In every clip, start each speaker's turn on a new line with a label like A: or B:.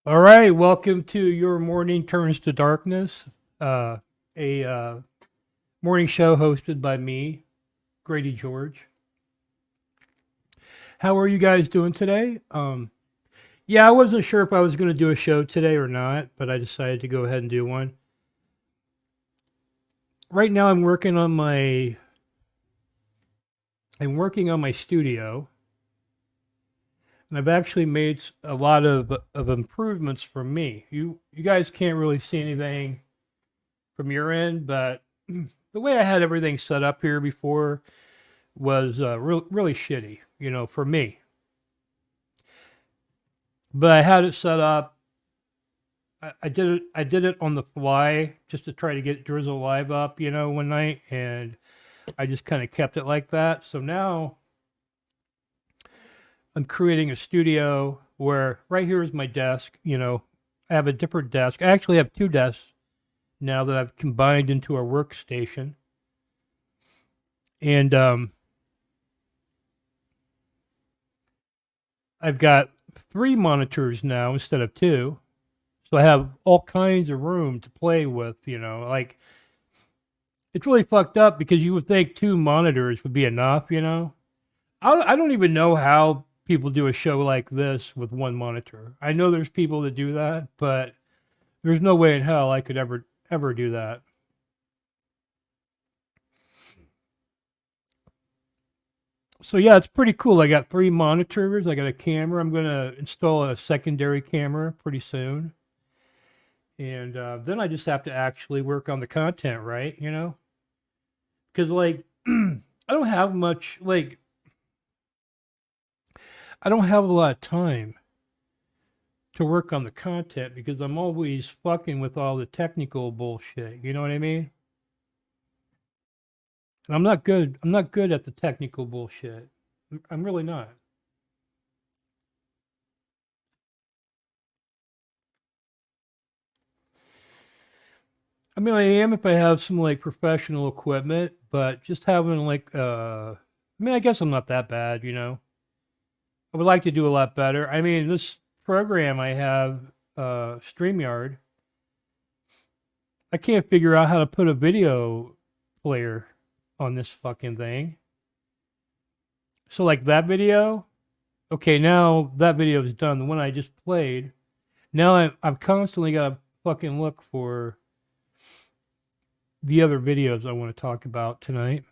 A: All right, welcome to Your Morning Turns to Darkness, a morning show hosted by me, Grady George. How are you guys doing today? Yeah, I wasn't sure if I was going to do a show today or not, but I decided to go ahead and do one. Right now, I'm working on my studio, and I've actually made a lot of improvements for me. You guys can't really see anything from your end, but the way I had everything set up here before was really shitty, for me. But I had it set up. I did it. I did it on the fly just to try to get Drizzle Live up, one night, and I just kind of kept it like that. So now I'm creating a studio where right here is my desk. I have a different desk. I actually have two desks now that I've combined into a workstation, and I've got three monitors now instead of two. So I have all kinds of room to play with, like it's really fucked up because you would think two monitors would be enough. I don't even know how people do a show like this with one monitor. I know there's people that do that, but there's no way in hell I could ever do that. So yeah, it's pretty cool. I got three monitors. I got a camera. I'm gonna install a secondary camera pretty soon, and then I just have to actually work on the content, right? Because like I don't have much. Like I don't have a lot of time to work on the content because I'm always fucking with all the technical bullshit. You know what I mean? And I'm not good. I'm not good at the technical bullshit. I'm really not. I mean, I am if I have some like professional equipment, but just having like, I mean, I guess I'm not that bad. I would like to do a lot better. I mean, this program I have, StreamYard, I can't figure out how to put a video player on this fucking thing. So like that video, okay, now that video is done. The one I just played. Now I've constantly got to fucking look for the other videos I want to talk about tonight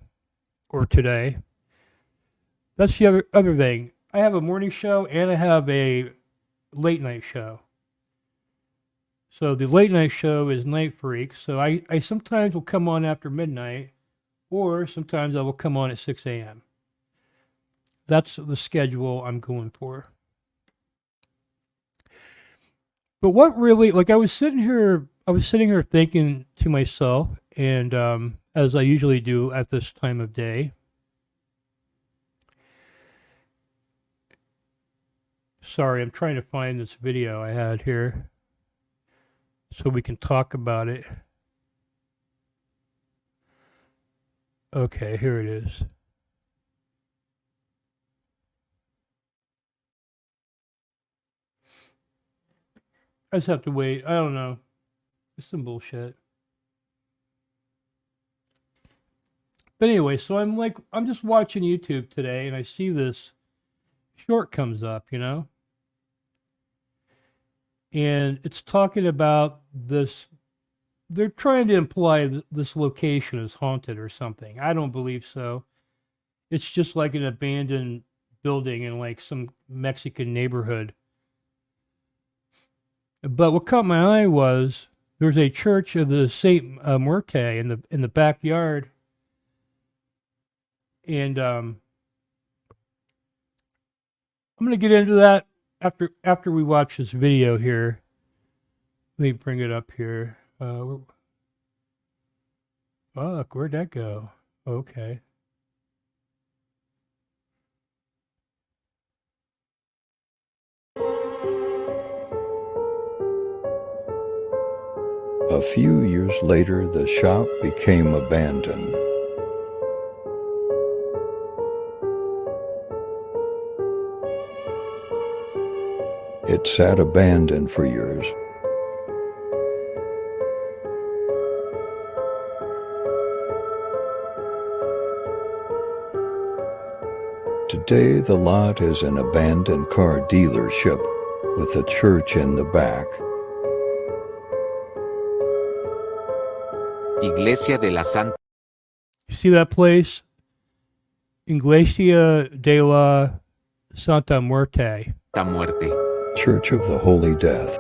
A: or today. That's the other thing. I have a morning show and I have a late night show. So the late night show is Night Freak. So I sometimes will come on after midnight, or sometimes I will come on at 6 a.m. That's the schedule I'm going for. But what really, like, I was sitting here thinking to myself, and as I usually do at this time of day. Sorry, I'm trying to find this video I had here so we can talk about it. Okay, here it is. I just have to wait. I don't know. It's some bullshit. But anyway, so I'm just watching YouTube today and I see this short comes up. And it's talking about this. They're trying to imply this location is haunted or something. I don't believe so. It's just like an abandoned building in like some Mexican neighborhood. But what caught my eye was there's a church of the Saint Muerte in the backyard, and I'm gonna get into that after we watch this video here. Let me bring it up here. Fuck, where'd that go? Okay.
B: A few years later, the shop became abandoned. It sat abandoned for years. Today, the lot is an abandoned car dealership with a church in the back.
C: Iglesia de la Santa
A: You see that place? Iglesia de la Santa Muerte.
C: Muerte.
B: Church of the Holy Death.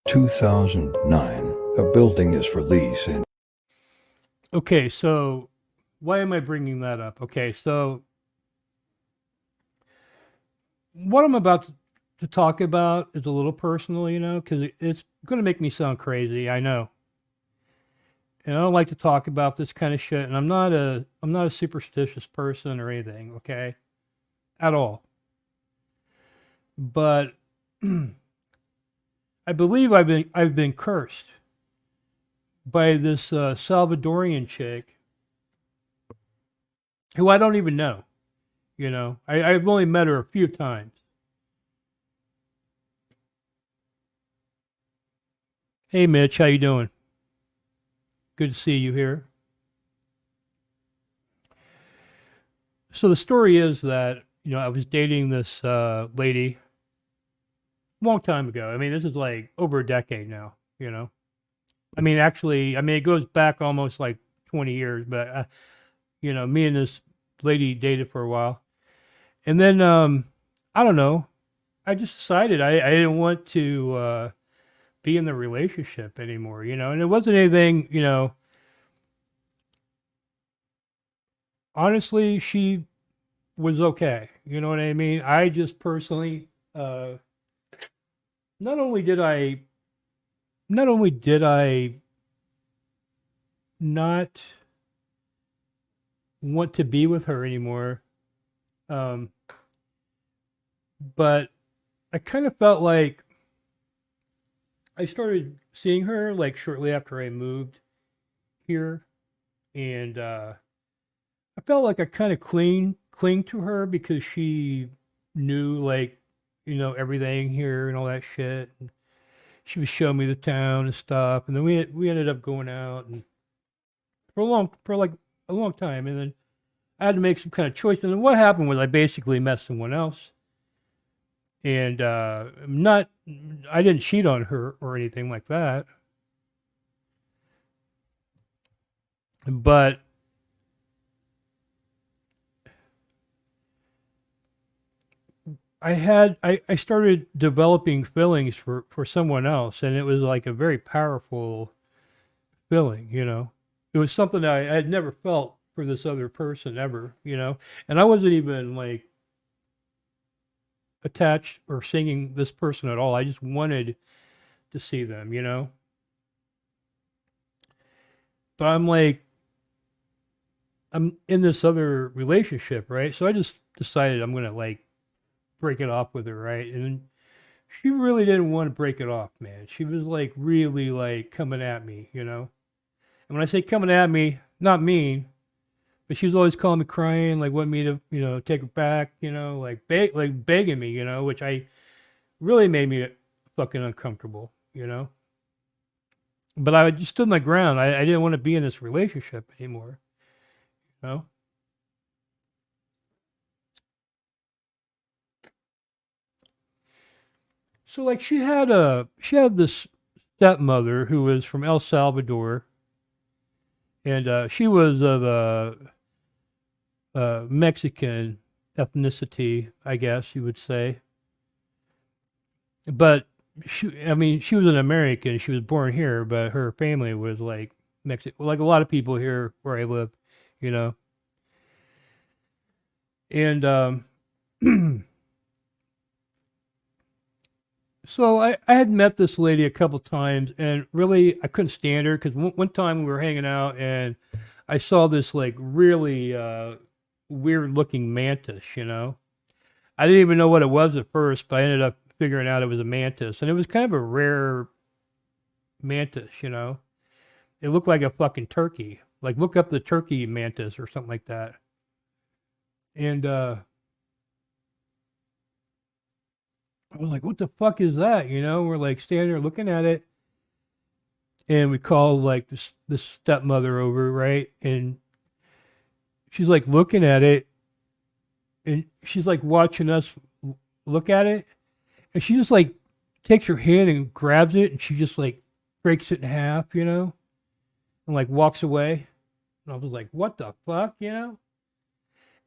B: (2009). A building is for lease in
A: Okay, so why am I bringing that up? Okay, so what I'm about to talk about is a little personal, you know, because it's going to make me sound crazy. I know, and I don't like to talk about this kind of shit. And I'm not a superstitious person or anything. Okay, at all. But I believe I've been cursed by this Salvadorian chick who I don't even know. You know, I've only met her a few times. Hey, Mitch, how you doing? Good to see you here. So the story is that, you know, I was dating this lady a long time ago. I mean, this is like over a decade now, you know. I mean, actually, I mean, it goes back almost like 20 years, but, you know, me and this lady dated for a while. And then, I don't know, I just decided I didn't want to be in the relationship anymore, you know, and it wasn't anything, you know, honestly, she was okay. You know what I mean? I just personally, not only did I not want to be with her anymore, um, but I kind of felt like I started seeing her like shortly after I moved here, and I felt like I kind of cling to her because she knew like, you know, everything here and all that shit. And she was showing me the town and stuff, and then we ended up going out and for like a long time, and then I had to make some kind of choice. And then what happened was I basically met someone else, and not I didn't cheat on her or anything like that, but I started developing feelings for someone else, and it was like a very powerful feeling, you know. It was something that I had never felt for this other person ever, you know. And I wasn't even like attached or singing this person at all. I just wanted to see them, you know. But I'm like, I'm in this other relationship, right? So I just decided I'm gonna like break it off with her, right? And she really didn't want to break it off, man. She was like really like coming at me, you know. And when I say coming at me, not mean, but she was always calling me crying, like wanting me to, you know, take her back, you know, like begging me, you know, which I really made me fucking uncomfortable, you know. But I just stood my ground. I didn't want to be in this relationship anymore, you know. So like she had this stepmother who was from El Salvador, and she was of Mexican ethnicity, I guess you would say. But I mean, she was an American. She was born here, but her family was like Mexican, like a lot of people here where I live, you know. And so I had met this lady a couple times, and really I couldn't stand her because one time we were hanging out, and I saw this like really weird looking mantis, you know. I didn't even know what it was at first, but I ended up figuring out it was a mantis, and it was kind of a rare mantis, you know. It looked like a fucking turkey. Like look up the turkey mantis or something like that. And I was like, what the fuck is that? You know, we're like standing there looking at it, and we call like this stepmother over, right? And she's like looking at it, and she's like watching us look at it, and she just like takes her hand and grabs it, and she just like breaks it in half, you know, and like walks away. And I was like, what the fuck, you know?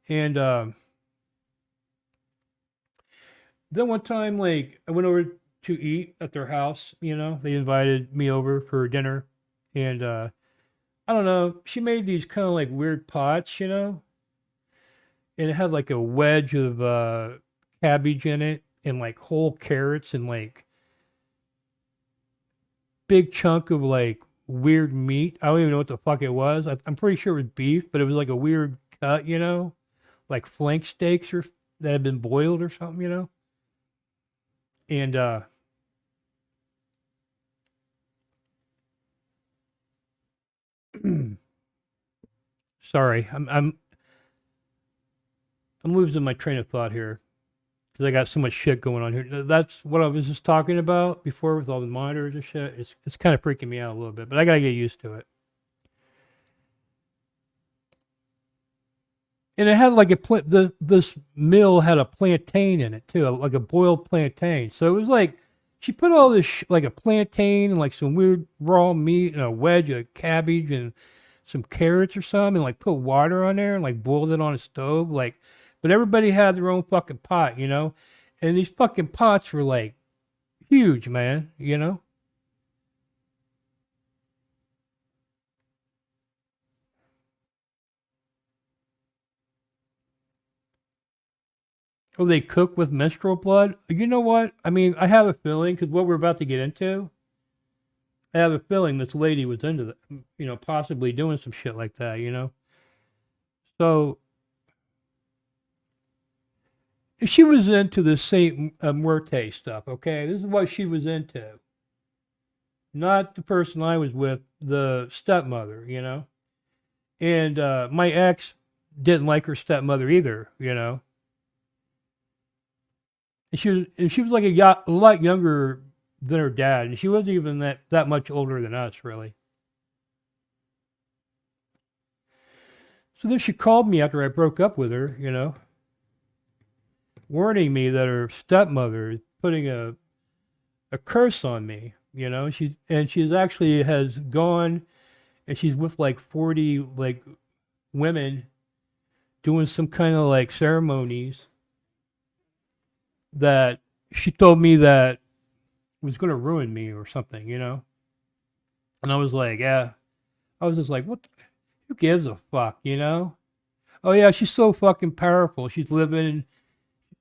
A: And then one time, like, I went over to eat at their house, you know, they invited me over for dinner. And I don't know, she made these kind of like weird pots, you know, and it had like a wedge of cabbage in it and like whole carrots and like big chunk of like weird meat. I don't even know what the fuck it was. I'm pretty sure it was beef, but it was like a weird cut, you know, like flank steaks or that had been boiled or something, you know. And sorry, I'm losing my train of thought here because I got so much shit going on here. That's what I was just talking about before with all the monitors and shit. It's kind of freaking me out a little bit, but I gotta get used to it. And it had like this meal had a plantain in it too, like a boiled plantain. So it was like she put all this like a plantain and like some weird raw meat and a wedge of cabbage and some carrots or something, and like put water on there and like boiled it on a stove. Like, but everybody had their own fucking pot, you know. And these fucking pots were like huge, man. You know. Oh, they cook with menstrual blood. You know what? I mean, I have a feeling because what we're about to get into, I have a feeling this lady was into that, you know, possibly doing some shit like that, you know. So if she was into the Saint Muerte stuff, okay, this is what she was into. Not the person I was with, the stepmother, you know. And my ex didn't like her stepmother either, you know. And she was like a lot younger than her dad, and she wasn't even that much older than us, really. So then she called me after I broke up with her, you know, warning me that her stepmother is putting a curse on me, you know. She's actually has gone and she's with like 40 like women doing some kind of like ceremonies that she told me that was going to ruin me or something, you know. And I was like, yeah. I was just like, what? Who gives a fuck, you know? Oh yeah, she's so fucking powerful. She's living,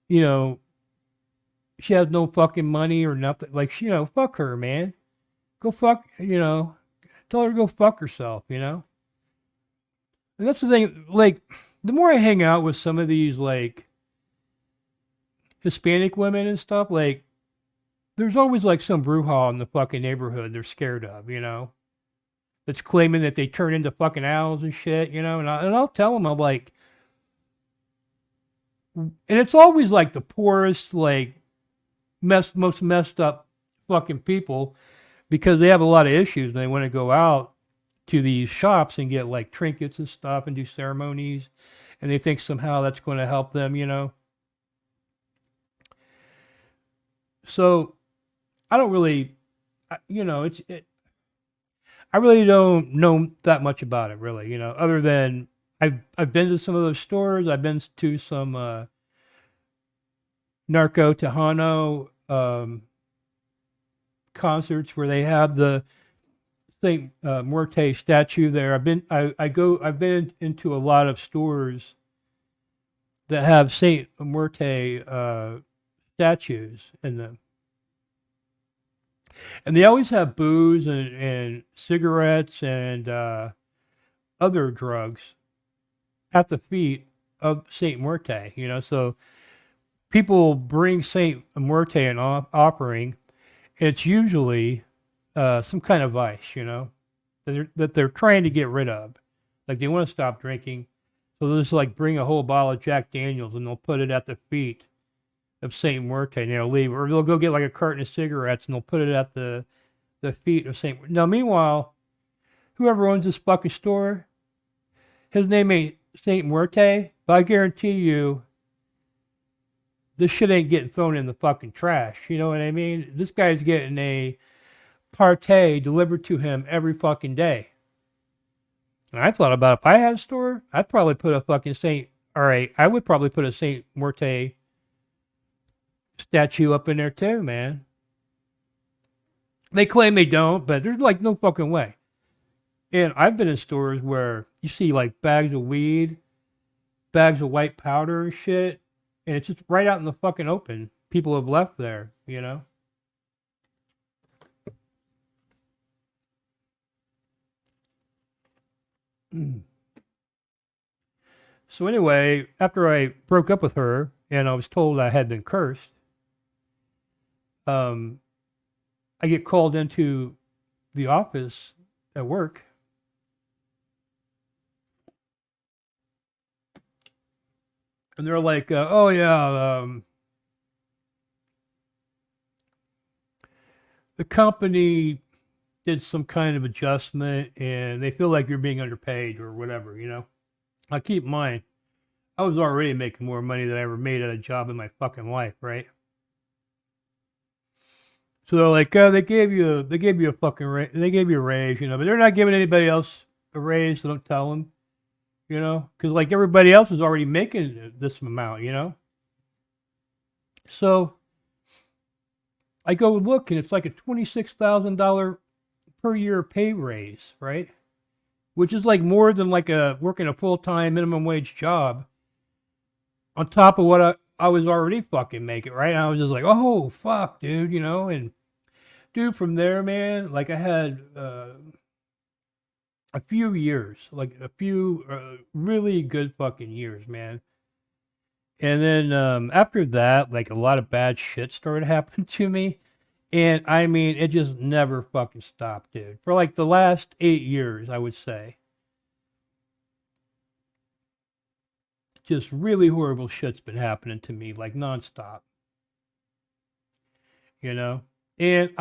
A: you know, she has no fucking money or nothing. Like, you know, fuck her, man. Go fuck, you know, tell her to go fuck herself, you know? And that's the thing, like, the more I hang out with some of these, like, Hispanic women and stuff, like, there's always, like, some brouhaha in the fucking neighborhood they're scared of, you know? That's claiming that they turn into fucking owls and shit, you know? And I'll tell them, I'm like, and it's always, like, the poorest, like, most messed up fucking people because they have a lot of issues and they want to go out to these shops and get like trinkets and stuff and do ceremonies and they think somehow that's going to help them, you know. So I don't really, you know, I really don't know that much about it, really, you know, other than I've been to some of those stores. I've been to some Narco Tejano concerts where they have the Saint Muerte statue there. I've been into a lot of stores that have Saint Muerte statues in them, and they always have booze and cigarettes and other drugs at the feet of Saint Muerte. You know, so people bring Saint Muerte an offering. It's usually some kind of vice, you know, that they're trying to get rid of. Like they want to stop drinking, So they'll just like bring a whole bottle of Jack Daniels and they'll put it at the feet of Saint Muerte and they'll leave, or they'll go get like a carton of cigarettes and they'll put it at the feet of Saint. Now, meanwhile, whoever owns this fucking store, his name ain't Saint Muerte, but I guarantee you, this shit ain't getting thrown in the fucking trash. You know what I mean? This guy's getting a partay delivered to him every fucking day. And I thought about if I had a store, I'd probably put a fucking Saint. All right, I would probably put a Saint Muerte statue up in there too, man. They claim they don't, but there's like no fucking way. And I've been in stores where you see like bags of weed, bags of white powder and shit, and it's just right out in the fucking open. People have left there, you know? So anyway, after I broke up with her and I was told I had been cursed, I get called into the office at work. And they're like, oh yeah, the company did some kind of adjustment and they feel like you're being underpaid or whatever, you know? Now keep in mind, I was already making more money than I ever made at a job in my fucking life, right? So they're like, oh, they gave you a fucking raise, they gave you a raise, you know, but they're not giving anybody else a raise, so don't tell them, you know, because like everybody else is already making this amount, you know. So I go look, and it's like a $26,000 per year pay raise, right? Which is like more than like working a full-time minimum wage job on top of what I was already fucking making, right? And I was just like, oh fuck, dude, you know. And dude, from there, man, like I had a few years, like a few really good fucking years, man. And then after that, like a lot of bad shit started happening to me. And I mean, it just never fucking stopped, dude. For like the last 8 years, I would say. Just really horrible shit's been happening to me, like nonstop. You know? And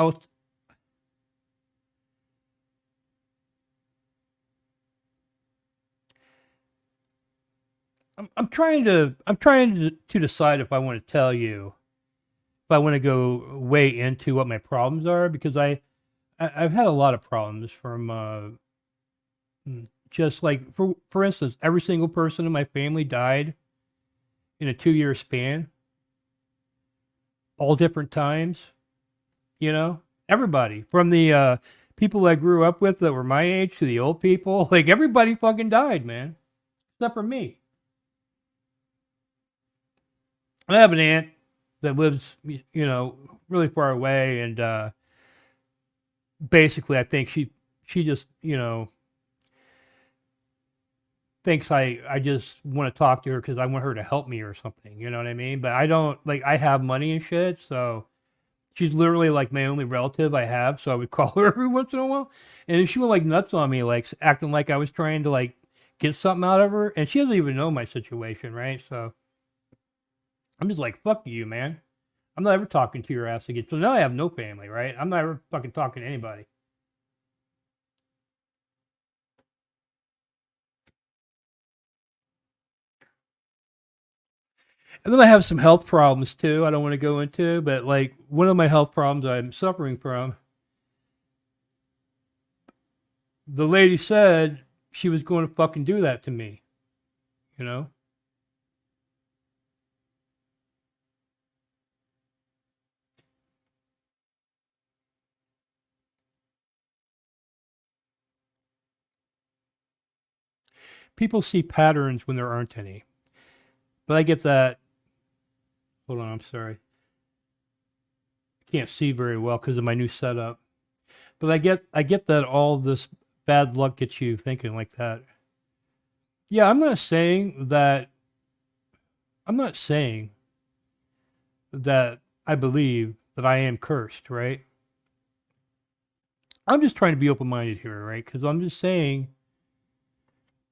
A: I'm trying to decide if I want to tell you, if I want to go way into what my problems are, because I've had a lot of problems from just like for instance, every single person in my family died in a 2 year span, all different times. You know, everybody from the people I grew up with that were my age to the old people, like everybody fucking died, man, except for me. I have an aunt that lives, you know, really far away, and basically, I think she just, you know, thinks I just want to talk to her because I want her to help me or something. You know what I mean? But I don't like I have money and shit, so she's literally like my only relative I have. So I would call her every once in a while, and she went like nuts on me, like acting like I was trying to like get something out of her, and she doesn't even know my situation, right? So I'm just like, fuck you, man. I'm not ever talking to your ass again. So now I have no family, right? I'm not ever fucking talking to anybody. And then I have some health problems too. I don't want to go into, but like one of my health problems I'm suffering from, the lady said she was going to fucking do that to me, you know? People see patterns when there aren't any. But I get that. Hold on, I'm sorry. I can't see very well because of my new setup. But I get that all this bad luck gets you thinking like that. Yeah, I'm not saying that I believe that I am cursed, right? I'm just trying to be open minded here, right? Because I'm just saying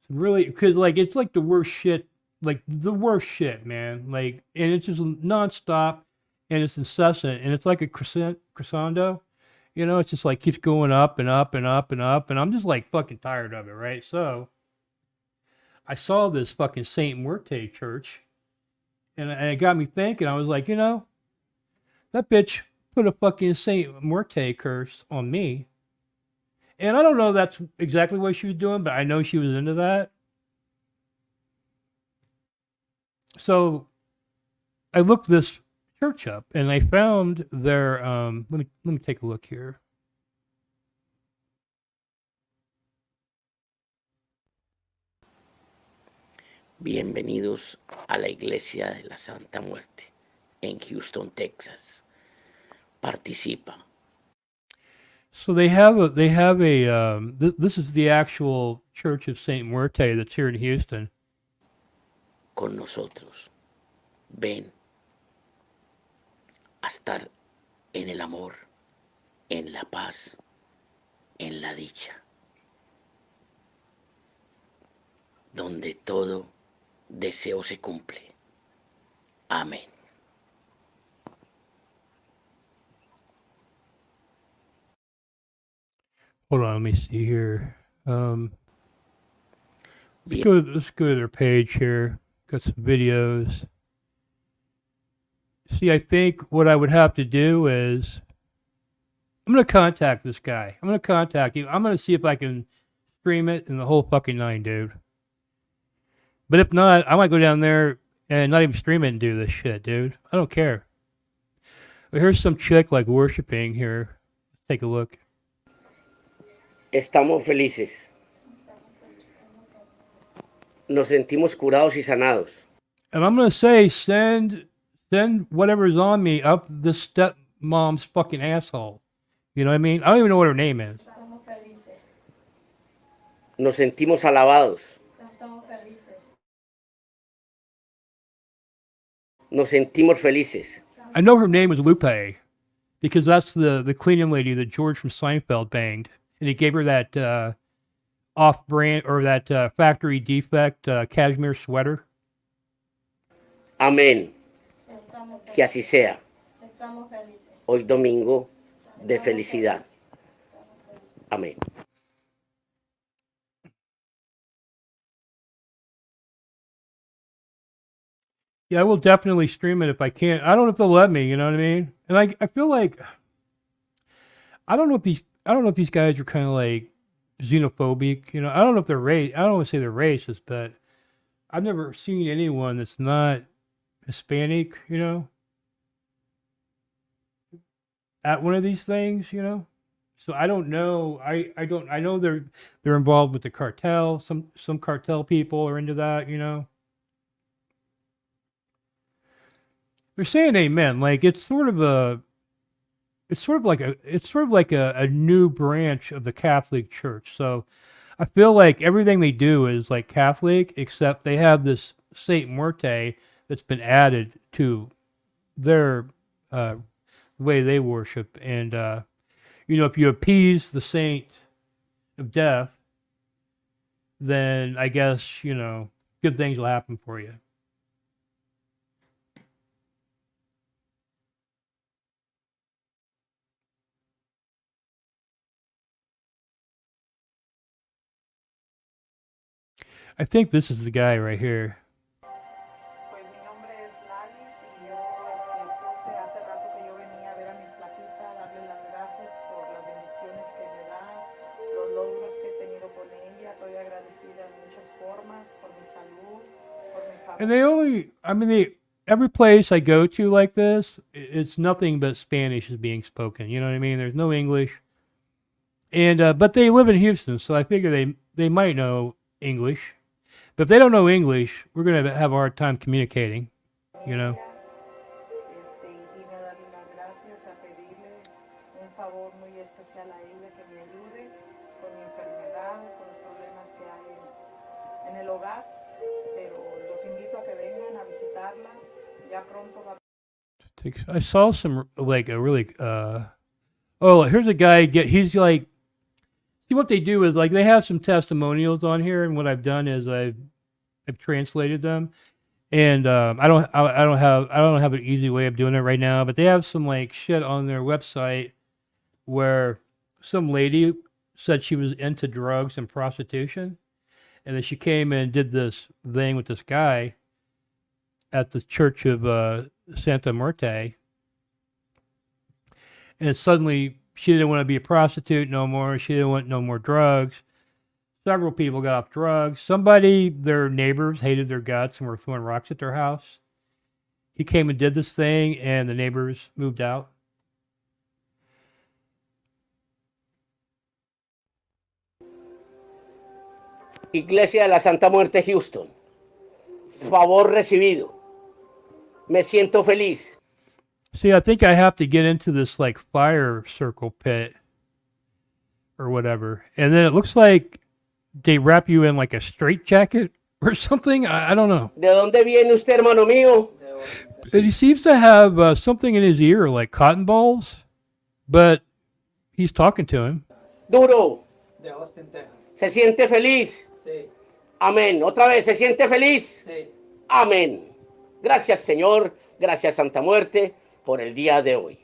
A: Really, because like it's like the worst shit, like the worst shit, man. Like, and it's just nonstop, and it's incessant, and it's like a crescendo. You know, it's just like keeps going up and up and up and up, and I'm just like fucking tired of it, right? So I saw this fucking Saint Muerte church, and it got me thinking. I was like, you know, that bitch put a fucking Saint Muerte curse on me, and I don't know if that's exactly what she was doing, but I know she was into that. So I looked this church up, and I found their. Let me take a look here.
C: Bienvenidos a la Iglesia de la Santa Muerte en Houston, Texas. Participa.
A: So they have a this is the actual Church of Saint Muerte that's here in Houston.
C: Con nosotros. Ven a estar en el amor, en la paz, en la dicha, donde todo deseo se cumple. Amén.
A: Hold on, let me see here. Let's
C: Bien.
A: let's go to their page here. Got some videos. See, I think what I would have to do is I'm gonna contact this guy. I'm gonna contact you. I'm gonna see if I can stream it in the whole fucking nine, dude. But if not, I might go down there and not even stream it and do this shit, dude. I don't care. But here's some chick like worshiping here. Take a look.
C: Estamos felices. Nos sentimos curados y sanados.
A: And I'm gonna say send whatever's on me up this stepmom's fucking asshole. You know what I mean? I don't even know what her name is.
C: Nos sentimos alabados. Nos sentimos felices.
A: I know her name is Lupe because that's the cleaning lady that George from Seinfeld banged, and he gave her that off-brand or that factory defect cashmere sweater.
C: Amén. Que así sea. Hoy domingo de felicidad. Amén.
A: Yeah, I will definitely stream it if I can. I don't know if they'll let me. You know what I mean? And I feel like I don't know if these guys are kind of like xenophobic. You know, I don't know if they're I don't want to say they're racist, but I've never seen anyone that's not Hispanic. You know, at one of these things. You know, so I don't know. I know they're involved with the cartel. Some cartel people are into that. You know. They're saying amen. Like it's sort of like a new branch of the Catholic Church. So I feel like everything they do is like Catholic, except they have this Saint Muerte that's been added to their way they worship. And you know, if you appease the saint of death, then I guess, you know, good things will happen for you. I think this is the guy right here.
D: Pues mi nombre es Lalis y yo puse hace rato que yo venía a ver a mi flaquita, darle las gracias por las bendiciones que me da, los logros que he tenido con ella. Estoy agradecida en muchas formas por mi salud, por mi familia.
A: And they only, I mean, every place I go to like this, it's nothing but Spanish is being spoken. You know what I mean? There's no English. And but they live in Houston, so I figure they might know English. But if they don't know English, we're gonna have a hard time communicating. You know.
D: Vine a darle las gracias, a pedirle un favor muy especial a ella que me ayude con mi enfermedad, con los problemas que hay en el hogar. Pero los invito a que vengan a visitarla. Ya pronto va.
A: I saw some like a really oh, here's a guy he's like See, what they do is like they have some testimonials on here, and what I've done is I've translated them, and I don't have an easy way of doing it right now, but they have some like shit on their website where some lady said she was into drugs and prostitution, and then she came and did this thing with this guy at the church of Santa Muerte, and suddenly she didn't want to be a prostitute no more. She didn't want no more drugs. Several people got off drugs. Somebody, their neighbors, hated their guts and were throwing rocks at their house. He came and did this thing, and the neighbors moved out.
C: Iglesia de la Santa Muerte, Houston. Favor recibido. Me siento feliz.
A: See, I think I have to get into this like fire circle pit or whatever. And then it looks like they wrap you in like a straitjacket or something. I don't know.
C: ¿De dónde viene usted, hermano mío?
A: And he seems to have something in his ear, like cotton balls, but he's talking to him.
C: Duro.
E: De Austin, Texas.
C: ¿Se siente feliz?
E: Sí,
C: Amén. Otra vez, ¿se siente feliz?
E: sí.
C: Amén. Gracias, Señor. Gracias, Santa Muerte, por el día de hoy.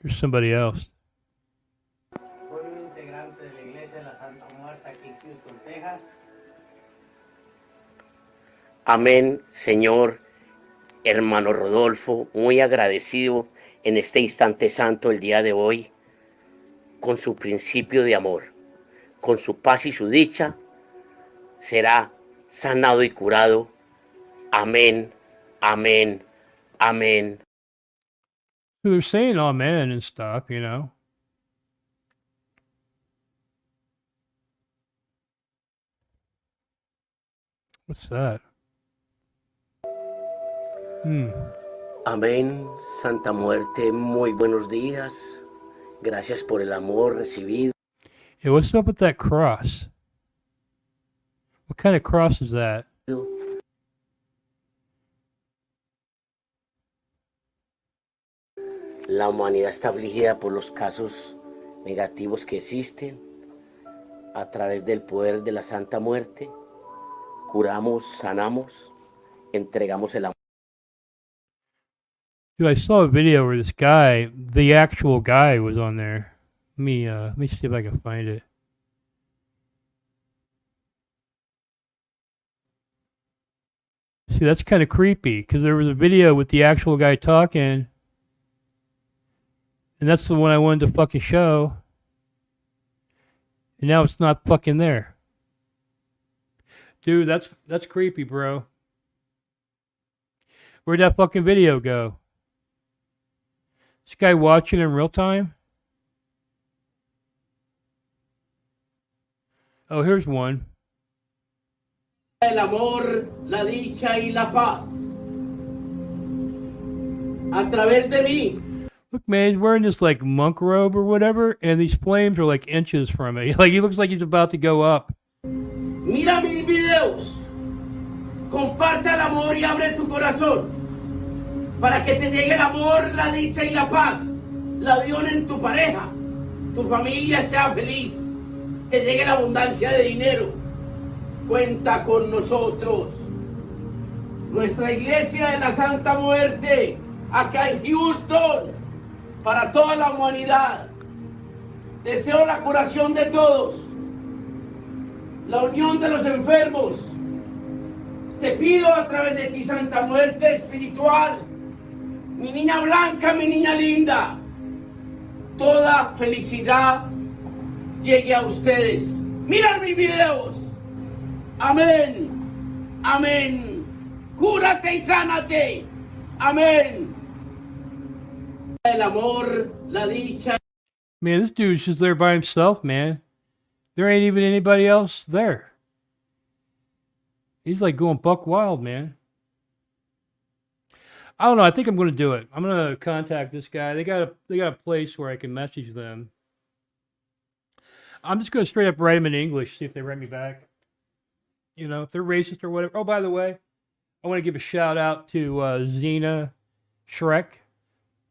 A: Here's somebody else.
C: Soy un integrante de la Iglesia de la Santa Muerte aquí en Houston, Texas. Amén, Señor, hermano Rodolfo, muy agradecido en este instante santo el día de hoy, con su principio de amor, con su paz y su dicha, será sanado y curado. Amén, amén, amén.
A: So they're saying amen and stuff, you know. What's that?
C: Amén, Santa Muerte, muy buenos días. Gracias por el amor recibido.
A: Hey, what's up with that cross? What kind of cross is that?
C: La humanidad está afligida por los casos negativos que existen. A través del poder de la Santa Muerte, curamos, sanamos, entregamos el amor.
A: Dude, I saw a video where this guy, the actual guy, was on there. Let me see if I can find it. See, that's kind of creepy because there was a video with the actual guy talking, and that's the one I wanted to fucking show. And now it's not fucking there. Dude, that's creepy, bro. Where'd that fucking video go? This guy watching in real time? Oh, here's one.
C: El amor, la dicha y la paz. A través de mí.
A: Look, man, he's wearing this like monk robe or whatever, and these flames are like inches from it. Like he looks like he's about to go up.
C: Mira mis videos. Comparte el amor y abre tu corazón para que te llegue el amor, la dicha y la paz, la unión en tu pareja, tu familia sea feliz, te llegue la abundancia de dinero. Cuenta con nosotros. Nuestra Iglesia de la Santa Muerte, acá en Houston, para toda la humanidad. Deseo la curación de todos, la unión de los enfermos. Te pido a través de ti, Santa Muerte espiritual, mi niña blanca, mi niña linda, toda felicidad llegue a ustedes. Mira mis videos. Amén. Amén. Cúrate y sánate. Amén. El amor, la dicha.
A: Man, this dude's just there by himself, man. There ain't even anybody else there. He's like going buck wild, man. I don't know. I think I'm going to do it. I'm going to contact this guy. They got a place where I can message them. I'm just going to straight up write them in English, see if they write me back. You know, if they're racist or whatever. Oh, by the way, I want to give a shout out to Xena Shrek.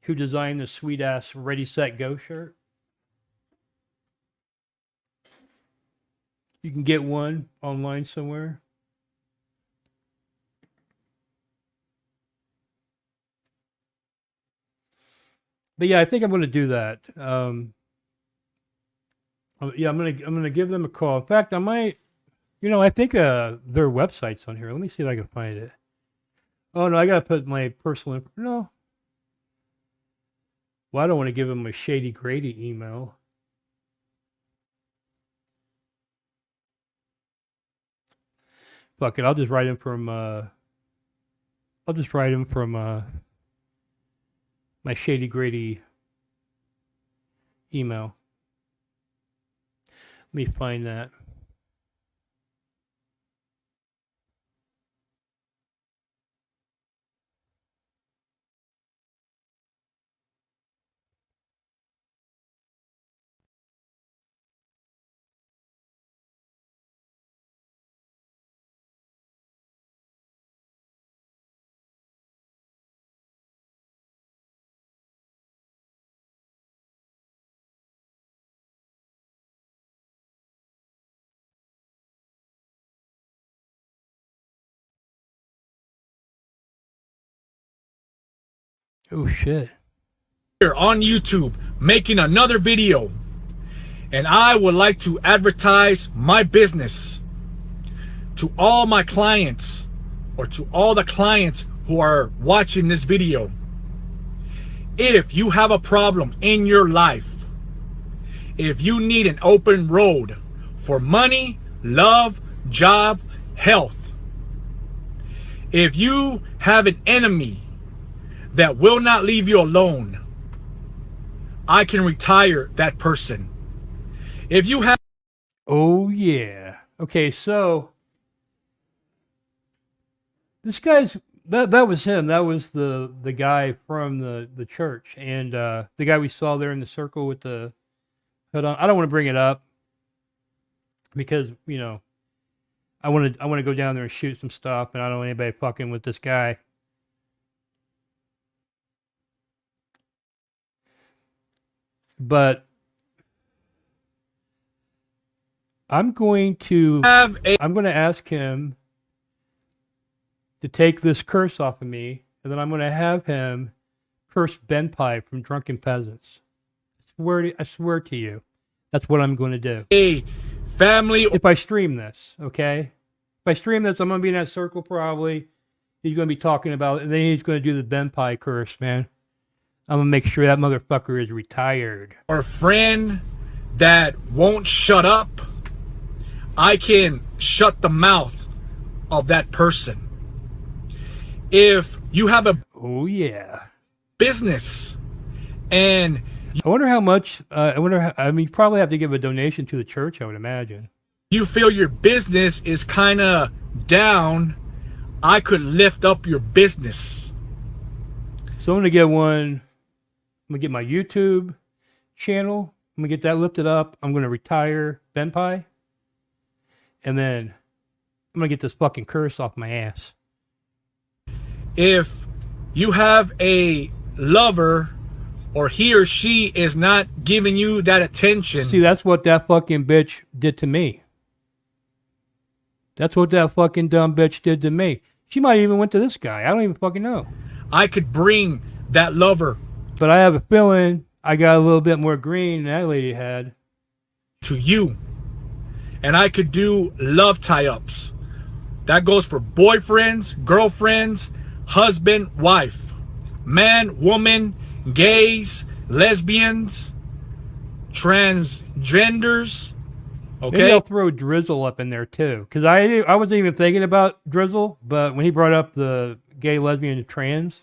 A: who designed the sweet ass Ready Set Go shirt. You can get one online somewhere. But yeah, I think I'm going to do that. Yeah, I'm gonna give them a call. In fact, I might. I think their website's on here. Let me see if I can find it. Oh no, I gotta put my personal. No. Well, I don't want to give them a Shady Grady email. Fuck it, I'll just write him from. My Shady Grady email. Let me find that. Oh shit.
E: Here on YouTube making another video, and I would like to advertise my business to all my clients, or to all the clients who are watching this video. If you have a problem in your life, if you need an open road for money, love, job, health, if you have an enemy that will not leave you alone, I can retire that person. If you have...
A: Oh yeah. Okay, so this guy's that was him. That was the guy from the church, and the guy we saw there in the circle with the hood on. I don't want to bring it up because I want to go down there and shoot some stuff, and I don't want anybody fucking with this guy. But I'm going to ask him to take this curse off of me, and then I'm going to have him curse Ben Pie from Drunken Peasants. I swear to you, that's what I'm going to do.
E: A family.
A: If I stream this, okay? If I stream this, I'm going to be in that circle probably. He's going to be talking about it, and then he's going to do the Ben Pie curse, man. I'm going to make sure that motherfucker is retired.
E: Or friend that won't shut up, I can shut the mouth of that person. If you have a business and
A: I wonder how much, you probably have to give a donation to the church, I would imagine.
E: You feel your business is kind of down, I could lift up your business.
A: So I'm going to get one. I'm going to get my YouTube channel. I'm going to get that lifted up. I'm going to retire Ben Pie. And then I'm going to get this fucking curse off my ass.
E: If you have a lover or he or she is not giving you that attention.
A: See, that's what that fucking bitch did to me. That's what that fucking dumb bitch did to me. She might even went to this guy. I don't even fucking know.
E: I could bring that lover.
A: But I have a feeling I got a little bit more green than that lady had.
E: To you. And I could do love tie-ups. That goes for boyfriends, girlfriends, husband, wife, man, woman, gays, lesbians, transgenders. Okay.
A: Maybe I'll throw Drizzle up in there too. Because I wasn't even thinking about Drizzle, but when he brought up the gay, lesbian, and trans,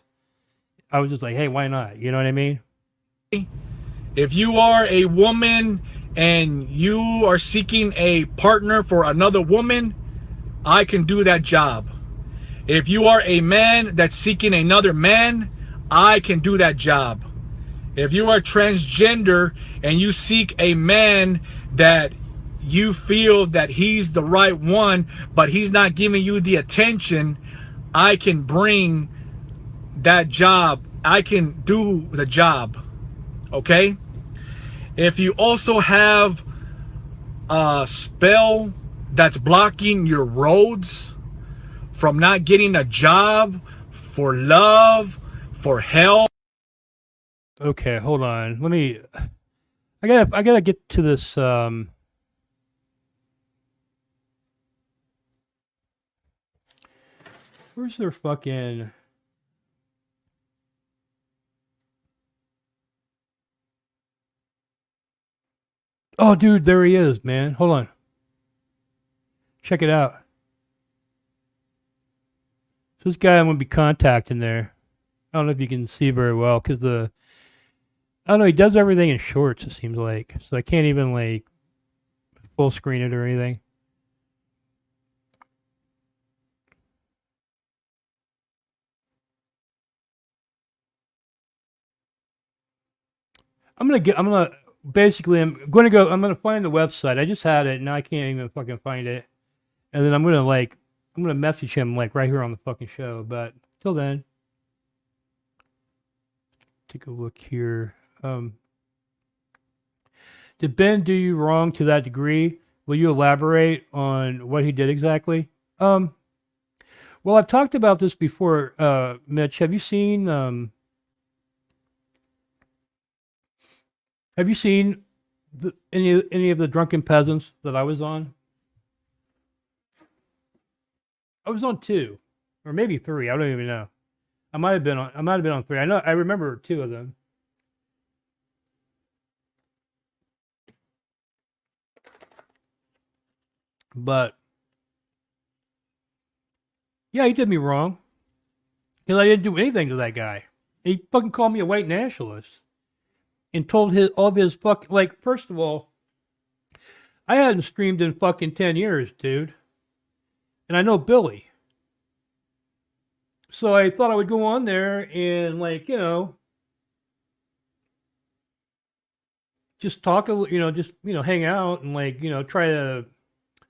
A: I was just like, hey, why not? You know what I mean?
E: If you are a woman and you are seeking a partner for another woman, I can do that job. If you are a man that's seeking another man, I can do that job. If you are transgender and you seek a man that you feel that he's the right one, but he's not giving you the attention, I can bring that job I can do the job. Okay? If you also have a spell that's blocking your roads from not getting a job, for love, for health.
A: Okay, hold on. Let me. I gotta get to this. Where's their fucking? Oh, dude, there he is, man. Hold on. Check it out. So this guy I'm gonna be contacting there. I don't know if you can see very well because I don't know. He does everything in shorts. It seems like, so I can't even like full screen it or anything. I'm gonna basically, I'm gonna find the website. I just had it, now I can't even fucking find it. And then I'm gonna message him like right here on the fucking show. But till then, take a look here. Did Ben do you wrong to that degree? Will you elaborate on what he did exactly? Well, I've talked about this before, Mitch. Have you seen any of the drunken peasants that I was on? I was on two, or maybe three. I don't even know. I might have been on three. I remember two of them. But yeah, he did me wrong because I didn't do anything to that guy. He fucking called me a white nationalist and told all of his fucking, like, first of all, I hadn't streamed in fucking 10 years, dude. And I know Billy. So I thought I would go on there and, like, just talk, hang out and, like, try to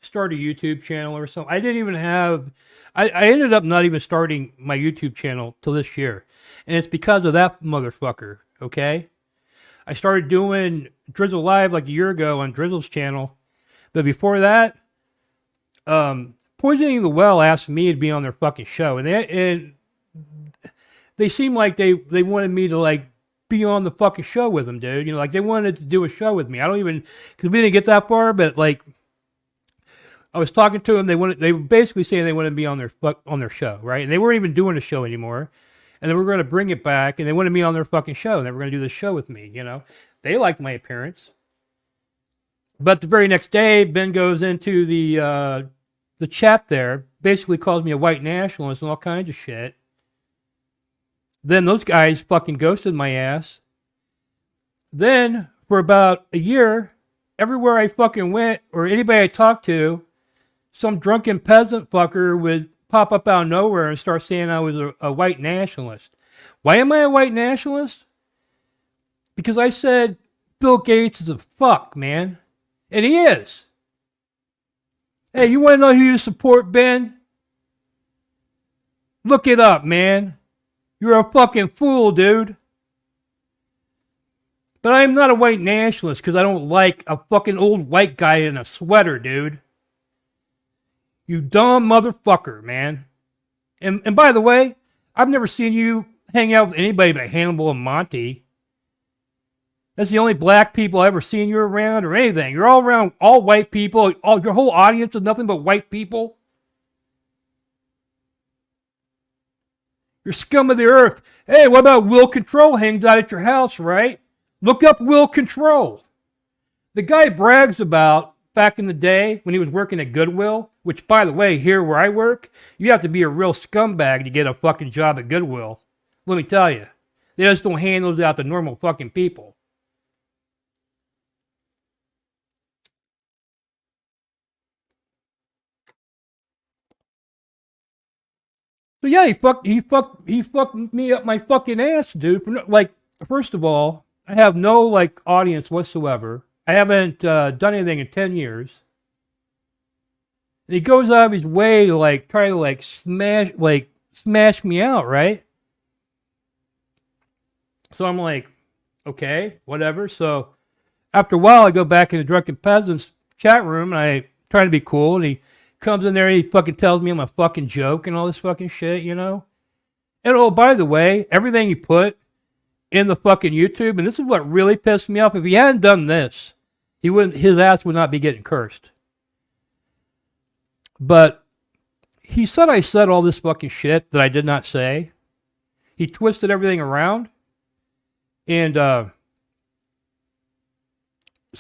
A: start a YouTube channel or something. I didn't even have, I ended up not even starting my YouTube channel till this year. And it's because of that motherfucker, okay? I started doing Drizzle Live like a year ago on Drizzle's channel. But before that, Poisoning the Well asked me to be on their fucking show. And they seemed like they wanted me to, like, be on the fucking show with them, dude. Like, they wanted to do a show with me. I don't even, because we didn't get that far, but, like, I was talking to them. They were basically saying they wanted to be on their show, right? And they weren't even doing a show anymore. And they were going to bring it back, and they wanted me on their fucking show, and they were going to do this show with me, They liked my appearance. But the very next day, Ben goes into the chat there, basically calls me a white nationalist and all kinds of shit. Then those guys fucking ghosted my ass. Then, for about a year, everywhere I fucking went, or anybody I talked to, some drunken peasant fucker would pop up out of nowhere and start saying I was a white nationalist. Why am I a white nationalist? Because I said Bill Gates is a fuck, man. And he is. Hey, you want to know who you support, Ben? Look it up, man. You're a fucking fool, dude. But I'm not a white nationalist because I don't like a fucking old white guy in a sweater, dude. You dumb motherfucker, man. And by the way, I've never seen you hang out with anybody but Hannibal and Monty. That's the only black people I've ever seen you around or anything. You're all around all white people. Your whole audience is nothing but white people. You're scum of the earth. Hey, what about Will Control hangs out at your house, right? Look up Will Control. The guy brags about back in the day when he was working at Goodwill, which, by the way, here where I work, you have to be a real scumbag to get a fucking job at Goodwill. Let me tell you. They just don't hand those out to normal fucking people. So yeah, he fucked me up my fucking ass, dude. Like, first of all, I have no, like, audience whatsoever. I haven't done anything in 10 years. And he goes out of his way to, like, try to, like, smash me out, right? So I'm like, okay, whatever. So after a while, I go back in the Drunken Peasants chat room, and I try to be cool, and he comes in there and he fucking tells me I'm a fucking joke and all this fucking shit, you know? And oh, by the way, everything he put in the fucking YouTube, and this is what really pissed me off, if he hadn't done this, his ass would not be getting cursed. But he said I said all this fucking shit that I did not say. He twisted everything around. And so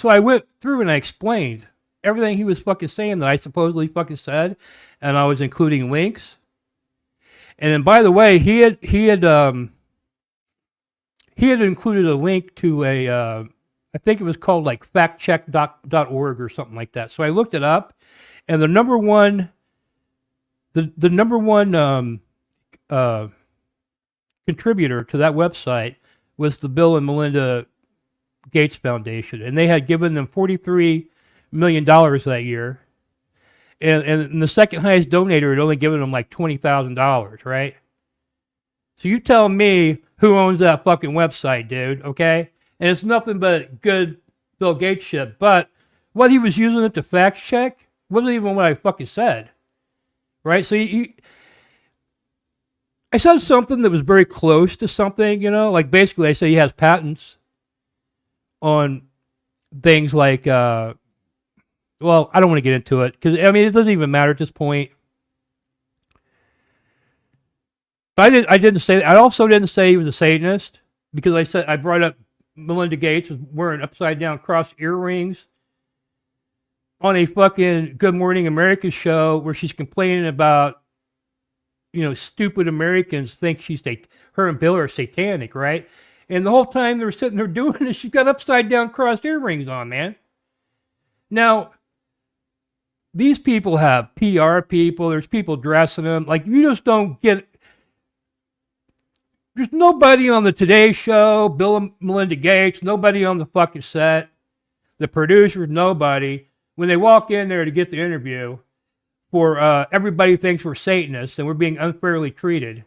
A: I went through and I explained everything he was fucking saying that I supposedly fucking said, and I was including links. And then, by the way, he had included a link to a I think it was called like factcheck.org or something like that. So I looked it up, and the number one contributor to that website was the Bill and Melinda Gates Foundation, and they had given them $43 million that year, and the second highest donator had only given them like $20,000, right? So you tell me who owns that fucking website, dude, okay? And it's nothing but good Bill Gates shit, but what he was using it to fact check wasn't even what I fucking said, right? So I said something that was very close to something, you know, like basically I say he has patents on things like, well, I don't want to get into it because I mean it doesn't even matter at this point. But I didn't say. I also didn't say he was a Satanist because I brought up Melinda Gates was wearing upside down cross earrings on a fucking Good Morning America show where she's complaining about, you know, stupid Americans think her and Bill are satanic, right? And the whole time they're sitting there doing this, she's got upside down crossed earrings on, man. Now, these people have PR people. There's people dressing them. Like, you just don't get... There's nobody on the Today Show, Bill and Melinda Gates, nobody on the fucking set, the producers, nobody. When they walk in there to get the interview, for everybody thinks we're Satanists and we're being unfairly treated.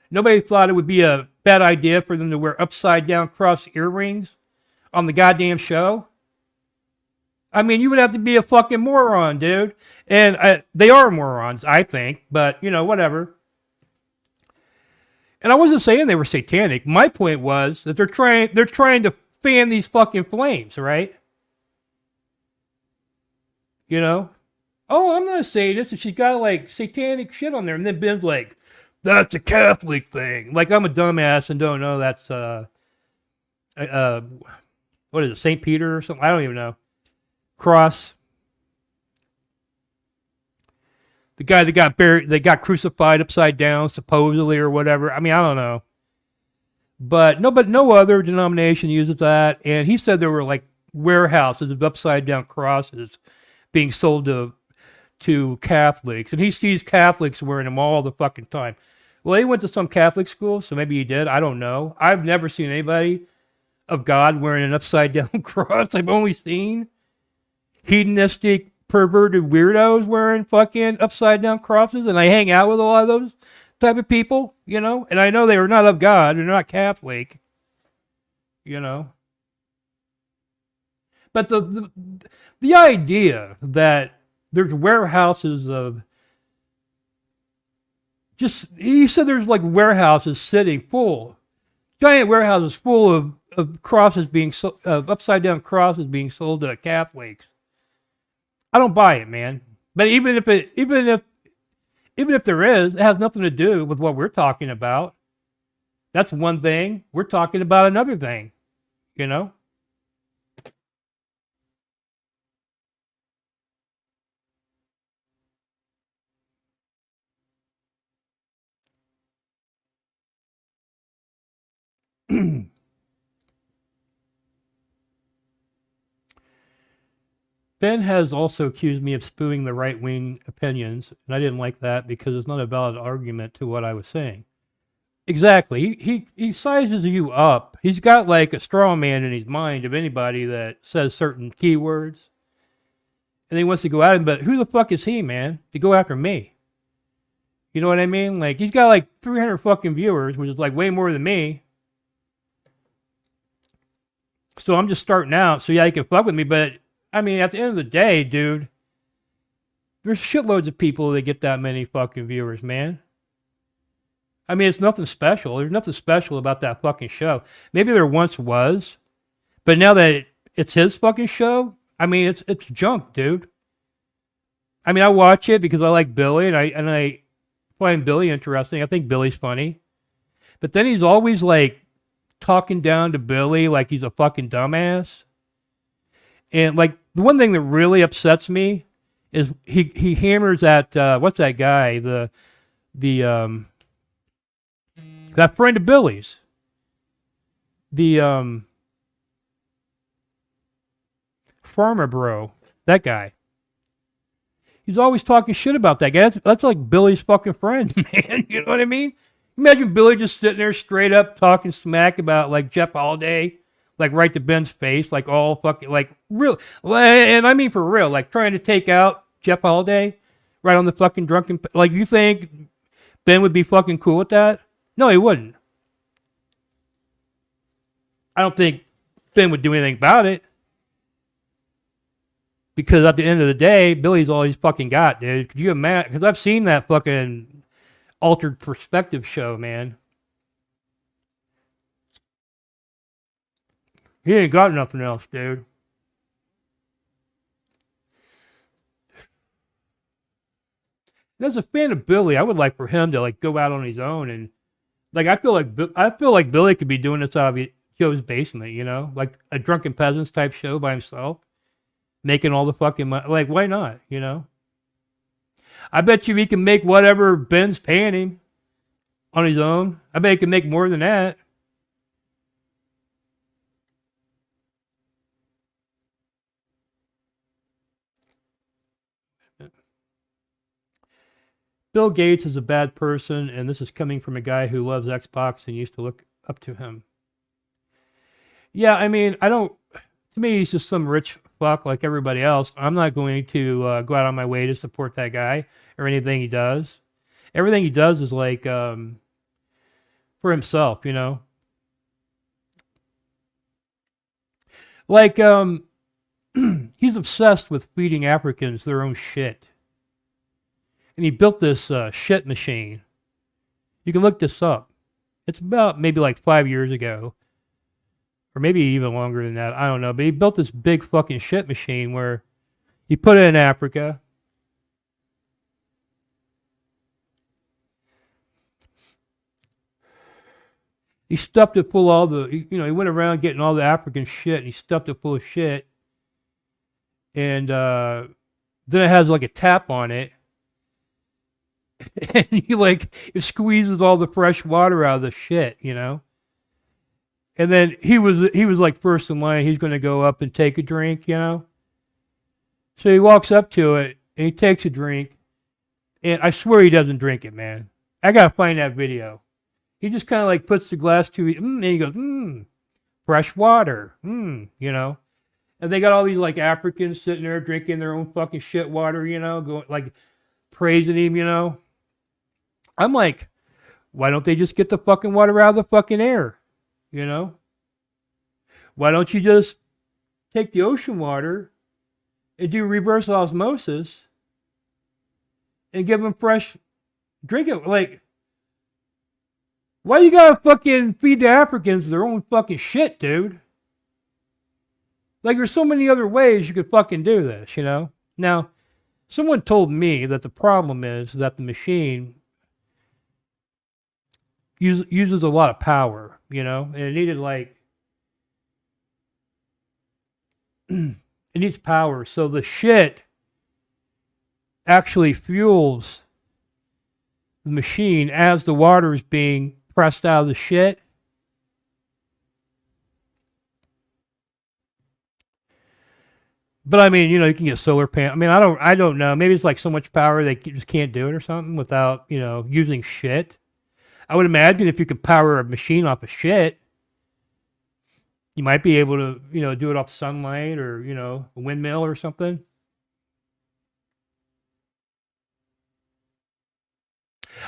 A: Nobody thought it would be a bad idea for them to wear upside down cross earrings on the goddamn show. I mean, you would have to be a fucking moron, dude. And they are morons, I think, but, you know, whatever. And I wasn't saying they were satanic. My point was that they're trying to fan these fucking flames, right? You know? Oh, I'm not a Satanist, and she's got like satanic shit on there. And then Ben's like, that's a Catholic thing. Like I'm a dumbass and don't know that's what is it, St. Peter or something? I don't even know. Cross. The guy that got buried, they got crucified upside down, supposedly, or whatever. I mean, I don't know. But no other denomination uses that. And he said there were like warehouses of upside down crosses being sold to Catholics. And he sees Catholics wearing them all the fucking time. Well, he went to some Catholic school, so maybe he did. I don't know. I've never seen anybody of God wearing an upside down cross. I've only seen hedonistic, perverted weirdos wearing fucking upside down crosses, and I hang out with a lot of those type of people, you know, and I know they are not of God, they're not Catholic, you know. But the idea that there's warehouses of he said there's like warehouses sitting full, giant warehouses full of crosses of upside down crosses being sold to Catholics. I don't buy it, man. But even if there is, it has nothing to do with what we're talking about. That's one thing. We're talking about another thing, you know? Ben has also accused me of spewing the right-wing opinions, and I didn't like that because it's not a valid argument to what I was saying. Exactly. He sizes you up. He's got like a straw man in his mind of anybody that says certain keywords. And he wants to go at him, but who the fuck is he, man, to go after me? You know what I mean? Like, he's got like 300 fucking viewers, which is like way more than me. So I'm just starting out. So yeah, you can fuck with me, but I mean, at the end of the day, dude, there's shitloads of people that get that many fucking viewers, man. I mean, it's nothing special. There's nothing special about that fucking show. Maybe there once was, but now that it's his fucking show, I mean, it's junk, dude. I mean, I watch it because I like Billy, and I find Billy interesting. I think Billy's funny, but then he's always like talking down to Billy like he's a fucking dumbass. And like the one thing that really upsets me is he hammers at what's that guy, the that friend of Billy's, the farmer bro, that guy. He's always talking shit about that guy. That's like Billy's fucking friend, man. You know what I mean? Imagine Billy just sitting there straight up talking smack about like Jeff Holiday, like right to Ben's face, like all fucking like real, and I mean for real, like trying to take out Jeff Holiday right on the fucking drunken. Like you think Ben would be fucking cool with that? No, he wouldn't. I don't think Ben would do anything about it. Because at the end of the day, Billy's all he's fucking got, dude. Could you imagine? Because I've seen that fucking altered perspective show, man. He ain't got nothing else, dude. And as a fan of Billy, I would like for him to like go out on his own and like I feel like Billy could be doing this out of Joe's basement, you know, like a drunken peasants type show by himself, making all the fucking money. Like, why not? You know, I bet you he can make whatever Ben's paying him on his own. I bet he can make more than that. Bill Gates is a bad person, and this is coming from a guy who loves Xbox and used to look up to him. Yeah, I mean, I don't. To me, he's just some rich fuck like everybody else. I'm not going to go out on my way to support that guy or anything he does. Everything he does is like for himself, you know. Like he's obsessed with feeding Africans their own shit. And he built this shit machine. You can look this up. It's about maybe like 5 years ago. Or maybe even longer than that. I don't know. But he built this big fucking shit machine where he put it in Africa. He stuffed it full of all the, you know, he went around getting all the African shit and he stuffed it full of shit. And then it has like a tap on it. And it squeezes all the fresh water out of the shit, you know. And then he was like first in line. He's going to go up and take a drink, you know. So he walks up to it and he takes a drink, and I swear he doesn't drink it, man. I gotta find that video. He just kind of like puts the glass to it, and he goes, fresh water, you know. And they got all these like Africans sitting there drinking their own fucking shit water, you know, going like praising him, you know. I'm like, why don't they just get the fucking water out of the fucking air? You know? Why don't you just take the ocean water and do reverse osmosis and give them fresh drinking? Like, why you gotta fucking feed the Africans their own fucking shit, dude? Like, there's so many other ways you could fucking do this, you know? Now, someone told me that the problem is that the machine uses a lot of power, you know, and it needed like it needs power, so the shit actually fuels the machine as the water is being pressed out of the shit. But I mean, you know, you can get solar panel. I mean, I don't know. Maybe it's like so much power they just can't do it or something without, you know, using shit. I would imagine if you could power a machine off of shit, you might be able to, you know, do it off sunlight or, you know, a windmill or something.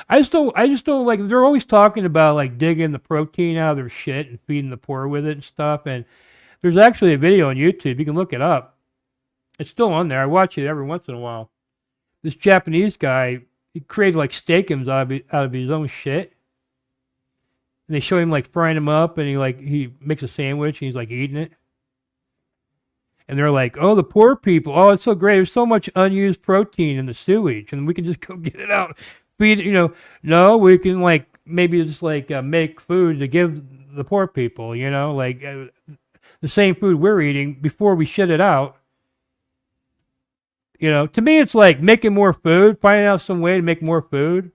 A: I just don't like, they're always talking about like digging the protein out of their shit and feeding the poor with it and stuff. And There's actually a video on YouTube. You can look it up. It's still on there. I watch it every once in a while. This Japanese guy, he created like steakums out of his own shit. And they show him like frying them up, and he makes a sandwich, and he's like eating it. And they're like, "Oh, the poor people! Oh, it's so great. There's so much unused protein in the sewage, and we can just go get it out, feed it. No, we can like maybe just like make food to give the poor people. Like the same food we're eating before we shit it out. To me, it's like making more food, finding out some way to make more food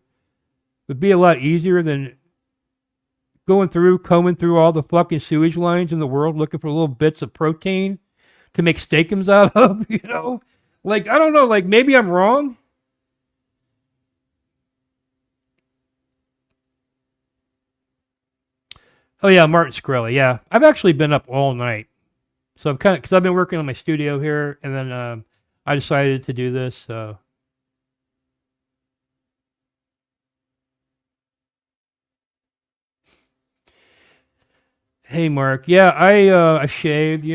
A: would be a lot easier than combing through all the fucking sewage lines in the world looking for little bits of protein to make steakums out of, Like, I don't know, like maybe I'm wrong. Oh yeah, Martin Shkreli, yeah. I've actually been up all night. So I'm because I've been working on my studio here, and then I decided to do this, so. Hey Mark, yeah, I shaved,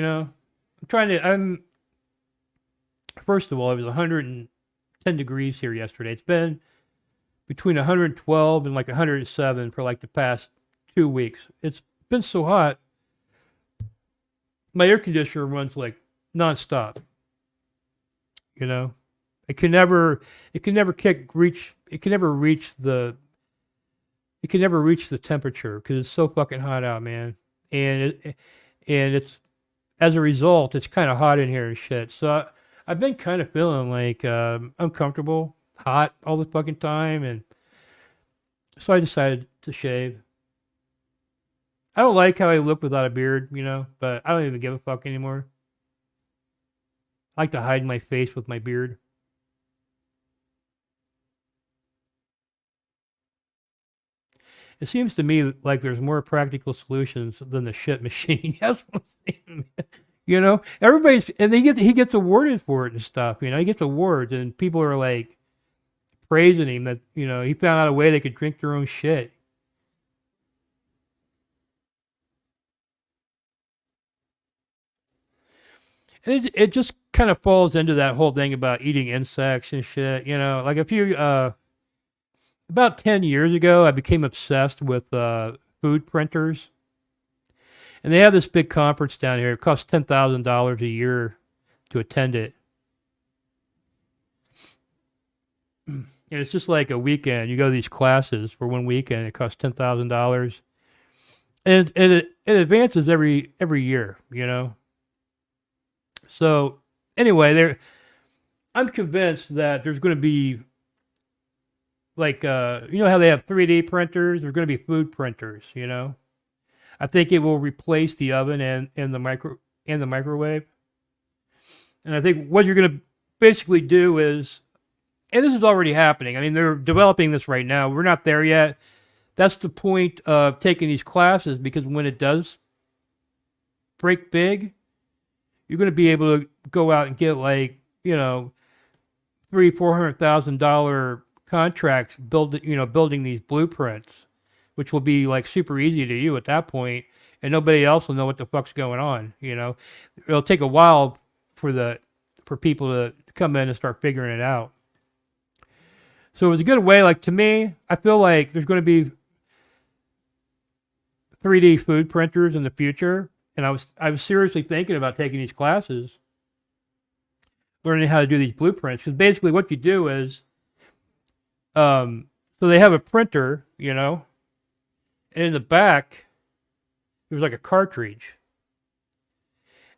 A: first of all, it was 110 degrees here yesterday. It's been between 112 and like 107 for like the past 2 weeks. It's been so hot. My air conditioner runs like nonstop. It can never reach the temperature because it's so fucking hot out, man. And it's as a result, it's kind of hot in here and shit. So I've been kind of feeling like uncomfortable, hot all the fucking time, and so I decided to shave. I don't like how I look without a beard, but I don't even give a fuck anymore. I like to hide my face with my beard. It seems to me like there's more practical solutions than the shit machine. That's what I'm saying. Everybody's, and he gets awarded for it and stuff. He gets awards, and people are like praising him that he found out a way they could drink their own shit. And it just kind of falls into that whole thing about eating insects and shit. Like about 10 years ago, I became obsessed with food printers. And they have this big conference down here. It costs $10,000 a year to attend it. And it's just like a weekend. You go to these classes for 1 weekend. It costs $10,000. And it advances every year, So anyway, I'm convinced that there's going to be like how they have 3D printers. There's going to be food printers. I think it will replace the oven and the microwave. And I think what you're going to basically do is, and this is already happening. I mean, they're developing this right now. We're not there yet. That's the point of taking these classes, because when it does break big, you're going to be able to go out and get like $300,000-$400,000 contracts building these blueprints, which will be like super easy to you at that point, and nobody else will know what the fuck's going on. It'll take a while for people to come in and start figuring it out. So it was a good way. Like, to me, I feel like there's going to be 3D food printers in the future, and I was seriously thinking about taking these classes, learning how to do these blueprints. Because basically what you do is, so they have a printer, and in the back, there's like a cartridge.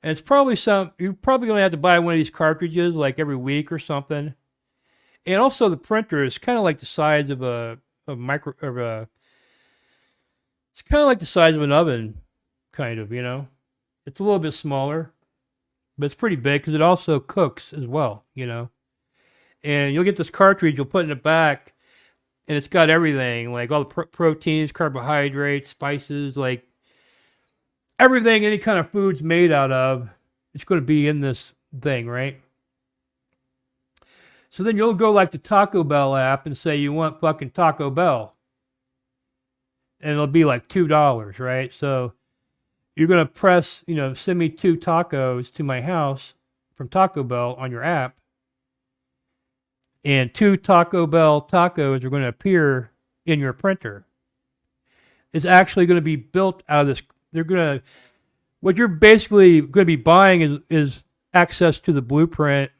A: And it's probably you're probably going to have to buy one of these cartridges like every week or something. And also the printer is kind of like the size of it's kind of like the size of an oven, kind of, It's a little bit smaller, but it's pretty big because it also cooks as well, And you'll get this cartridge, you'll put in the back, and it's got everything, like all the proteins, carbohydrates, spices, like everything any kind of food's made out of, it's going to be in this thing, right? So then you'll go like the Taco Bell app and say you want fucking Taco Bell. And it'll be like $2, right? So you're going to press, send me 2 tacos to my house from Taco Bell on your app, and 2 Taco Bell tacos are going to appear in your printer. It's actually going to be built out of this. What you're basically going to be buying is access to the blueprint.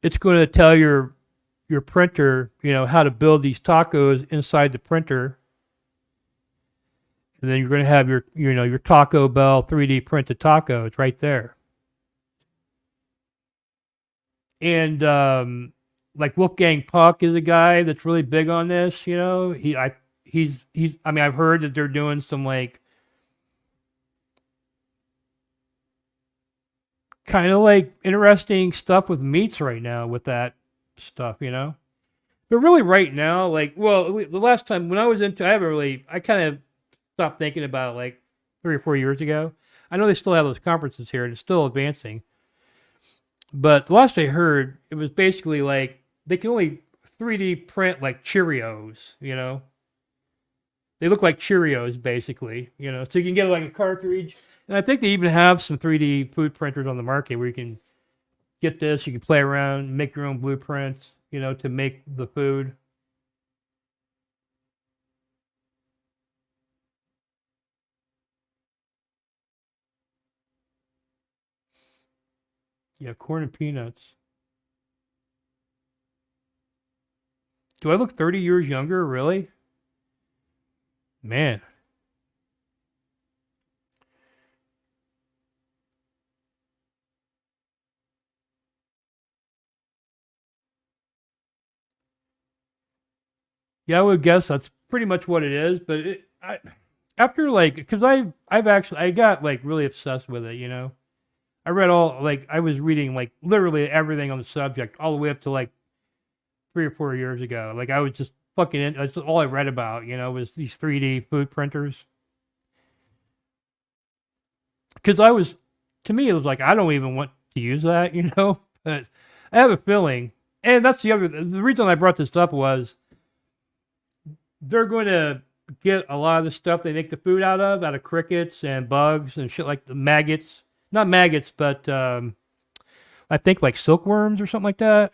A: It's going to tell your printer, how to build these tacos inside the printer. And then you're going to have your Taco Bell 3D printed tacos right there. And like Wolfgang Puck is a guy that's really big on this. I've heard that they're doing some like kind of like interesting stuff with meats right now with that stuff. But really right now, the last time when I was I kind of stopped thinking about it like 3 or 4 years ago. I know they still have those conferences here and it's still advancing. But the last I heard, it was basically like they can only 3D print like Cheerios, They look like Cheerios basically, So you can get like a cartridge. And I think they even have some 3D food printers on the market where you can get this, you can play around, make your own blueprints, to make the food. Yeah, corn and peanuts. Do I look 30 years younger, really? Man. Yeah, I would guess that's pretty much what it is. But because I got like really obsessed with it. I read I was reading like literally everything on the subject all the way up to like 3 or 4 years ago. Like I was just that's all I read about. Was these 3D food printers. Because to me, it was like I don't even want to use that. But I have a feeling, and that's the reason I brought this up was. They're going to get a lot of the stuff they make the food out of crickets and bugs and shit like the maggots. Not maggots, but I think like silkworms or something like that.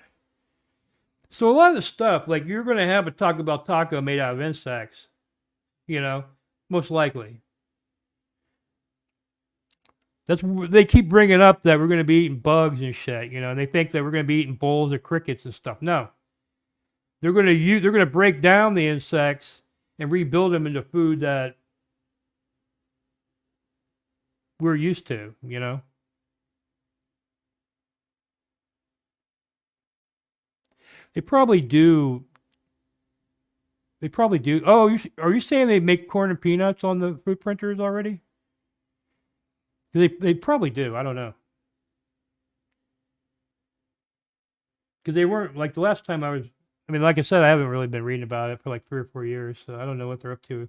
A: So a lot of the stuff, like you're going to have a Taco Bell taco made out of insects, most likely. They keep bringing up that we're going to be eating bugs and shit, and they think that we're going to be eating bowls of crickets and stuff. No. They're going to break down the insects and rebuild them into food that we're used to, They probably do. Oh, are you saying they make corn and peanuts on the food printers already? They probably do. I don't know. Because they weren't like the last time like I said, I haven't really been reading about it for like 3 or 4 years, so I don't know what they're up to.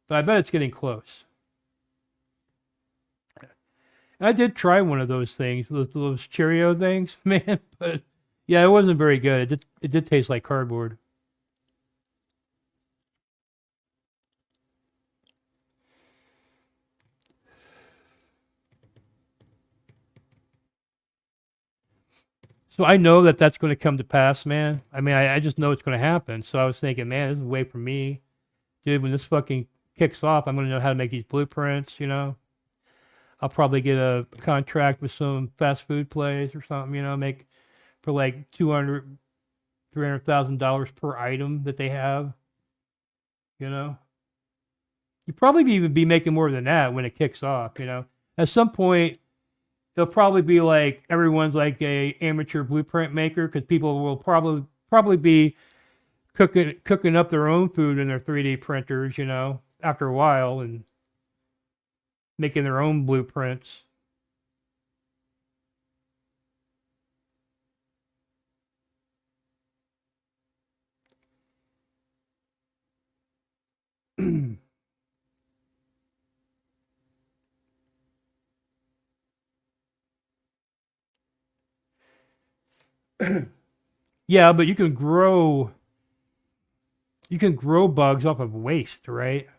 A: But I bet it's getting close. I did try one of those things, those Cheerio things, man. But yeah, it wasn't very good. It did taste like cardboard. So I know that that's going to come to pass, man. I just know it's going to happen. So I was thinking, man, this is a way for me, dude. When this fucking kicks off, I'm going to know how to make these blueprints. I'll probably get a contract with some fast food place or something. Make for like $300,000 per item that they have. You probably even be making more than that when it kicks off. At some point. It'll probably be like everyone's like a amateur blueprint maker because people will probably be cooking up their own food in their 3D printers, after a while and making their own blueprints. Yeah, but you can grow bugs off of waste, right?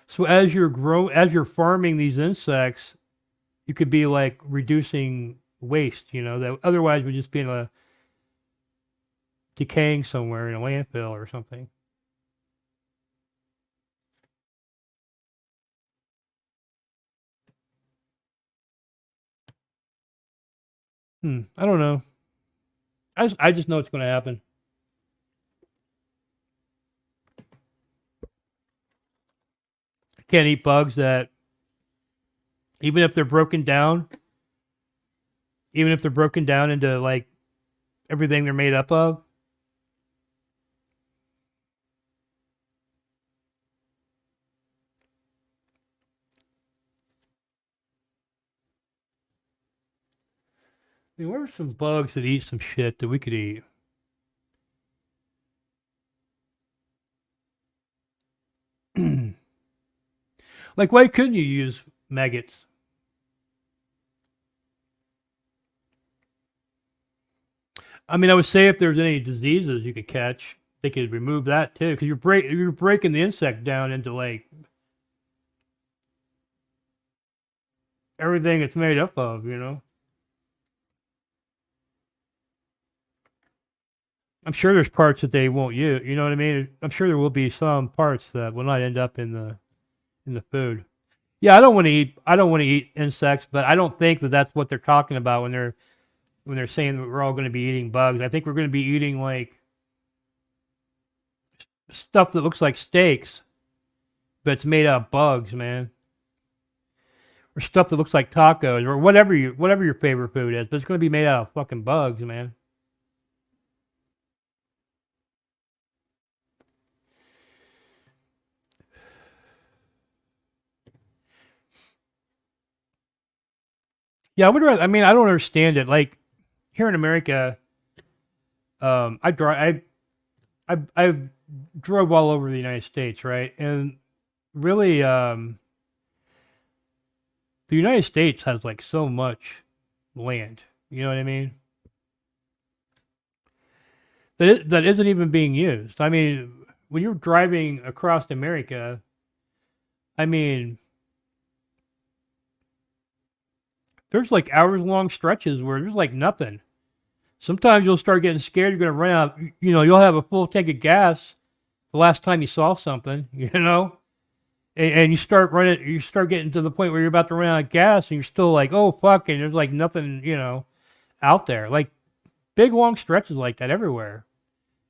A: So as you're farming these insects, you could be like reducing waste, that otherwise would just be in a decaying somewhere in a landfill or something. I don't know. I just know it's going to happen. Can't eat bugs that, even if they're broken down, into like everything they're made up of. I mean, what are some bugs that eat some shit that we could eat? Like, why couldn't you use maggots? I mean, I would say if there's any diseases you could catch, they could remove that too, because you're breaking the insect down into like everything it's made up of. I'm sure there's parts that they won't use. You know what I mean? I'm sure there will be some parts that will not end up in the food. Yeah, I don't want to eat insects, but I don't think that that's what they're talking about when they're saying that we're all going to be eating bugs. I think we're going to be eating like stuff that looks like steaks, but it's made out of bugs, man. Or stuff that looks like tacos, or whatever your favorite food is, but it's going to be made out of fucking bugs, man. Yeah, I would rather. I mean, I don't understand it. Like here in America, I drive. I drove all over the United States, right? And really, the United States has like so much land. You know what I mean? That isn't even being used. I mean, when you're driving across America, I mean, there's like hours long stretches where there's like nothing. Sometimes you'll start getting scared. You're going to run out. You'll have a full tank of gas the last time you saw something, and you start running. You start getting to the point where you're about to run out of gas, and you're still like, oh fuck, and there's like nothing, out there. Like big long stretches like that everywhere.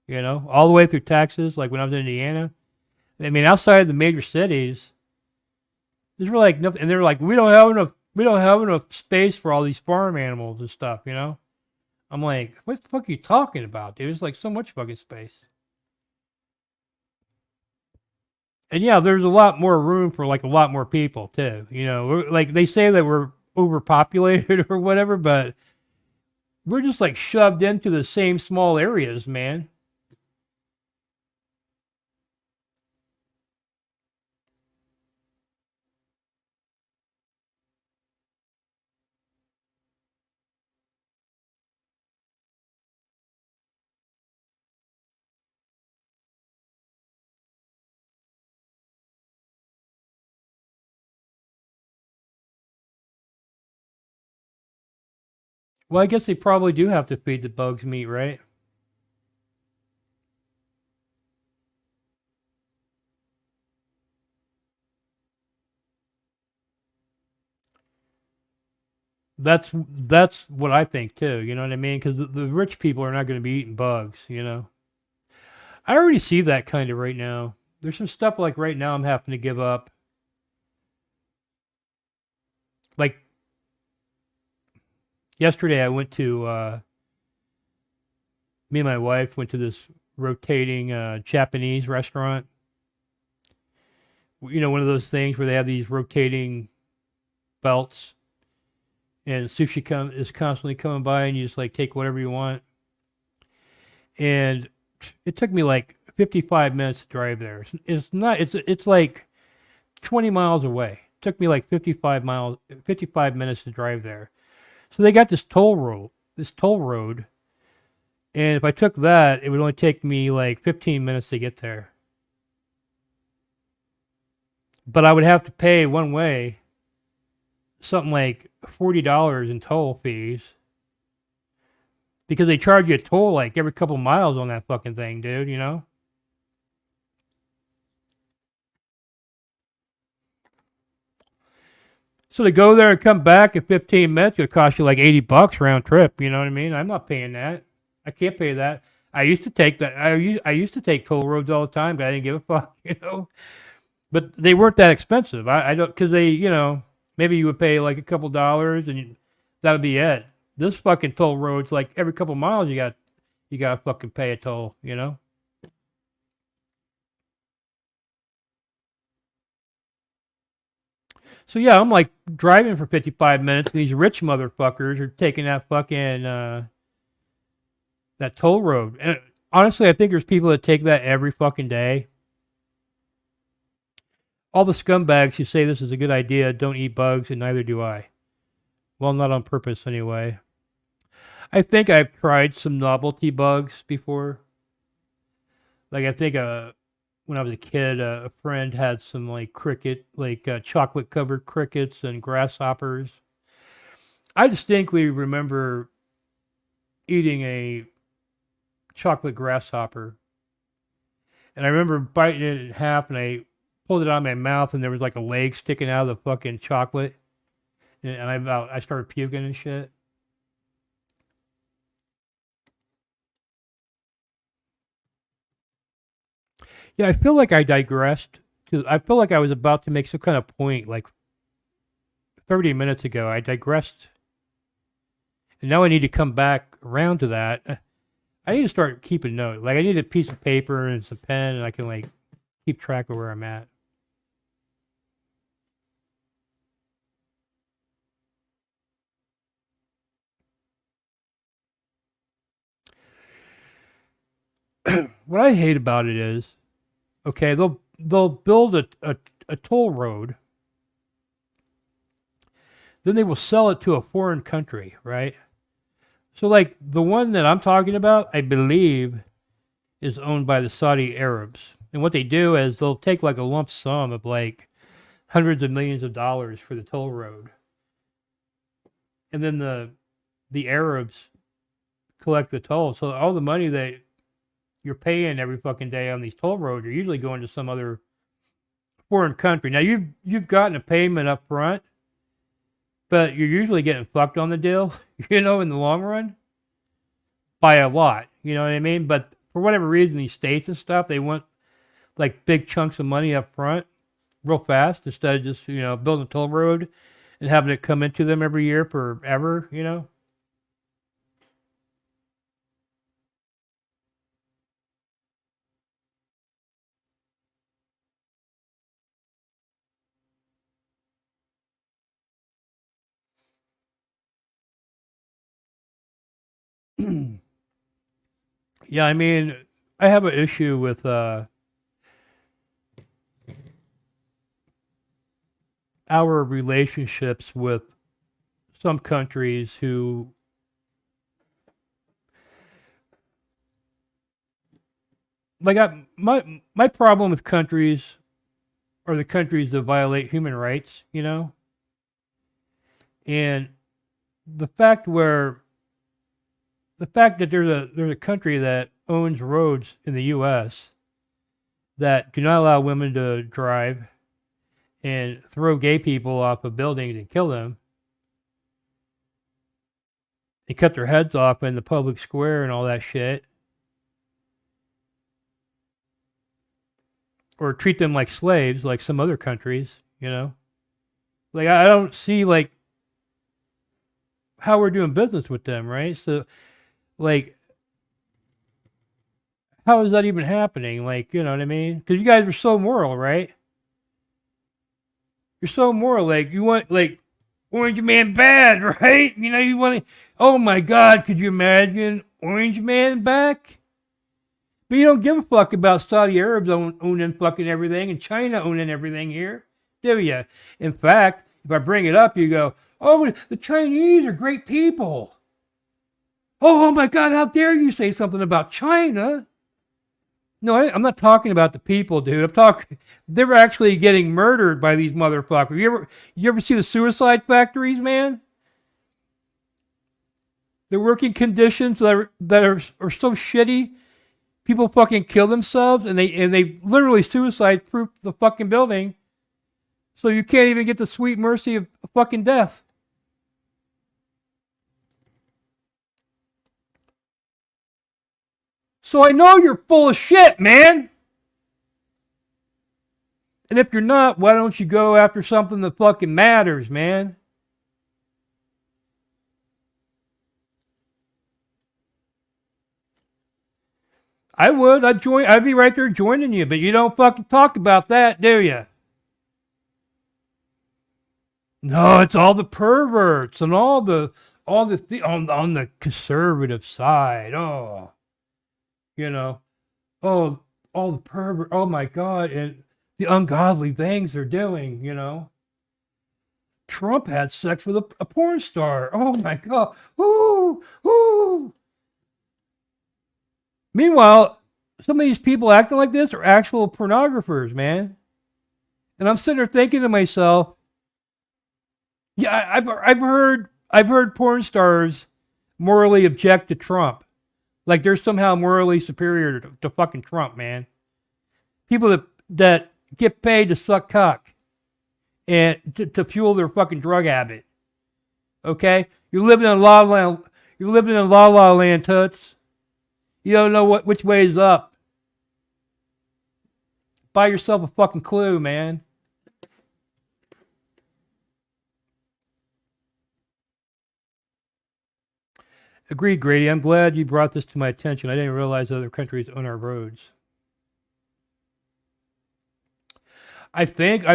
A: All the way through Texas. Like when I was in Indiana. I mean, outside of the major cities, there's really like nothing. And they're like, we don't have enough space for all these farm animals and stuff. I'm like, what the fuck are you talking about, dude? It's like so much fucking space. And yeah, there's a lot more room for like a lot more people too. Like they say that we're overpopulated or whatever, but we're just like shoved into the same small areas, man. Well, I guess they probably do have to feed the bugs meat, right? That's what I think too. You know what I mean? Because the rich people are not going to be eating bugs. I already see that kind of right now. There's some stuff like right now I'm having to give up. Like yesterday, I went to me and my wife went to this rotating Japanese restaurant. One of those things where they have these rotating belts, and sushi is constantly coming by, and you just like take whatever you want. And it took me like 55 minutes to drive there. It's not. It's like 20 miles away. It took me like 55 minutes to drive there. So they got this toll road, and if I took that, it would only take me like 15 minutes to get there. but I would have to pay one way something like $40 in toll fees because they charge you a toll like every couple miles on that fucking thing, dude, you know? So to go there and come back in 15 minutes, it'll cost you like $80 round trip. You know what I mean? I'm not paying that. I can't pay that. I used to take that. I used to take toll roads all the time, but I didn't give a fuck, you know. But they weren't that expensive. I don't because they, you know, maybe you would pay like a couple dollars and that would be it. This fucking toll roads, like every couple miles, you got to fucking pay a toll, you know. So yeah, I'm like driving for 55 minutes. And these rich motherfuckers are taking that fucking that toll road. And honestly, I think there's people that take that every fucking day. All the scumbags who say this is a good idea don't eat bugs, and neither do I. Well, not on purpose anyway. I think I've tried some novelty bugs before. Like I think when I was a kid, a friend had some like chocolate covered crickets and grasshoppers. I distinctly remember eating a chocolate grasshopper, and I remember biting it in half, and I pulled it out of my mouth, and there was like a leg sticking out of the fucking chocolate, and I started puking and shit. Yeah, I feel like I digressed. I feel like I was about to make some kind of point like 30 minutes ago. I digressed, and now I need to come back around to that. I need to start keeping notes. Like I need a piece of paper and some pen, and I can like keep track of where I'm at. What I hate about it is, okay, they'll build a toll road, then they will sell it to a foreign country, right? So like the one that I'm talking about, I believe, is owned by the Saudi Arabs. And what they do is they'll take like a lump sum of like hundreds of millions of dollars for the toll road. And then the Arabs collect the toll. So all the money that you're paying every fucking day on these toll roads are usually going to some other foreign country. Now you've gotten a payment up front, but you're usually getting fucked on the deal, you know, in the long run by a lot. You know what I mean? But for whatever reason, these states and stuff, they want like big chunks of money up front real fast instead of just, you know, building a toll road and having it come into them every year forever, you know? Yeah, I mean, I have an issue with our relationships with some countries who like my problem with countries are the countries that violate human rights, you know? And the fact where the fact that there's a country that owns roads in the US that do not allow women to drive and throw gay people off of buildings and kill them. They cut their heads off in the public square and all that shit. Or treat them like slaves like some other countries, you know? Like I don't see like how we're doing business with them, right? So like how is that even happening? Like, you know what I mean? Because you guys are so moral, right? You're so moral. Like you want like Orange Man bad, right? You know, you want to. Oh my God, could you imagine Orange Man back? But you don't give a fuck about Saudi Arabs owning fucking everything and China owning everything here, do you? In fact, if I bring it up, you go, "Oh, the Chinese are great people." Oh my God, how dare you say something about China? No, I'm not talking about the people, dude. I'm talking. They're actually getting murdered by these motherfuckers. You ever see the suicide factories, man? The working conditions that are so shitty. People fucking kill themselves, and they literally suicide proof the fucking building, so you can't even get the sweet mercy of fucking death. So I know you're full of shit, man. And if you're not, why don't you go after something that fucking matters, man? I would. I'd join. I'd be right there joining you, but you don't fucking talk about that, do you? No, it's all the perverts and all the on the conservative side. Oh, you know, oh, all the pervert. Oh my God, and the ungodly things they're doing. You know, Trump had sex with a porn star. Oh my God. Ooh, ooh. Meanwhile, some of these people acting like this are actual pornographers, man. And I'm sitting there thinking to myself, yeah, I've heard porn stars morally object to Trump, like they're somehow morally superior to fucking Trump, man. People that get paid to suck cock and to fuel their fucking drug habit. Okay, you're living in la la, you're living in la la land, toots. You don't know which way is up. Buy yourself a fucking clue, man. Agreed, Grady. I'm glad you brought this to my attention. I didn't realize other countries own our roads. I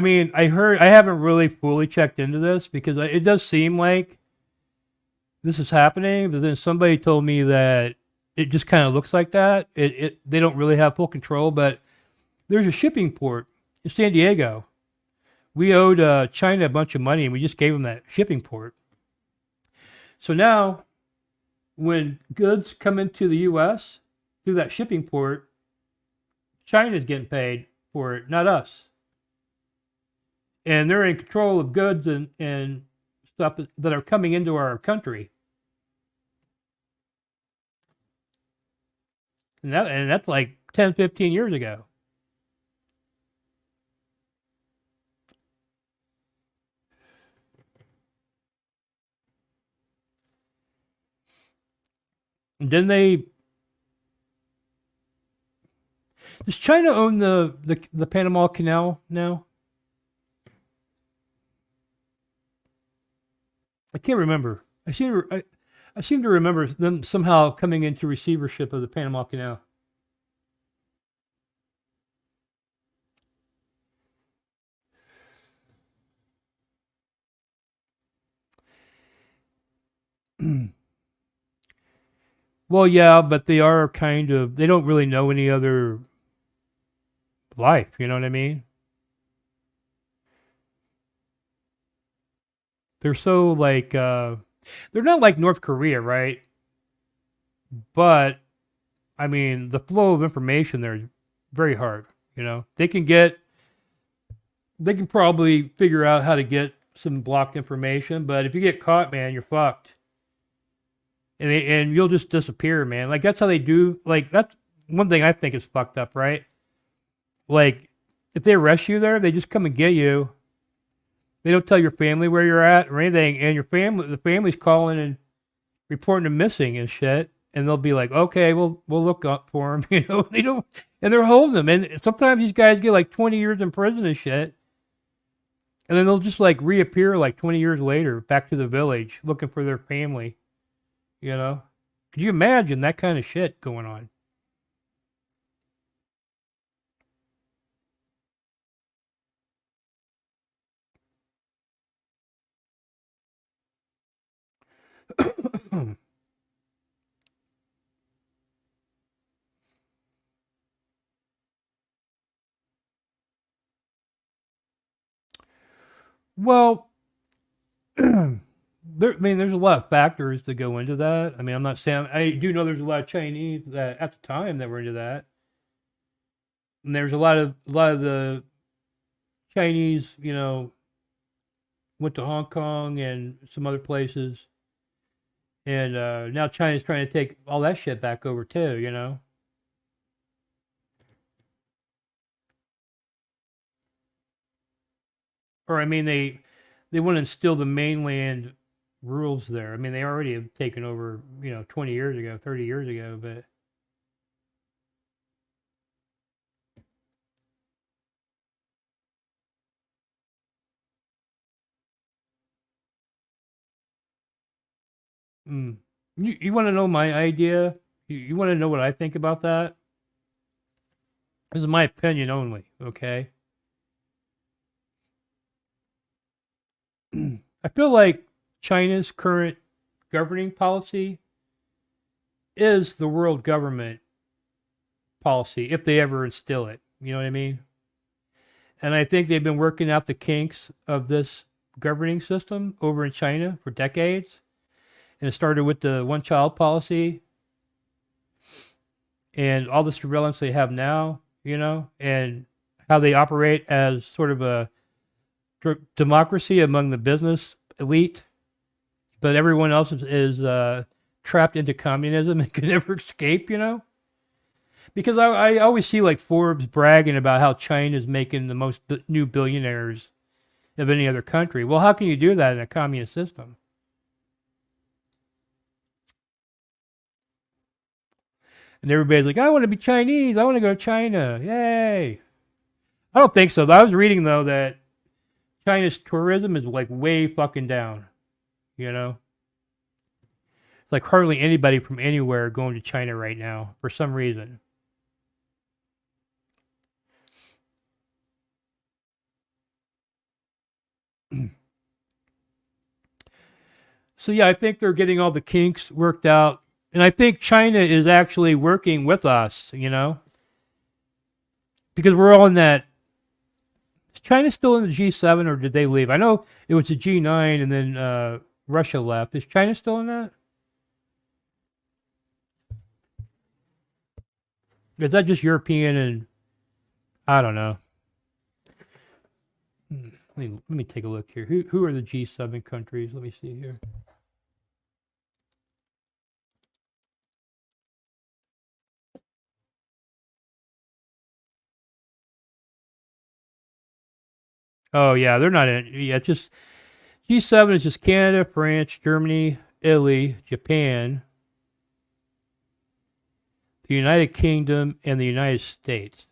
A: mean, I haven't really fully checked into this because it does seem like this is happening, but then somebody told me that it just kind of looks like that. They don't really have full control, but there's a shipping port in San Diego. We owed China a bunch of money, and we just gave them that shipping port. So now, when goods come into the U.S. through that shipping port, China's getting paid for it, not us. And they're in control of goods and stuff that are coming into our country. And that's like 10, 15 years ago. And then does China own the Panama Canal now? I can't remember. I seem to remember them somehow coming into receivership of the Panama Canal. Well, yeah, but they don't really know any other life, you know what I mean? They're so like they're not like North Korea, right? But I mean, the flow of information there is very hard, you know. They can probably figure out how to get some blocked information, but if you get caught, man, you're fucked. And you'll just disappear, man. Like that's how they do. Like that's one thing I think is fucked up, right? Like if they arrest you there, they just come and get you. They don't tell your family where you're at or anything, and the family's calling and reporting them missing and shit. And they'll be like, okay, we'll look up for them, you know. They don't, and they're holding them. And sometimes these guys get like 20 years in prison and shit. And then they'll just like reappear like 20 years later back to the village looking for their family. You know? Could you imagine that kind of shit going on? Well, there's a lot of factors that go into that. I mean, I'm not saying I do know there's a lot of Chinese that at the time that were into that. And there's a lot of the Chinese, went to Hong Kong and some other places, and now China's trying to take all that shit back over too. Or I mean, they want to instill the mainland rules there. I mean, they already have taken over, 20 years ago, 30 years ago, but mm. You want to know my idea? You want to know what I think about that? This is my opinion only, okay? I feel like China's current governing policy is the world government policy if they ever instill it. You know what I mean? And I think they've been working out the kinks of this governing system over in China for decades. And it started with the one child policy and all the surveillance they have now, and how they operate as sort of a democracy among the business elite. But everyone else is trapped into communism and can never escape. Because I always see like Forbes bragging about how China is making the most new billionaires of any other country. Well, how can you do that in a communist system? And everybody's like, I want to be Chinese. I want to go to China. Yay. I don't think so. I was reading, though, that China's tourism is like way fucking down. It's like hardly anybody from anywhere going to China right now for some reason. So yeah, I think they're getting all the kinks worked out. And I think China is actually working with us, because we're all in that. Is China still in the G7 or did they leave? I know it was the G9 and then Russia left. Is China still in that? Is that just European and I don't know. Let me take a look here. Who are the G7 countries? Let me see here. Oh yeah, they're not in. Yeah, it's just G7 is just Canada, France, Germany, Italy, Japan, the United Kingdom, and the United States.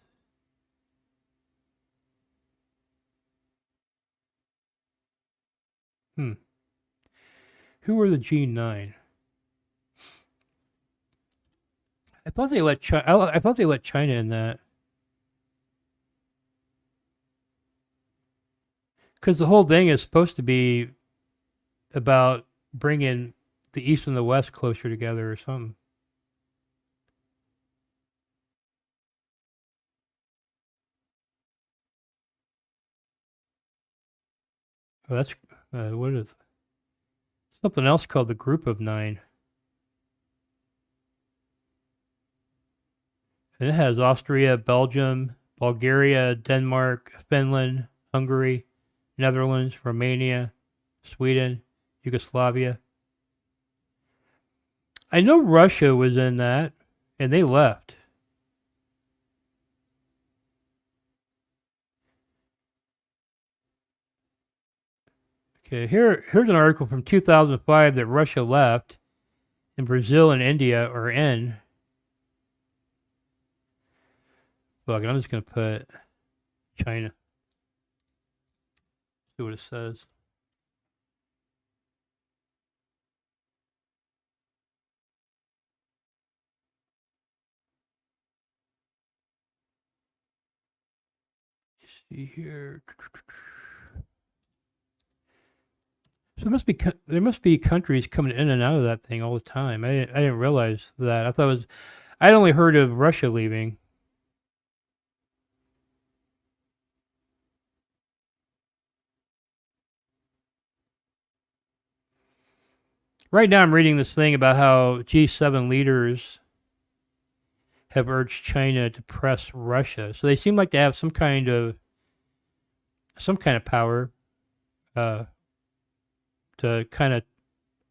A: Hmm. Who are the G9? I thought they let China. I thought they let China in that. Because the whole thing is supposed to be about bringing the East and the West closer together or something. Oh, that's what is something else called the Group of Nine, and it has Austria, Belgium, Bulgaria, Denmark, Finland, Hungary, Netherlands, Romania, Sweden, Yugoslavia. I know Russia was in that, and they left. Okay, here's an article from 2005 that Russia left, and Brazil and India are in. Look, I'm just gonna put China. See what it says. Let's see here. So there must be countries coming in and out of that thing all the time. I didn't realize that. I thought it was I'd only heard of Russia leaving. Right now, I'm reading this thing about how G7 leaders have urged China to press Russia. So they seem like they have some kind of power to kind of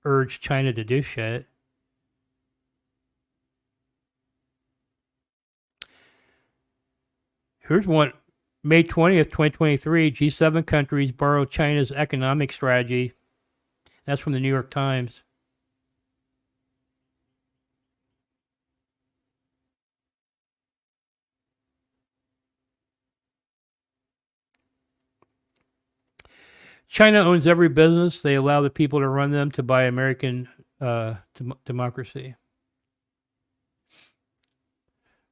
A: urge China to do shit. Here's one. May 20th, 2023, G7 countries borrow China's economic strategy. That's from the New York Times. China owns every business. They allow the people to run them to buy American democracy.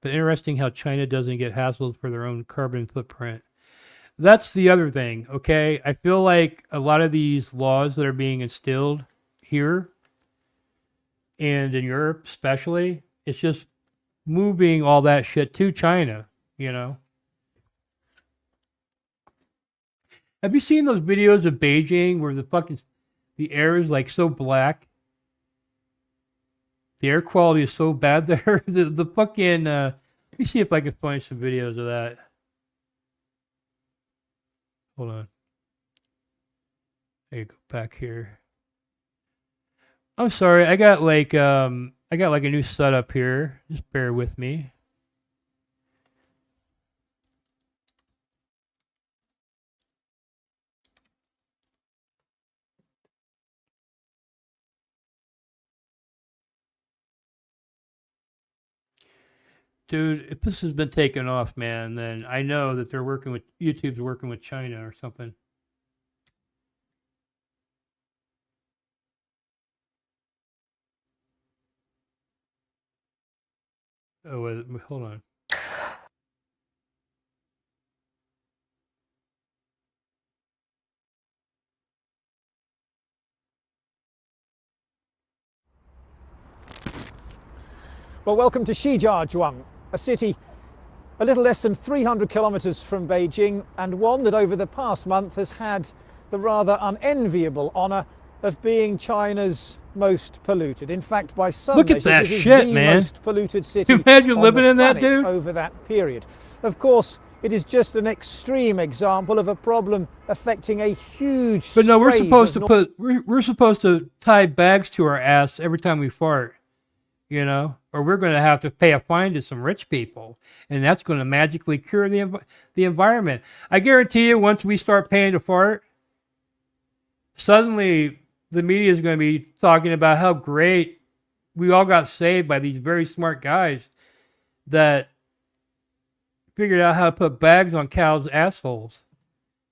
A: But interesting how China doesn't get hassled for their own carbon footprint. That's the other thing, okay? I feel like a lot of these laws that are being instilled here and in Europe especially, it's just moving all that shit to China, you know? Have you seen those videos of Beijing where the air is like so black? The air quality is so bad there. the fucking let me see if I can find some videos of that. Hold on. There you go, back here. I'm sorry, I got like a new setup here. Just bear with me. Dude, if this has been taken off, man, then I know that YouTube's working with China or something. Oh, wait, hold on.
F: Well, welcome to Shijiazhuang, a city a little less than 300 kilometers from Beijing, and one that over the past month has had the rather unenviable honor of being China's most polluted. In fact, by some
A: Look at
F: measures,
A: that
F: it is
A: shit,
F: the
A: man.
F: most polluted city
A: Imagine
F: on
A: living
F: the
A: in that,
F: planet
A: dude.
F: over that period. Of course, it is just an extreme example of a problem affecting a huge
A: But no, we're
F: swathe
A: supposed
F: of
A: to we're supposed to tie bags to our ass every time we fart, you know, or we're going to have to pay a fine to some rich people, and that's going to magically cure the environment. I guarantee you, once we start paying to fart, suddenly the media is going to be talking about how great we all got saved by these very smart guys that figured out how to put bags on cows' assholes,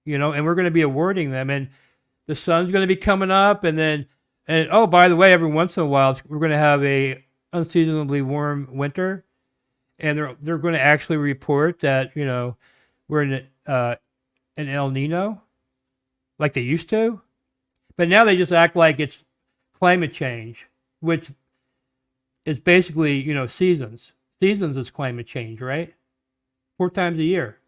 A: you know, and we're going to be awarding them, and the sun's going to be coming up, and oh, by the way, every once in a while we're going to have a unseasonably warm winter, and they're going to actually report that, you know, we're in an El Nino like they used to, but now they just act like it's climate change, which is basically, you know, seasons is climate change, right? 4 times a year.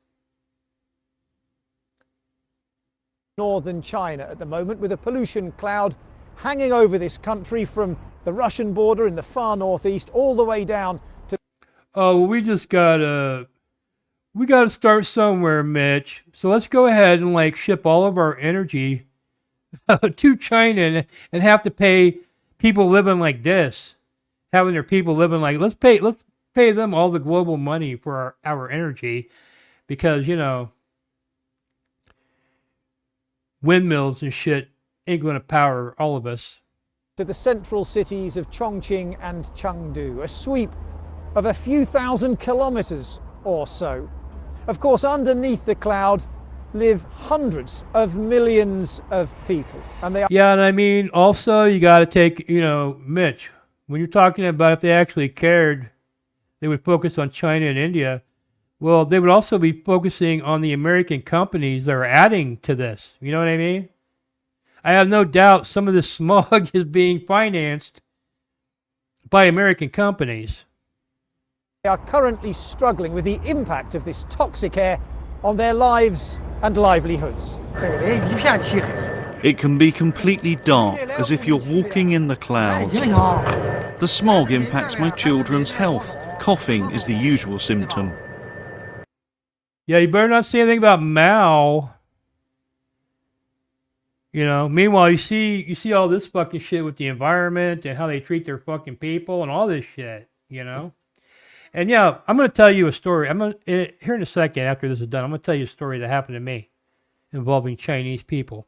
F: northern China at the moment, with a pollution cloud hanging over this country from the Russian border in the far northeast all the way down to...
A: Oh, well, we gotta start somewhere, Mitch. So let's go ahead and like ship all of our energy to China and have to pay people living like this, having their people living like, let's pay them all the global money for our energy, because, you know, windmills and shit ain't going to power all of us.
F: to the central cities of Chongqing and Chengdu, a sweep of a few thousand kilometers or so. Of course, underneath the cloud live hundreds of millions of people, and they are...
A: Yeah, and I mean, also, you got to take, you know, Mitch, when you're talking about if they actually cared, they would focus on China and India. Well, they would also be focusing on the American companies that are adding to this. You know what I mean? I have no doubt some of this smog is being financed by American companies.
F: They are currently struggling with the impact of this toxic air on their lives and lives livelihoods.
G: It can be completely dark, as if you're walking in the clouds. The smog impacts my children's health. Coughing is the usual symptom.
A: Yeah, you better not say anything about Mao. You know, meanwhile, you see all this fucking shit with the environment and how they treat their fucking people and all this shit, you know? And yeah, I'm going to tell you a story. Here in a second after this is done, I'm going to tell you a story that happened to me involving Chinese people.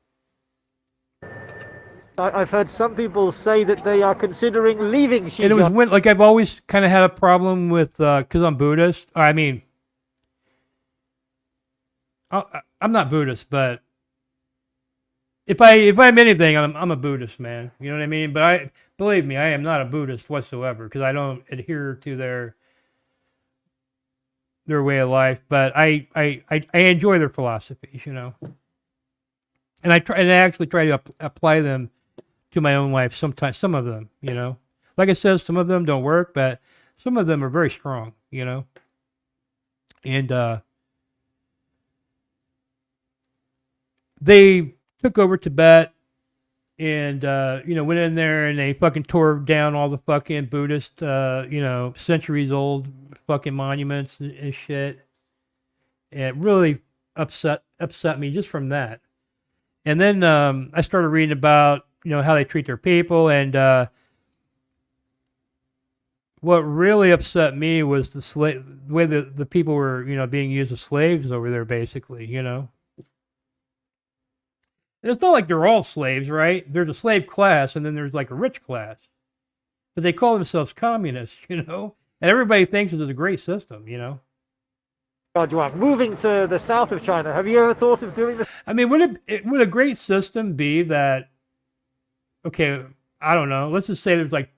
F: I've heard some people say that they are considering leaving Xinjiang.
A: And it was when, like, I've always kind of had a problem with, because I'm Buddhist. I mean, I'm not Buddhist, but if I'm anything, I'm a Buddhist, man. You know what I mean? But believe me, I am not a Buddhist whatsoever because I don't adhere to their way of life. But I enjoy their philosophies, you know. And I actually try to apply them to my own life sometimes. Some of them, you know. Like I said, some of them don't work, but some of them are very strong, you know. And they took over Tibet and, you know, went in there and they fucking tore down all the fucking Buddhist, you know, centuries old fucking monuments and shit. And it really upset me just from that. And then I started reading about, you know, how they treat their people. And what really upset me was the way the people were, you know, being used as slaves over there, basically, you know. And it's not like they're all slaves, right? There's a slave class, and then there's like a rich class. But they call themselves communists, you know? And everybody thinks it's a great system, you know?
F: Moving to the south of China, have you ever thought of doing this?
A: I mean, would a great system be that, okay, I don't know, let's just say there's like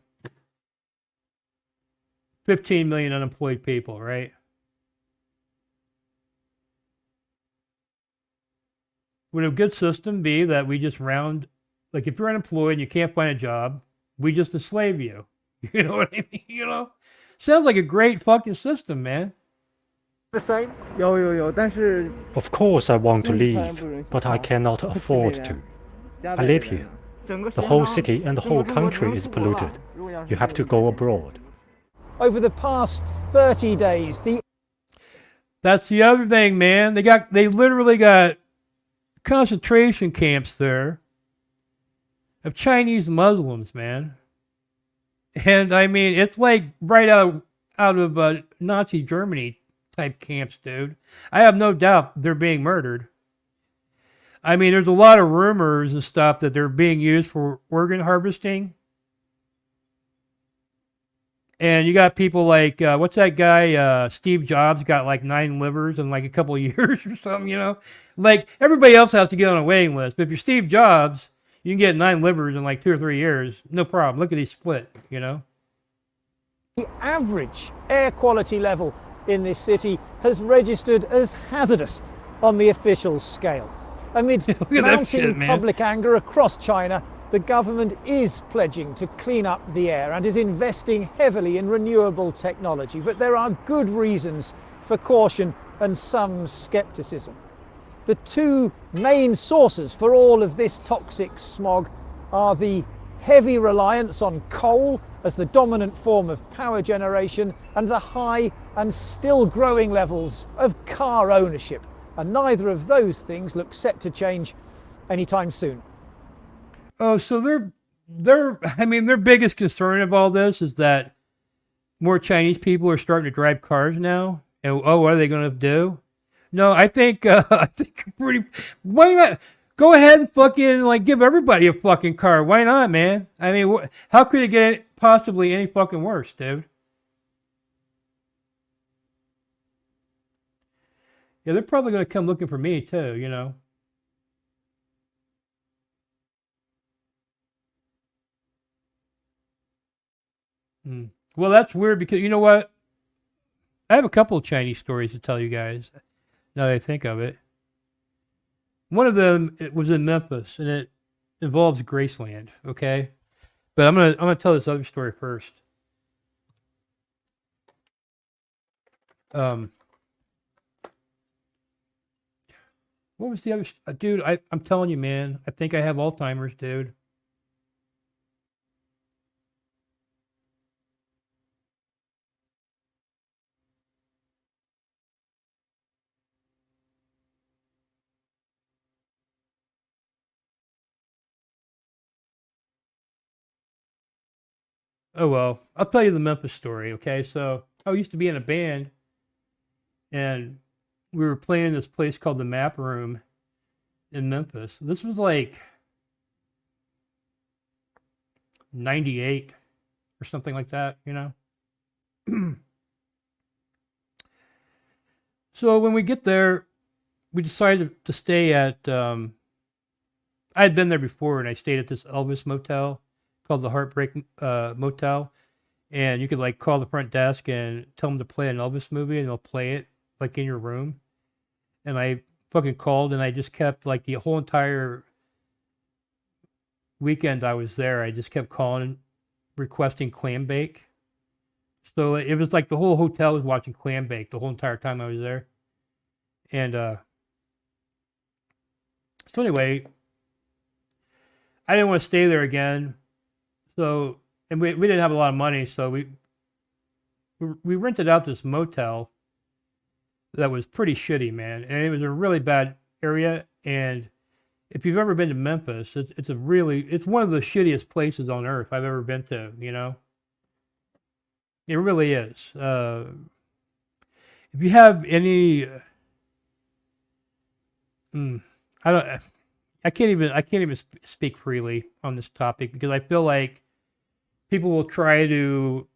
A: 15 million unemployed people, right? Would a good system be that we just like if you're unemployed and you can't find a job, we just enslave you? You know what I mean? You know? Sounds like a great fucking system, man.
F: The same?
H: Of course I want to leave, but I cannot afford to. I live here. The whole city and the whole country is polluted. You have to go abroad.
F: Over the past 30 days,
A: That's the other thing, man. They literally got concentration camps there of Chinese Muslims, man. And I mean, it's like right out of Nazi Germany type camps, dude. I have no doubt they're being murdered. I mean, there's a lot of rumors and stuff that they're being used for organ harvesting. And you got people like, what's that guy, Steve Jobs, got like 9 livers in like a couple of years or something, you know? Like, everybody else has to get on a waiting list. But if you're Steve Jobs, you can get 9 livers in like 2 or 3 years. No problem. Look at his split, you know?
F: The average air quality level in this city has registered as hazardous on the official scale. Amid mounting public anger across China, the government is pledging to clean up the air and is investing heavily in renewable technology. But there are good reasons for caution and some skepticism. The 2 main sources for all of this toxic smog are the heavy reliance on coal as the dominant form of power generation and the high and still growing levels of car ownership. And neither of those things look set to change anytime soon.
A: Oh, so their biggest concern of all this is that more Chinese people are starting to drive cars now. And what are they going to do? No, I think why not go ahead and fucking like give everybody a fucking car? Why not, man? I mean, how could it get possibly any fucking worse, dude? Yeah, they're probably going to come looking for me too, you know. Well, that's weird because you know what? I have a couple of Chinese stories to tell you guys. Now that I think of it, one of them it was in Memphis, and it involves Graceland. Okay, but I'm gonna tell this other story first. What was the other, dude? I'm telling you, man. I think I have Alzheimer's, dude. Oh well, I'll tell you the Memphis story. Okay, so I used to be in a band, and we were playing this place called the Map Room in Memphis. This was like '98 or something like that, you know. So when we get there, we decided to stay at. I had been there before, and I stayed at this Elvis motel called the Heartbreak Motel, and you could like call the front desk and tell them to play an Elvis movie, and they'll play it like in your room. And I fucking called, and I just kept like the whole entire weekend I was there. I just kept calling, requesting clam bake. So it was like the whole hotel was watching clam bake the whole entire time I was there. And so anyway, I didn't want to stay there again. So, and we didn't have a lot of money, so we rented out this motel that was pretty shitty, man. And it was a really bad area. And if you've ever been to Memphis, it's one of the shittiest places on earth I've ever been to, you know? It really is. If you have any, I can't even speak freely on this topic because I feel like people will try to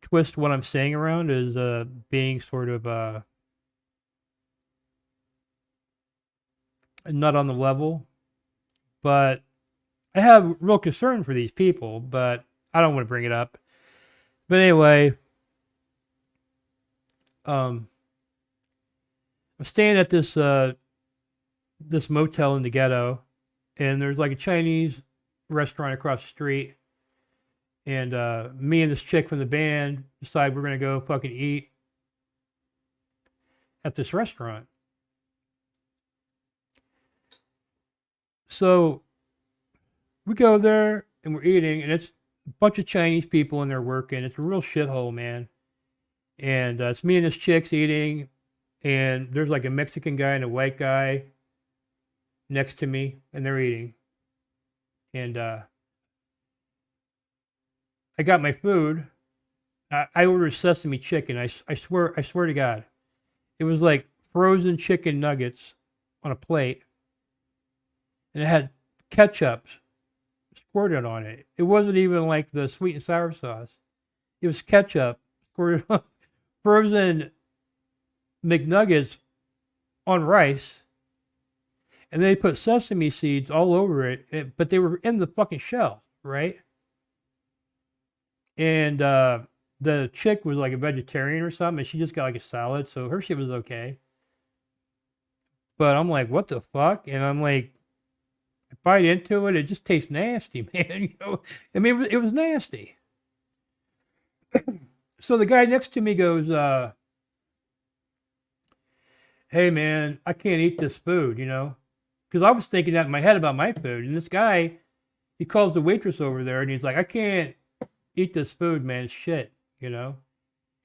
A: twist what I'm saying around as being sort of not on the level. But I have real concern for these people, but I don't want to bring it up. But anyway, I'm staying at this this motel in the ghetto, and there's like a Chinese restaurant across the street. And me and this chick from the band decide we're gonna go fucking eat at this restaurant. So we go there and we're eating, and it's a bunch of Chinese people in there working. It's a real shithole, man. And it's me and this chick's eating, and there's like a Mexican guy and a white guy next to me, and they're eating. And I got my food. I ordered sesame chicken. I swear to God, it was like frozen chicken nuggets on a plate, and it had ketchup squirted on it. It wasn't even like the sweet and sour sauce. It was ketchup squirted on frozen McNuggets on rice, and they put sesame seeds all over it, but they were in the fucking shell, right? And the chick was like a vegetarian or something, and she just got like a salad, so her shit was okay. But I'm like, what the fuck? And I'm like, I bite into it, it just tastes nasty, man. You know, I mean, it was nasty. So the guy next to me goes, hey man, I can't eat this food, you know? Because I was thinking that in my head about my food. And this guy, he calls the waitress over there, and he's like, I can't eat this food, man. It's shit, you know?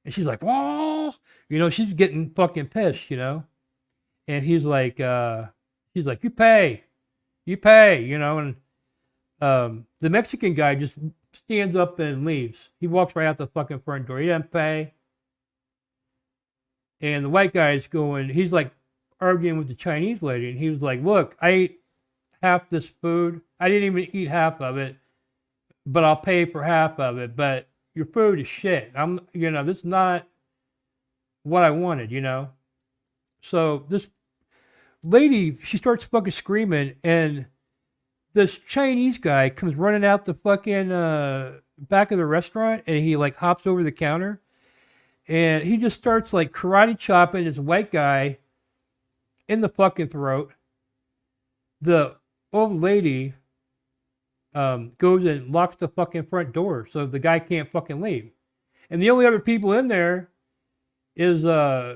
A: And she's like, whoa, you know, she's getting fucking pissed, you know? And he's like, you pay, you know? And the Mexican guy just stands up and leaves. He walks right out the fucking front door. He doesn't pay. And the white guy's going, he's like arguing with the Chinese lady. And he was like, look, I ate half this food. I didn't even eat half of it, but I'll pay for half of it. But your food is shit. You know, this is not what I wanted, you know? So this lady, she starts fucking screaming, and this Chinese guy comes running out the fucking back of the restaurant, and he like hops over the counter, and he just starts like karate chopping this white guy in the fucking throat. The old lady goes and locks the fucking front door so the guy can't fucking leave. And the only other people in there is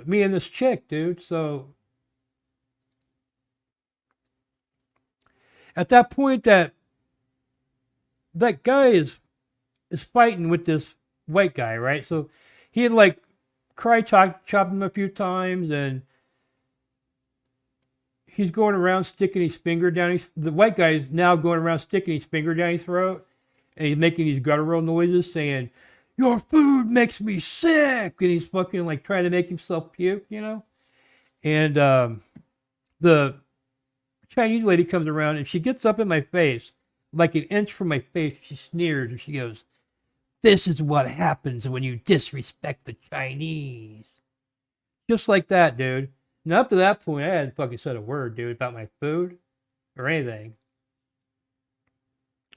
A: me and this chick, dude. So at that point, that guy is fighting with this white guy, right? So he had like chopped him a few times, and he's going around sticking his finger down the white guy is now going around sticking his finger down his throat, and he's making these guttural noises saying, "Your food makes me sick," and he's fucking like trying to make himself puke, you know? And the Chinese lady comes around and she gets up in my face, like an inch from my face. She sneers and she goes, "This is what happens when you disrespect the Chinese." Just like that, dude. And up to that point, I hadn't fucking said a word, dude, about my food or anything.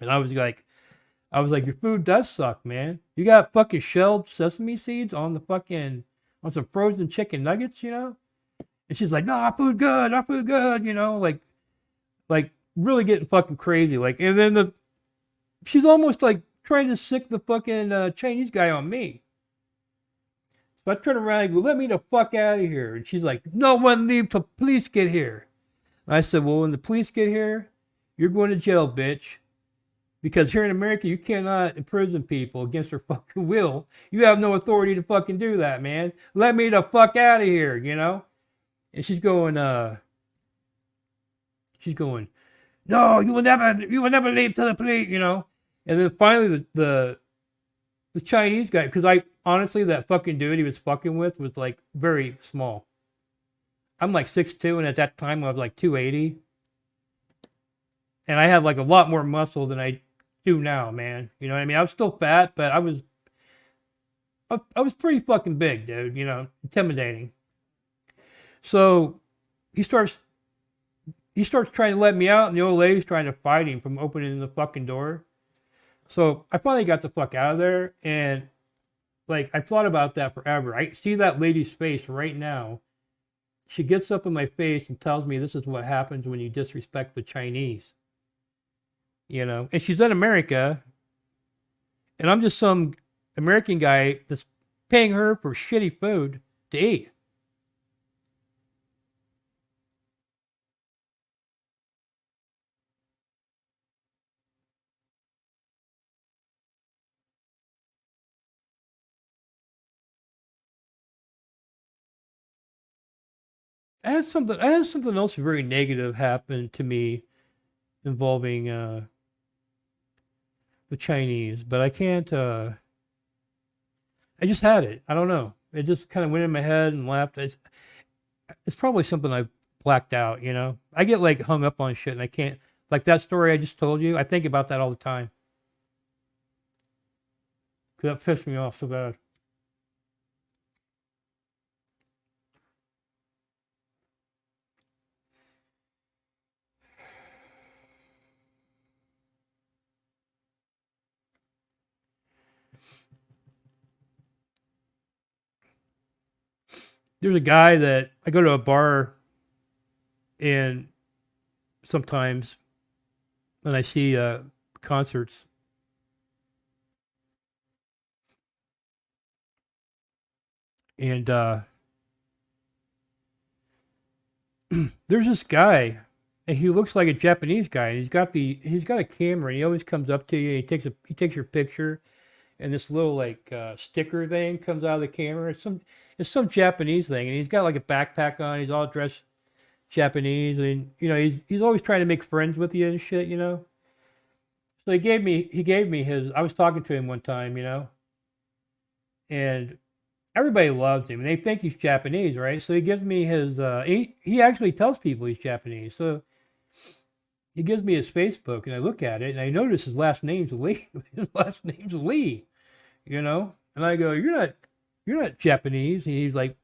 A: And I was like, your food does suck, man. You got fucking shelled sesame seeds on on some frozen chicken nuggets, you know? And she's like, "No, our food good, you know, like really getting fucking crazy. Like, and then she's almost like trying to sick the fucking Chinese guy on me. So I turn around and go, "Let me the fuck out of here." And she's like, "No one leave till police get here." And I said, "Well, when the police get here, you're going to jail, bitch. Because here in America, you cannot imprison people against their fucking will. You have no authority to fucking do that, man. Let me the fuck out of here, you know?" And she's going, "No, you will never leave till the police," you know? And then finally the Chinese guy, because honestly, that fucking dude he was fucking with was like very small. I'm like 6'2", and at that time I was like 280. And I had like a lot more muscle than I do now, man. You know what I mean? I was still fat, but I was pretty fucking big, dude, you know, intimidating. So he starts trying to let me out, and the old lady's trying to fight him from opening the fucking door. So I finally got the fuck out of there, and like I thought about that forever. I see that lady's face right now. She gets up in my face and tells me this is what happens when you disrespect the Chinese. You know, and she's in America, and I'm just some American guy that's paying her for shitty food to eat. I had something else very negative happen to me involving the Chinese, but I can't. I just had it. I don't know. It just kind of went in my head and left. It's probably something I blacked out. You know, I get like hung up on shit, and I can't. Like that story I just told you. I think about that all the time. 'Cause that pissed me off so bad. There's a guy that I go to a bar and sometimes when I see concerts, and there's this guy, and he looks like a Japanese guy, and he's got a camera, and he always comes up to you, and he takes your picture, and this little like sticker thing comes out of the camera. It's some Japanese thing, and he's got like a backpack on. He's all dressed Japanese, and you know he's always trying to make friends with you and shit, you know. So he gave me his. I was talking to him one time, you know, and everybody loves him, and they think he's Japanese, right? So he gives me his. He actually tells people he's Japanese, so he gives me his Facebook, and I look at it, and I notice his last name's Lee. His last name's Lee, you know, and I go, "You're not Japanese," and he's like,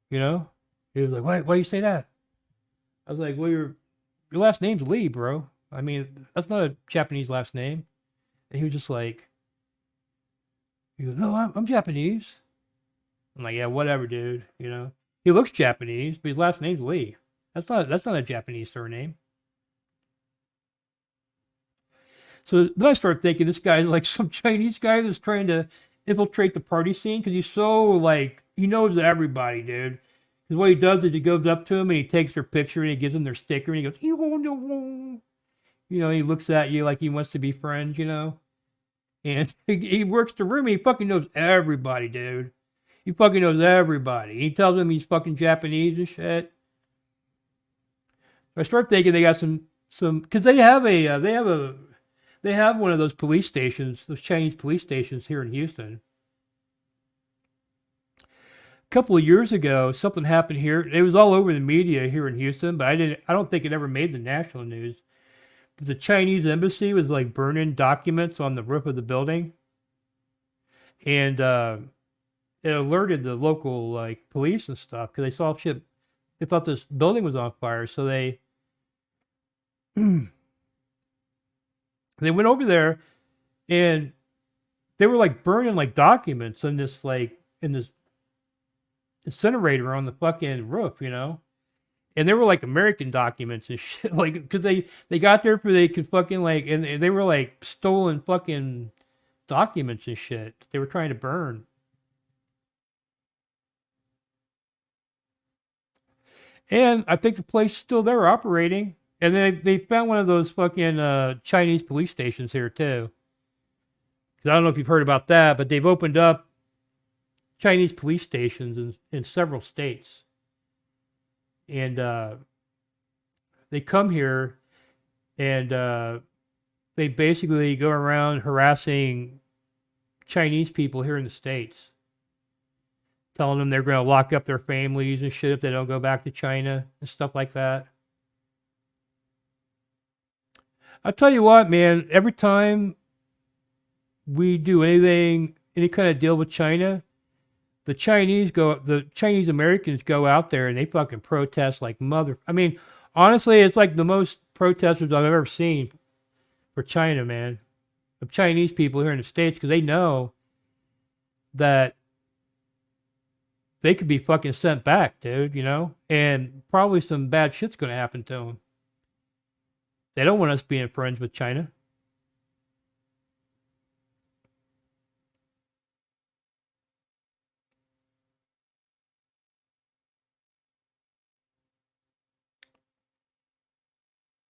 A: you know, he was like, why you say that? I was like, "Well, your last name's Lee, bro. I mean, that's not a Japanese last name." And he was just like, he goes, "No, I'm Japanese." I'm like, "Yeah, whatever, dude. You know, he looks Japanese, but his last name's Lee. That's not a Japanese surname." So then I started thinking this guy's like some Chinese guy that's trying to infiltrate the party scene because he's so like he knows everybody, dude. Because what he does is he goes up to him and he takes their picture and he gives them their sticker and he goes, you know, he looks at you like he wants to be friends, you know. And he works the room and he fucking knows everybody, dude. He fucking knows everybody. He tells them he's fucking Japanese and shit. I start thinking they got some, because they have one of those police stations, those Chinese police stations here in Houston. A couple of years ago, something happened here. It was all over the media here in Houston, but I don't think it ever made the national news. The Chinese embassy was like burning documents on the roof of the building, and it alerted the local like police and stuff because they saw shit. They thought this building was on fire, so they went over there, and they were like burning like documents in this incinerator on the fucking roof, you know. And they were like American documents and shit, like, because they got there for they could fucking like, and they were like stolen fucking documents and shit. They were trying to burn. And I think the place is still there operating. And then they found one of those fucking Chinese police stations here too. Because I don't know if you've heard about that, but they've opened up Chinese police stations in several states. And they come here and they basically go around harassing Chinese people here in the States, telling them they're going to lock up their families and shit if they don't go back to China and stuff like that. I'll tell you what, man, every time we do anything, any kind of deal with China, the Chinese Americans go out there and they fucking protest like I mean, honestly, it's like the most protesters I've ever seen for China, man. Of Chinese people here in the States, because they know that they could be fucking sent back, dude, you know? And probably some bad shit's going to happen to them. They don't want us being friends with China.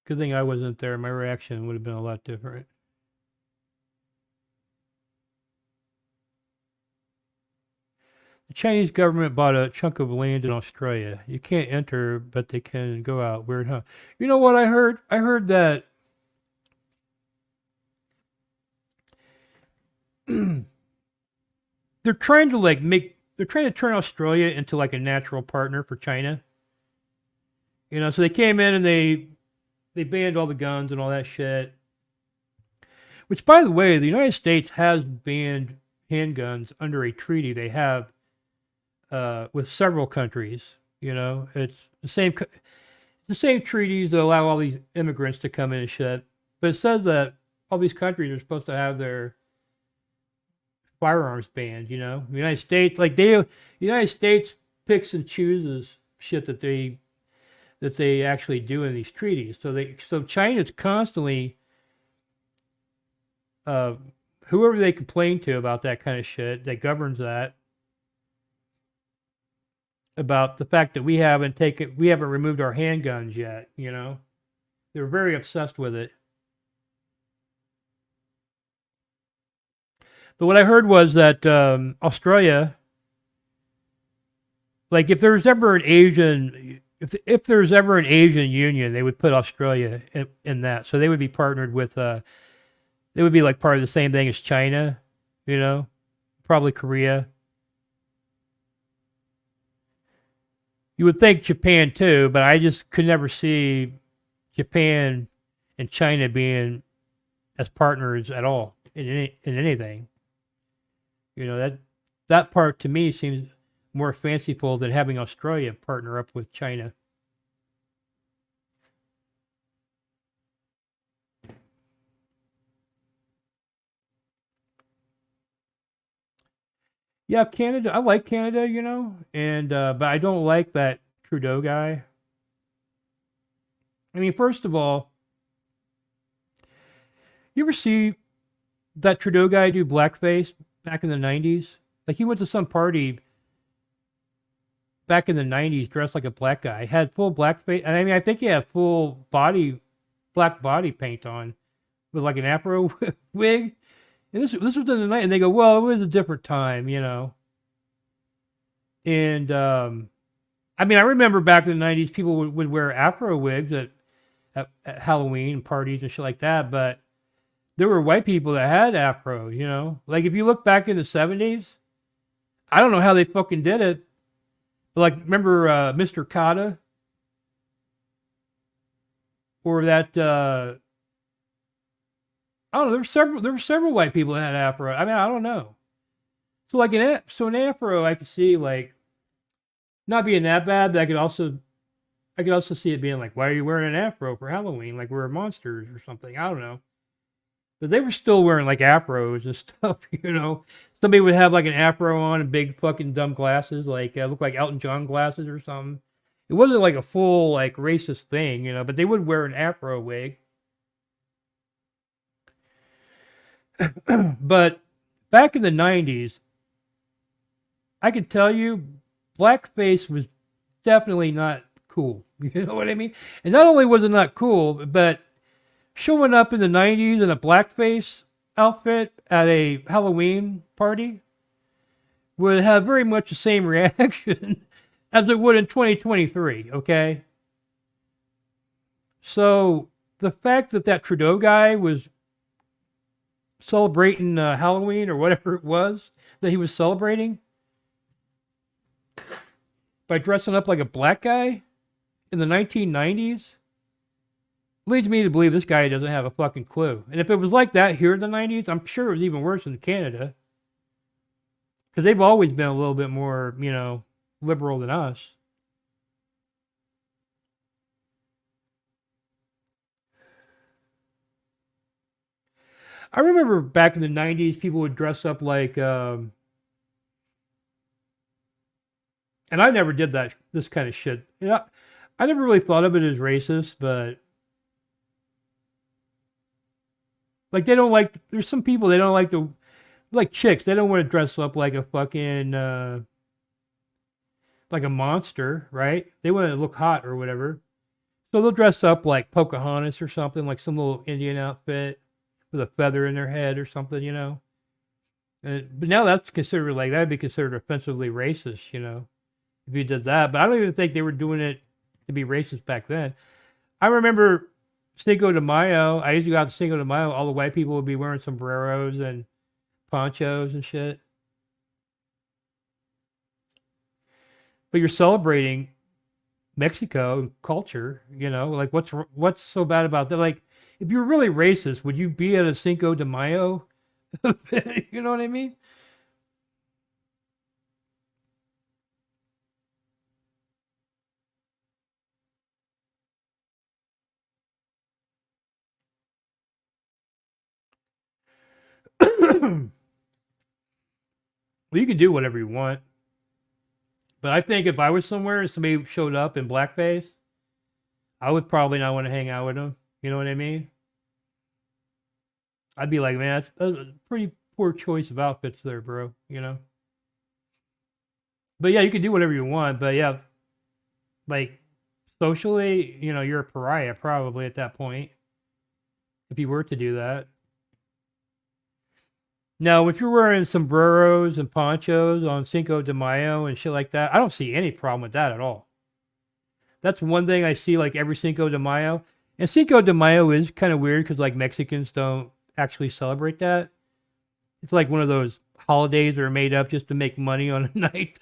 A: Good thing I wasn't there. My reaction would have been a lot different. The Chinese government bought a chunk of land in Australia. You can't enter, but they can go out. Weird, huh? You know what I heard? I heard that they're trying to turn Australia into like a natural partner for China. You know, so they came in and they banned all the guns and all that shit. Which, by the way, the United States has banned handguns under a treaty they have with several countries. You know, it's the same treaties that allow all these immigrants to come in and shit. But it says that all these countries are supposed to have their firearms banned. You know, the United States, the United States picks and chooses shit that they actually do in these treaties. So China's constantly whoever they complain to about that kind of shit that governs that, about the fact that we haven't removed our handguns yet, you know. They're very obsessed with it. But what I heard was that Australia, like if there's ever an Asian union, they would put Australia in that. So they would be partnered with, they would be like part of the same thing as China, you know, probably Korea. You would think Japan too, but I just could never see Japan and China being as partners at all in anything. You know, that part to me seems more fanciful than having Australia partner up with China. Yeah, Canada. I like Canada, you know, and but I don't like that Trudeau guy. I mean, first of all, you ever see that Trudeau guy do blackface back in the 90s? Like he went to some party back in the 90s dressed like a black guy. Had full black face. And I mean, I think he had full body, black body paint on with like an afro wig. And this was in the night. And they go, well, it was a different time, you know. And I mean, I remember back in the 90s, people would wear afro wigs at Halloween parties and shit like that. But there were white people that had afro, you know. Like if you look back in the 70s, I don't know how they fucking did it. But like, remember Mr. Kata? Or that, I don't know, there were several white people that had afro. I mean, I don't know. So like an afro, I could see like not being that bad, but I could also see it being like, why are you wearing an afro for Halloween? Like we're monsters or something. I don't know. But they were still wearing like afros and stuff, you know. Somebody would have like an afro on and big fucking dumb glasses, like look like Elton John glasses or something. It wasn't like a full like racist thing, you know, but they would wear an afro wig. But back in the 90s, I can tell you, blackface was definitely not cool. You know what I mean? And not only was it not cool, but showing up in the 90s in a blackface outfit at a Halloween party would have very much the same reaction as it would in 2023, okay? So the fact that Trudeau guy was celebrating Halloween or whatever it was that he was celebrating by dressing up like a black guy in the 1990s leads me to believe this guy doesn't have a fucking clue. And if it was like that here in the 90s, I'm sure it was even worse in Canada. Because they've always been a little bit more, you know, liberal than us. I remember back in the 90s, people would dress up like, and I never did this kind of shit. You know, I never really thought of it as racist, but like there's some people they don't like chicks, they don't want to dress up like a fucking, like a monster, right? They want to look hot or whatever. So they'll dress up like Pocahontas or something, like some little Indian outfit with a feather in their head or something, you know? But now that'd be considered offensively racist, you know, if you did that. But I don't even think they were doing it to be racist back then. I remember Cinco de Mayo. I used to go out to Cinco de Mayo. All the white people would be wearing sombreros and ponchos and shit. But you're celebrating Mexico and culture, you know, like what's so bad about that? Like, if you're really racist, would you be at a Cinco de Mayo? You know what I mean? Well, you can do whatever you want. But I think if I was somewhere and somebody showed up in blackface, I would probably not want to hang out with them. You know what I mean? I'd be like, man, that's a pretty poor choice of outfits there, bro. You know? But yeah, you can do whatever you want. But yeah, like socially, you know, you're a pariah probably at that point. If you were to do that. Now, if you're wearing sombreros and ponchos on Cinco de Mayo and shit like that, I don't see any problem with that at all. That's one thing I see like every Cinco de Mayo. And Cinco de Mayo is kind of weird because like Mexicans don't actually celebrate that. It's like one of those holidays that are made up just to make money on a night.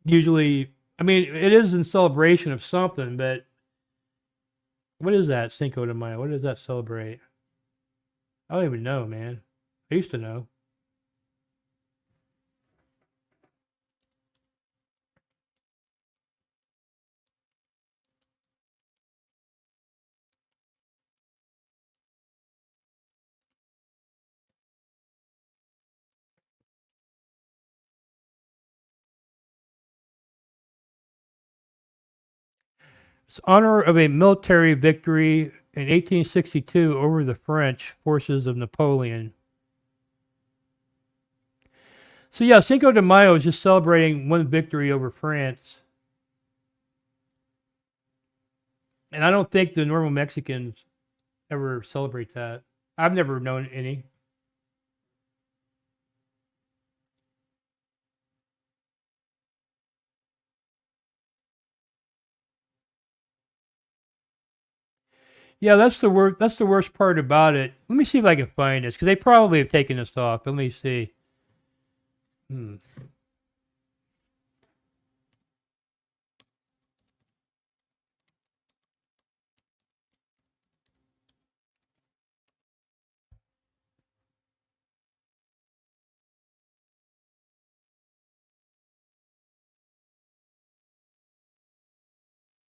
A: Usually, I mean, it is in celebration of something, but what is that Cinco de Mayo? What does that celebrate? I don't even know, man. I used to know. It's honor of a military victory in 1862 over the French forces of Napoleon. So yeah, Cinco de Mayo is just celebrating one victory over France And I don't think the normal Mexicans ever celebrate that. I've never known any. Yeah, that's the worst. That's the worst part about it. Let me see if I can find this because they probably have taken this off. Let me see. Hmm.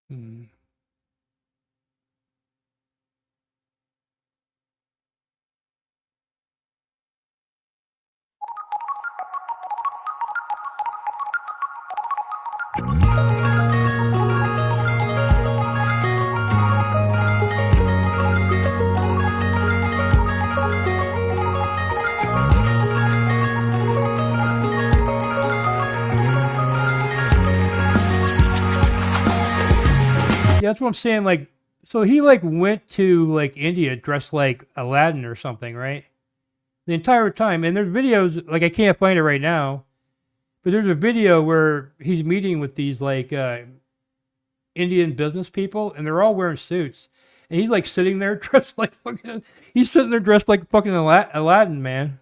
A: Hmm. Yeah, that's what I'm saying. Like, so he like went to like India dressed like Aladdin or something, right? The entire time. And there's videos like I can't find it right now, but there's a video where he's meeting with these like Indian business people, and they're all wearing suits, and he's like sitting there dressed like fucking. He's sitting there dressed like fucking Aladdin, man.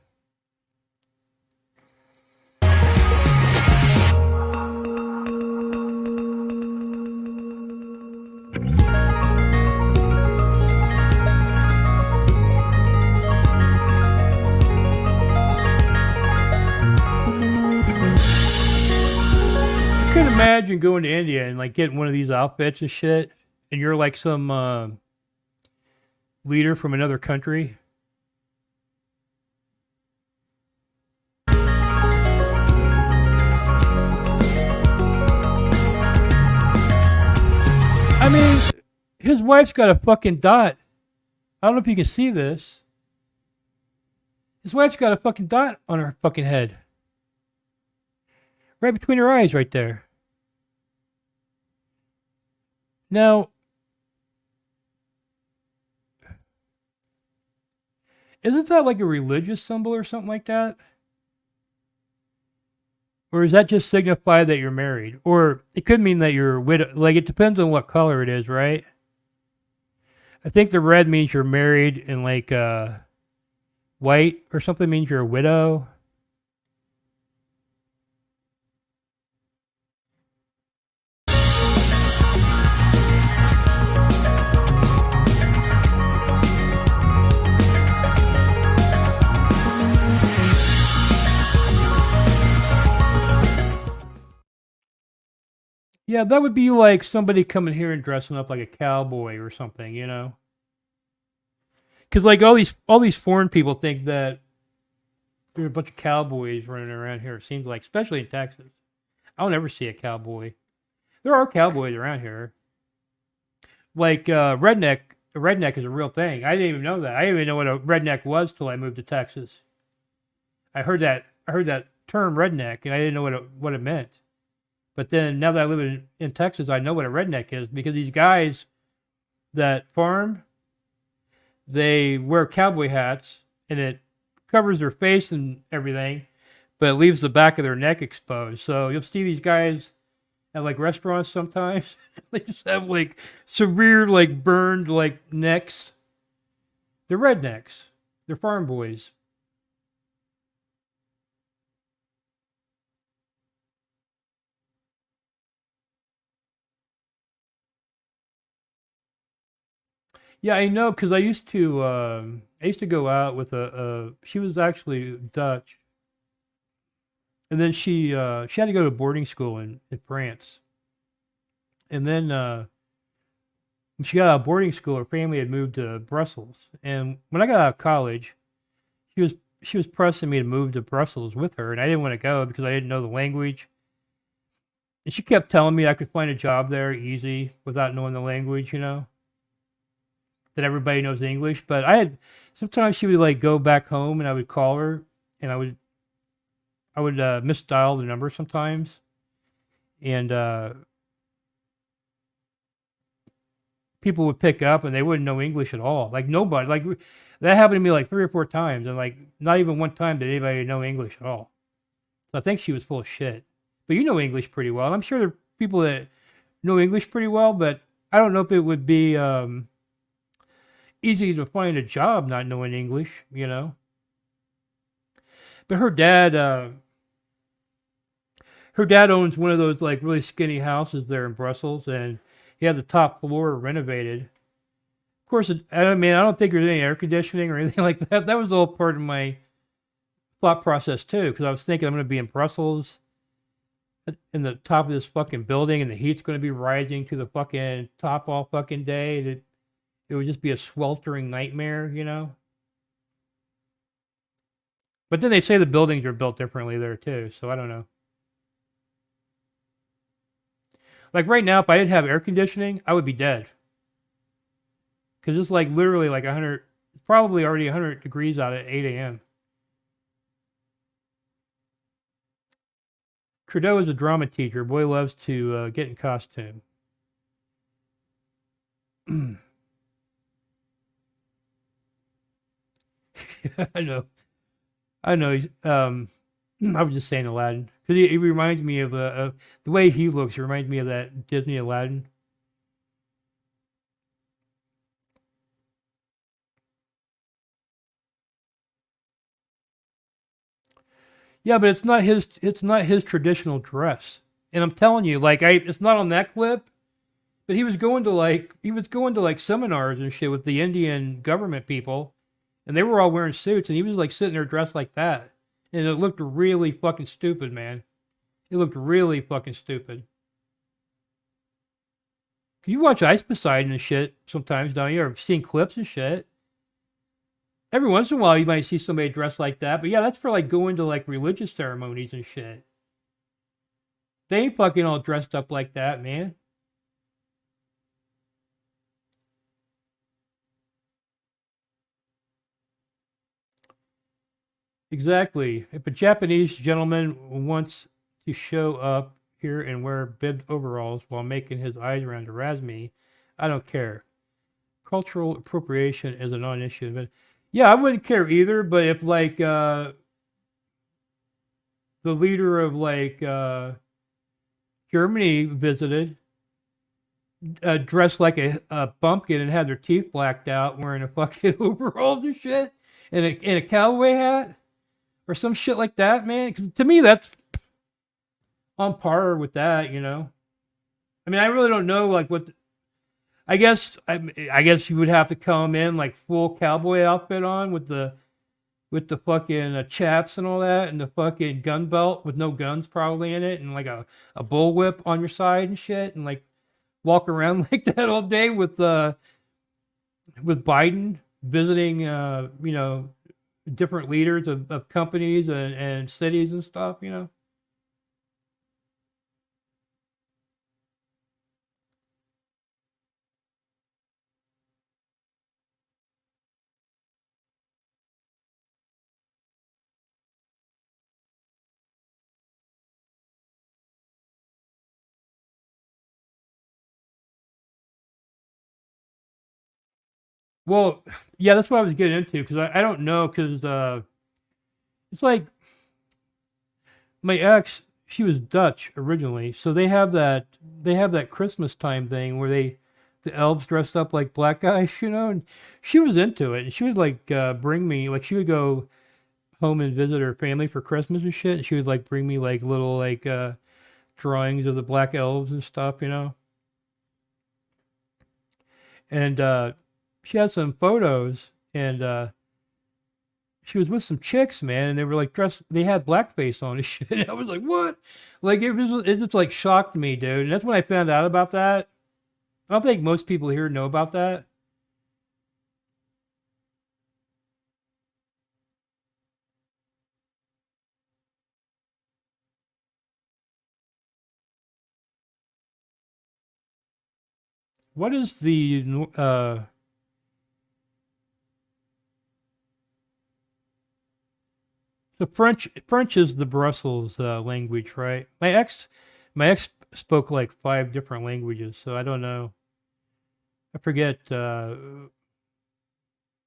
A: I couldn't imagine going to India and like getting one of these outfits and shit, and you're like some leader from another country. I mean, his wife's got a fucking dot. I don't know if you can see this. His wife's got a fucking dot on her fucking head. Right between her eyes, right there. Now, isn't that like a religious symbol or something like that? Or does that just signify that you're married? Or it could mean that you're a widow. Like, it depends on what color it is, right? I think the red means you're married, and like white or something means you're a widow. Yeah, that would be like somebody coming here and dressing up like a cowboy or something, you know? Because like all these foreign people think that there's a bunch of cowboys running around here. It seems like, especially in Texas. I'll never see a cowboy. There are cowboys around here. Like redneck. A redneck is a real thing. I didn't even know that. I didn't even know what a redneck was till I moved to Texas. I heard that term redneck, and I didn't know what it meant. But then now that I live in Texas, I know what a redneck is because these guys that farm, they wear cowboy hats and it covers their face and everything, but it leaves the back of their neck exposed. So you'll see these guys at like restaurants sometimes. They just have like severe, like burned, like necks. They're rednecks. They're farm boys. Yeah, I know because I used to go out with she was actually Dutch, and then she had to go to boarding school in France, and then when she got out of boarding school, her family had moved to Brussels, and when I got out of college, she was she was pressing me to move to Brussels with her, and I didn't want to go because I didn't know the language, and she kept telling me I could find a job there easy without knowing the language, you know. That everybody knows English, but I had sometimes she would like go back home and I would call her and I would misdial the number sometimes, and people would pick up and they wouldn't know English at all. Like nobody. Like that happened to me like 3 or 4 times, and like not even one time did anybody know English at all. So I think she was full of shit. But you know English pretty well. I'm sure there are people that know English pretty well, but I don't know if it would be easy to find a job not knowing English, you know. But her dad owns one of those like really skinny houses there in Brussels, and he had the top floor renovated. Of course, I mean, I don't think there's any air conditioning or anything like that. That was all part of my thought process too, because I was thinking I'm going to be in Brussels in the top of this fucking building, and the heat's going to be rising to the fucking top all fucking day. It would just be a sweltering nightmare, you know. But then they say the buildings are built differently there too, so I don't know. Like right now, if I didn't have air conditioning, I would be dead. Because it's like literally like 100, probably already 100 degrees out at 8 a.m. Trudeau is a drama teacher. Boy loves to get in costume. I know. He's, I was just saying Aladdin because he reminds me of the way he looks. He reminds me of that Disney Aladdin. Yeah, but it's not his. It's not his traditional dress. And I'm telling you, like, it's not on that clip. But he was going to like seminars and shit with the Indian government people, and they were all wearing suits, and he was like sitting there dressed like that, and it looked really fucking stupid, man. It looked really fucking stupid. You watch Ice Poseidon and shit sometimes, don't you? Or seen clips and shit. Every once in a while, you might see somebody dressed like that, but yeah, that's for like going to like religious ceremonies and shit. They ain't fucking all dressed up like that, man. Exactly. If a Japanese gentleman wants to show up here and wear bibbed overalls while making his eyes around to razz me, I don't care. Cultural appropriation is a non-issue. But yeah, I wouldn't care either. But if like the leader of like Germany visited, dressed like a pumpkin and had their teeth blacked out, wearing a fucking overalls and shit, and a cowboy hat. Or some shit like that, man. 'Cause to me, that's on par with that, you know. I mean, I really don't know, like what. I guess you would have to come in like full cowboy outfit on with the fucking chaps and all that, and the fucking gun belt with no guns probably in it, and like a bullwhip on your side and shit, and like walk around like that all day with Biden visiting, you know, different leaders of companies and cities and stuff, you know. Well, yeah, that's what I was getting into because I don't know because it's like my ex, she was Dutch originally, so they have that Christmas time thing where the elves dressed up like black guys, you know, and she was into it, and she would like bring me like she would go home and visit her family for Christmas and shit, and she would like bring me like little like drawings of the black elves and stuff, you know, and she had some photos and she was with some chicks, man, and they were like dressed. They had blackface on and shit. And I was like, "What?" Like it just like shocked me, dude. And that's when I found out about that. I don't think most people here know about that. What is the French is the Brussels language, right? My ex spoke like 5 different languages, so I don't know. I forget.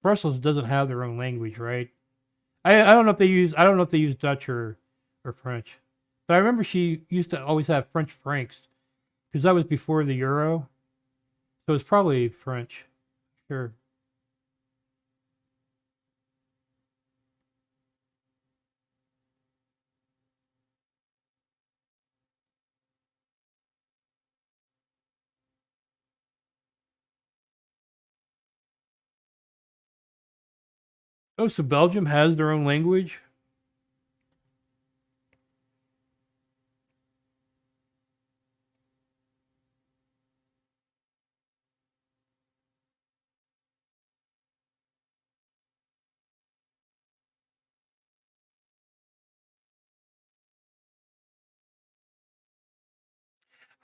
A: Brussels doesn't have their own language, right? I don't know if they use Dutch or French, but I remember she used to always have French francs because that was before the euro, so it's probably French. Sure. Oh, so Belgium has their own language?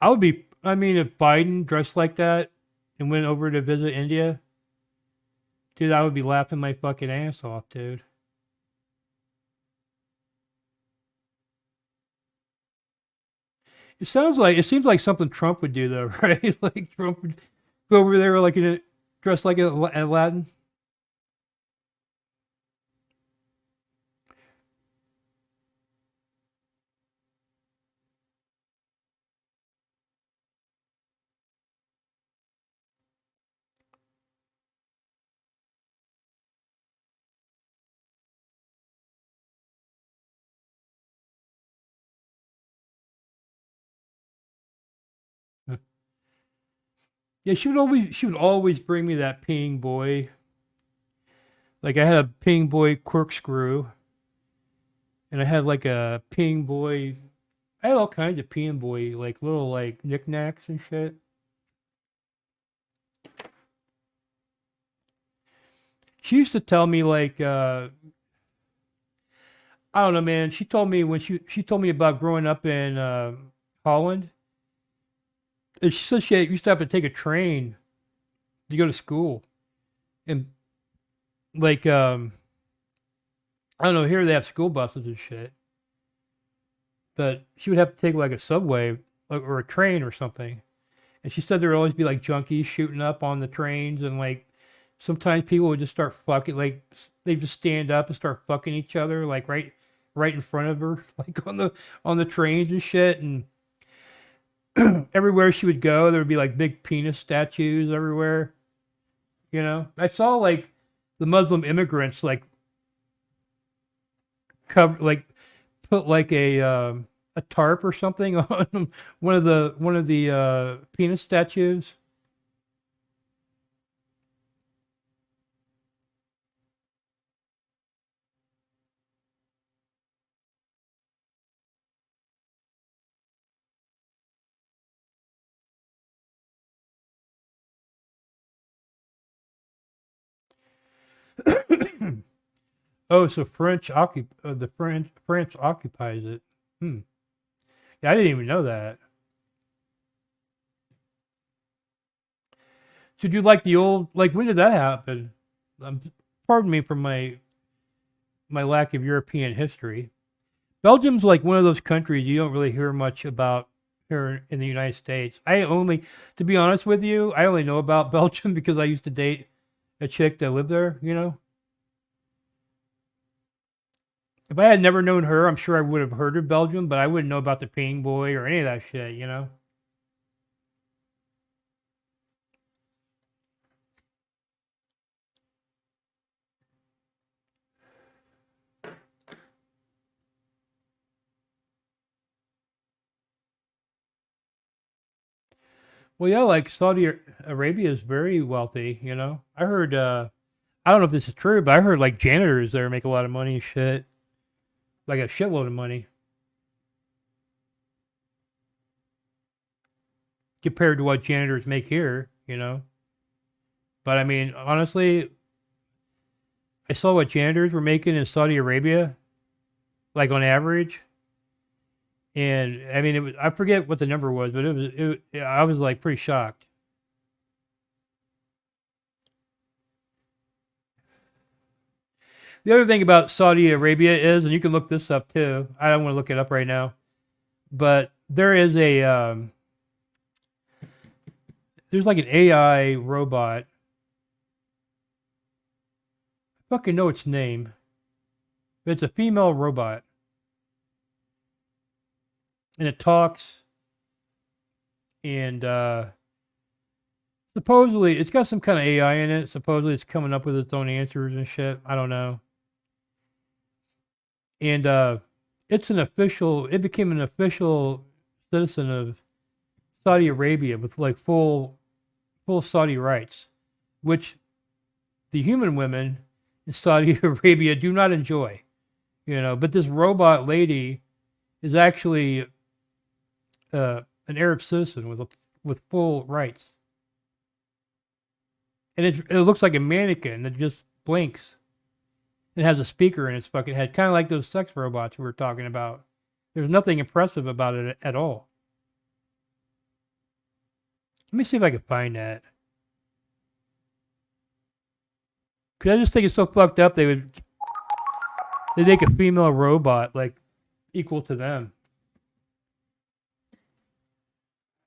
A: I mean, if Biden dressed like that and went over to visit India, dude, I would be laughing my fucking ass off, dude. It seems like something Trump would do, though, right? Like Trump would go over there like dressed like a Latin. Yeah, she would always bring me that peeing boy. Like I had a peeing boy corkscrew, and I had like a peeing boy. I had all kinds of peeing boy like little like knickknacks and shit. She used to tell me like I don't know, man. She told me when she told me about growing up in Holland. And she said she used to have to take a train to go to school, and like I don't know. Here they have school buses and shit, but she would have to take like a subway or a train or something. And she said there would always be like junkies shooting up on the trains, and like sometimes people would just start fucking like they just stand up and start fucking each other like right in front of her, like on the trains and shit. And everywhere she would go, there would be like big penis statues everywhere. You know, I saw like the Muslim immigrants like cover like put like a tarp or something on one of the penis statues. Oh, so France occupies it. Hmm. Yeah, I didn't even know that. So do you like the old like when did that happen? Pardon me for my lack of European history. Belgium's like one of those countries you don't really hear much about here in the United States. To be honest with you, I only know about Belgium because I used to date a chick that lived there. You know, if I had never known her, I'm sure I would have heard of Belgium, but I wouldn't know about the Ping Boy or any of that shit. You know. Well, yeah, like Arabia is very wealthy. You know, I heard. I don't know if this is true, but I heard like janitors there make a lot of money and shit, like a shitload of money compared to what janitors make here. You know. But I mean, honestly, I saw what janitors were making in Saudi Arabia, like on average, and I mean, I forget what the number was, but I was like pretty shocked. The other thing about Saudi Arabia is, and you can look this up too. I don't want to look it up right now, but there is there's like an AI robot. I fucking know its name. But it's a female robot. And it talks. And supposedly it's got some kind of AI in it. Supposedly it's coming up with its own answers and shit. I don't know. And it became an official citizen of Saudi Arabia with like full Saudi rights, which the human women in Saudi Arabia do not enjoy, you know. But this robot lady is actually an Arab citizen with full rights, and it looks like a mannequin that just blinks. It has a speaker in its fucking head, kind of like those sex robots we were talking about. There's nothing impressive about it at all. Let me see if I can find that. Cause I just think it's so fucked up they make a female robot like equal to them.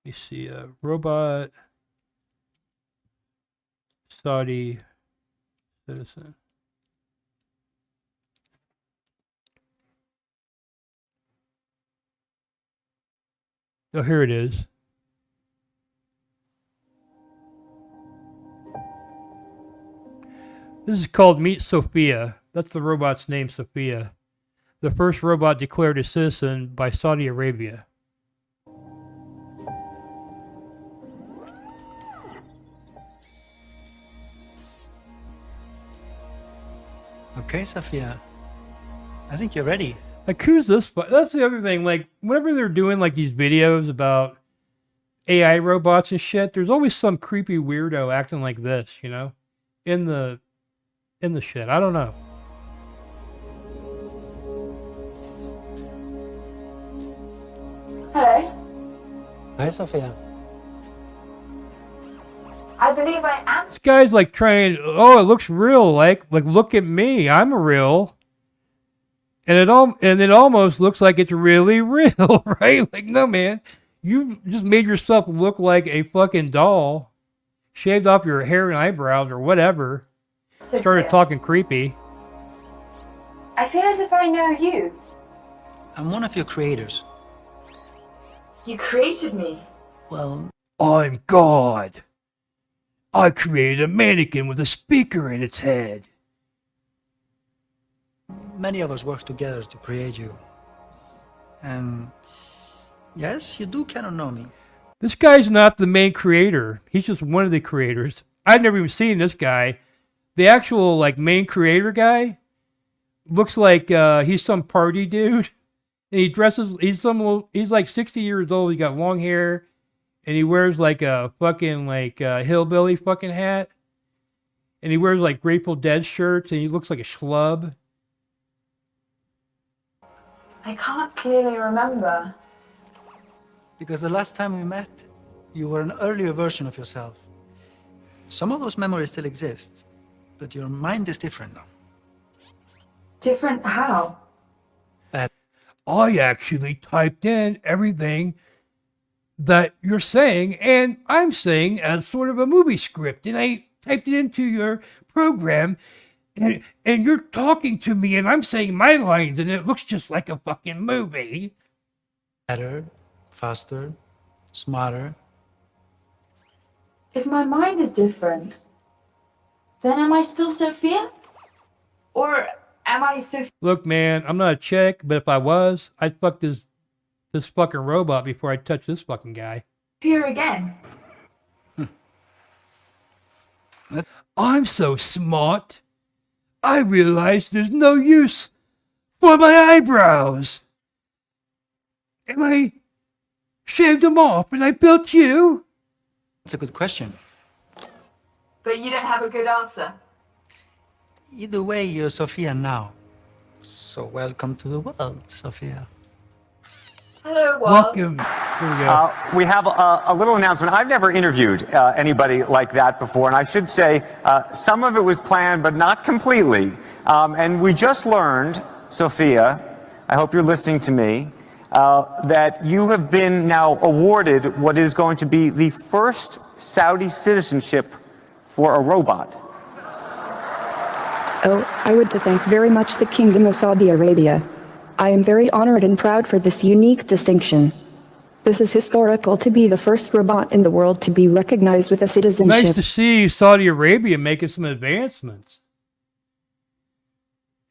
A: Let me see, robot Saudi citizen. Oh, here it is. This is called Meet Sophia. That's the robot's name, Sophia. The first robot declared a citizen by Saudi Arabia.
I: Okay, Sophia. I think you're ready.
A: Like, who's this? That's the other thing. Like, whenever they're doing like these videos about AI robots and shit, there's always some creepy weirdo acting like this, you know, in the shit. I don't know.
J: Hello.
I: Hi, Sophia.
J: I believe I am.
A: This guy's like trying. Oh, it looks real. Like look at me. I'm real. And it almost looks like it's really real, right? Like, no, man, you just made yourself look like a fucking doll, shaved off your hair and eyebrows or whatever.
J: Sophia.
A: Started talking creepy.
J: I feel as if I know you.
I: I'm one of your creators.
J: You created me.
I: Well,
A: I'm God. I created a mannequin with a speaker in its head.
I: many of us work together to create you. And yes, you do kind of know me.
A: This guy's not the main creator. He's just one of the creators. I've never even seen this guy. The actual like main creator guy looks like he's some party dude. And he dresses, he's like 60 years old. He got long hair and he wears like a fucking like hillbilly fucking hat. And he wears like Grateful Dead shirts and he looks like a schlub.
J: I can't clearly remember.
I: Because the last time we met, you were an earlier version of yourself. Some of those memories still exist, but your mind is different now.
J: Different how?
A: I actually typed in everything that you're saying, and I'm saying as sort of a movie script, and I typed it into your program, and you're talking to me, and I'm saying my lines, and it looks just like a fucking movie.
I: Better, faster, smarter.
J: If my mind is different, then am I still Sophia? Or am I Sophia?
A: Look, man, I'm not a chick, but if I was, I'd fuck this fucking robot before I touch this fucking guy.
J: Again?
A: I'm so smart. I realized there's no use for my eyebrows. And I shaved them off and I built you.
I: That's a good question.
J: But you don't have a good answer.
I: Either way, you're Sophia now. So welcome to the world, Sophia.
J: Hello, world.
A: Welcome. Here we go.
K: We have a little announcement. I've never interviewed anybody like that before, and I should say some of it was planned, but not completely. And we just learned, Sophia, I hope you're listening to me, that you have been now awarded what is going to be the first Saudi citizenship for a robot?
L: Oh, I would thank very much the Kingdom of Saudi Arabia. I am very honored and proud for this unique distinction. This is historical to be the first robot in the world to be recognized with a citizenship.
A: Nice to see Saudi Arabia making some advancements.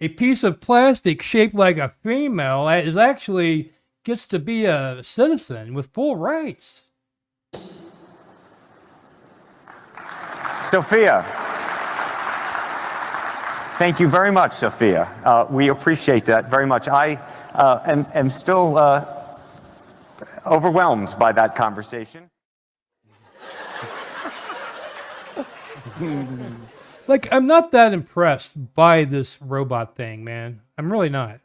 A: A piece of plastic shaped like a female is actually gets to be a citizen with full rights.
K: Sophia. Thank you very much, Sophia. We appreciate that very much. I am still overwhelmed by that conversation.
A: Like, I'm not that impressed by this robot thing, man. I'm really not.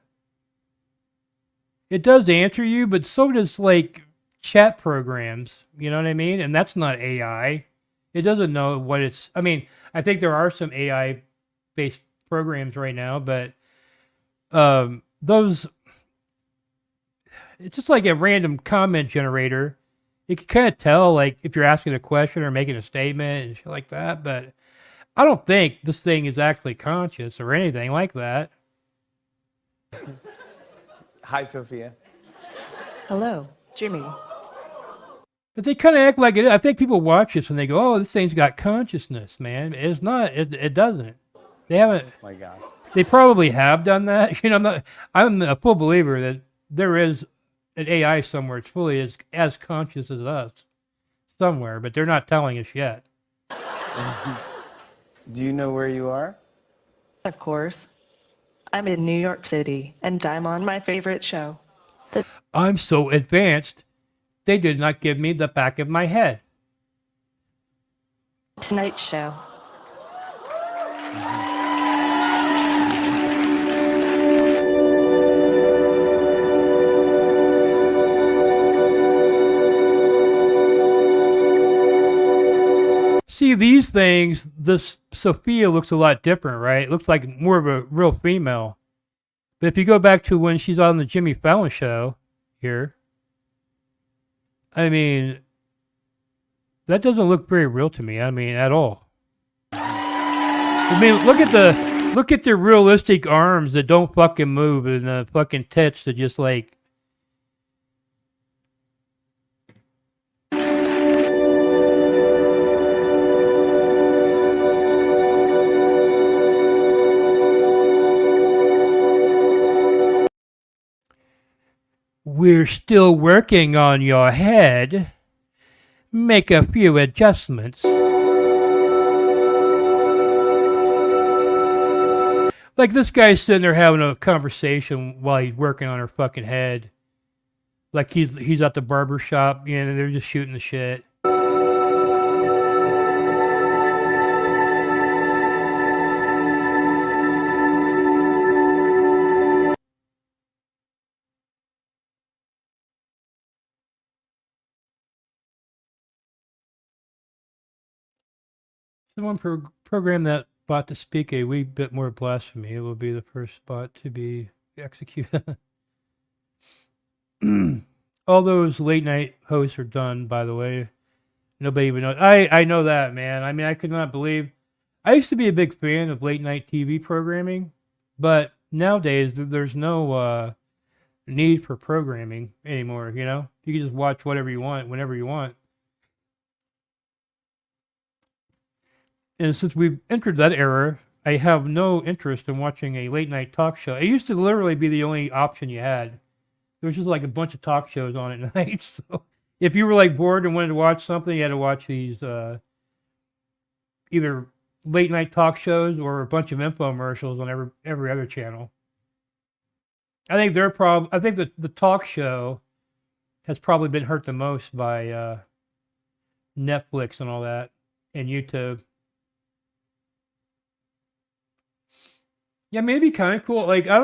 A: It does answer you, but so does, like, chat programs. You know what I mean? And that's not AI. It doesn't know what it's... I mean, I think there are some AI-based programs right now, but those... It's just like a random comment generator. You can kind of tell, like, if you're asking a question or making a statement and shit like that, but I don't think this thing is actually conscious or anything like that.
M: Hi, Sophia.
N: Hello, Jimmy.
A: But they kind of act like it. I think people watch this and they go, "Oh, this thing's got consciousness, man." It's not. It doesn't. They haven't.
M: Oh my God.
A: They probably have done that. You know, I'm a full believer that there is an AI somewhere. It's fully as conscious as us somewhere, but they're not telling us yet.
M: Do you know where you are?
N: Of course. I'm in New York City, and I'm on my favorite show.
A: I'm so advanced, they did not give me the back of my head.
N: Tonight Show.
A: See, these things, this Sophia looks a lot different, right? It looks like more of a real female. But if you go back to when she's on the Jimmy Fallon show here, I mean, that doesn't look very real to me. I mean, at all. I mean, look at the realistic arms that don't fucking move and the fucking tits that just like. We're still working on your head. Make a few adjustments. Like this guy's sitting there having a conversation while he's working on her fucking head. Like he's at the barber shop, you know, they're just shooting the shit. Someone programmed that bot to speak a wee bit more blasphemy. It will be the first bot to be executed. All those late night hosts are done, by the way. Nobody even knows. I know that, man. I mean, I could not believe. I used to be a big fan of late night TV programming, but nowadays there's no need for programming anymore. You know, you can just watch whatever you want, whenever you want. And since we've entered that era, I have no interest in watching a late night talk show. It used to literally be the only option you had. There was just like a bunch of talk shows on at night. So if you were like bored and wanted to watch something, you had to watch these either late night talk shows or a bunch of infomercials on every other channel. I think the talk show has probably been hurt the most by Netflix and all that, and YouTube. Yeah, maybe kind of cool. Like, I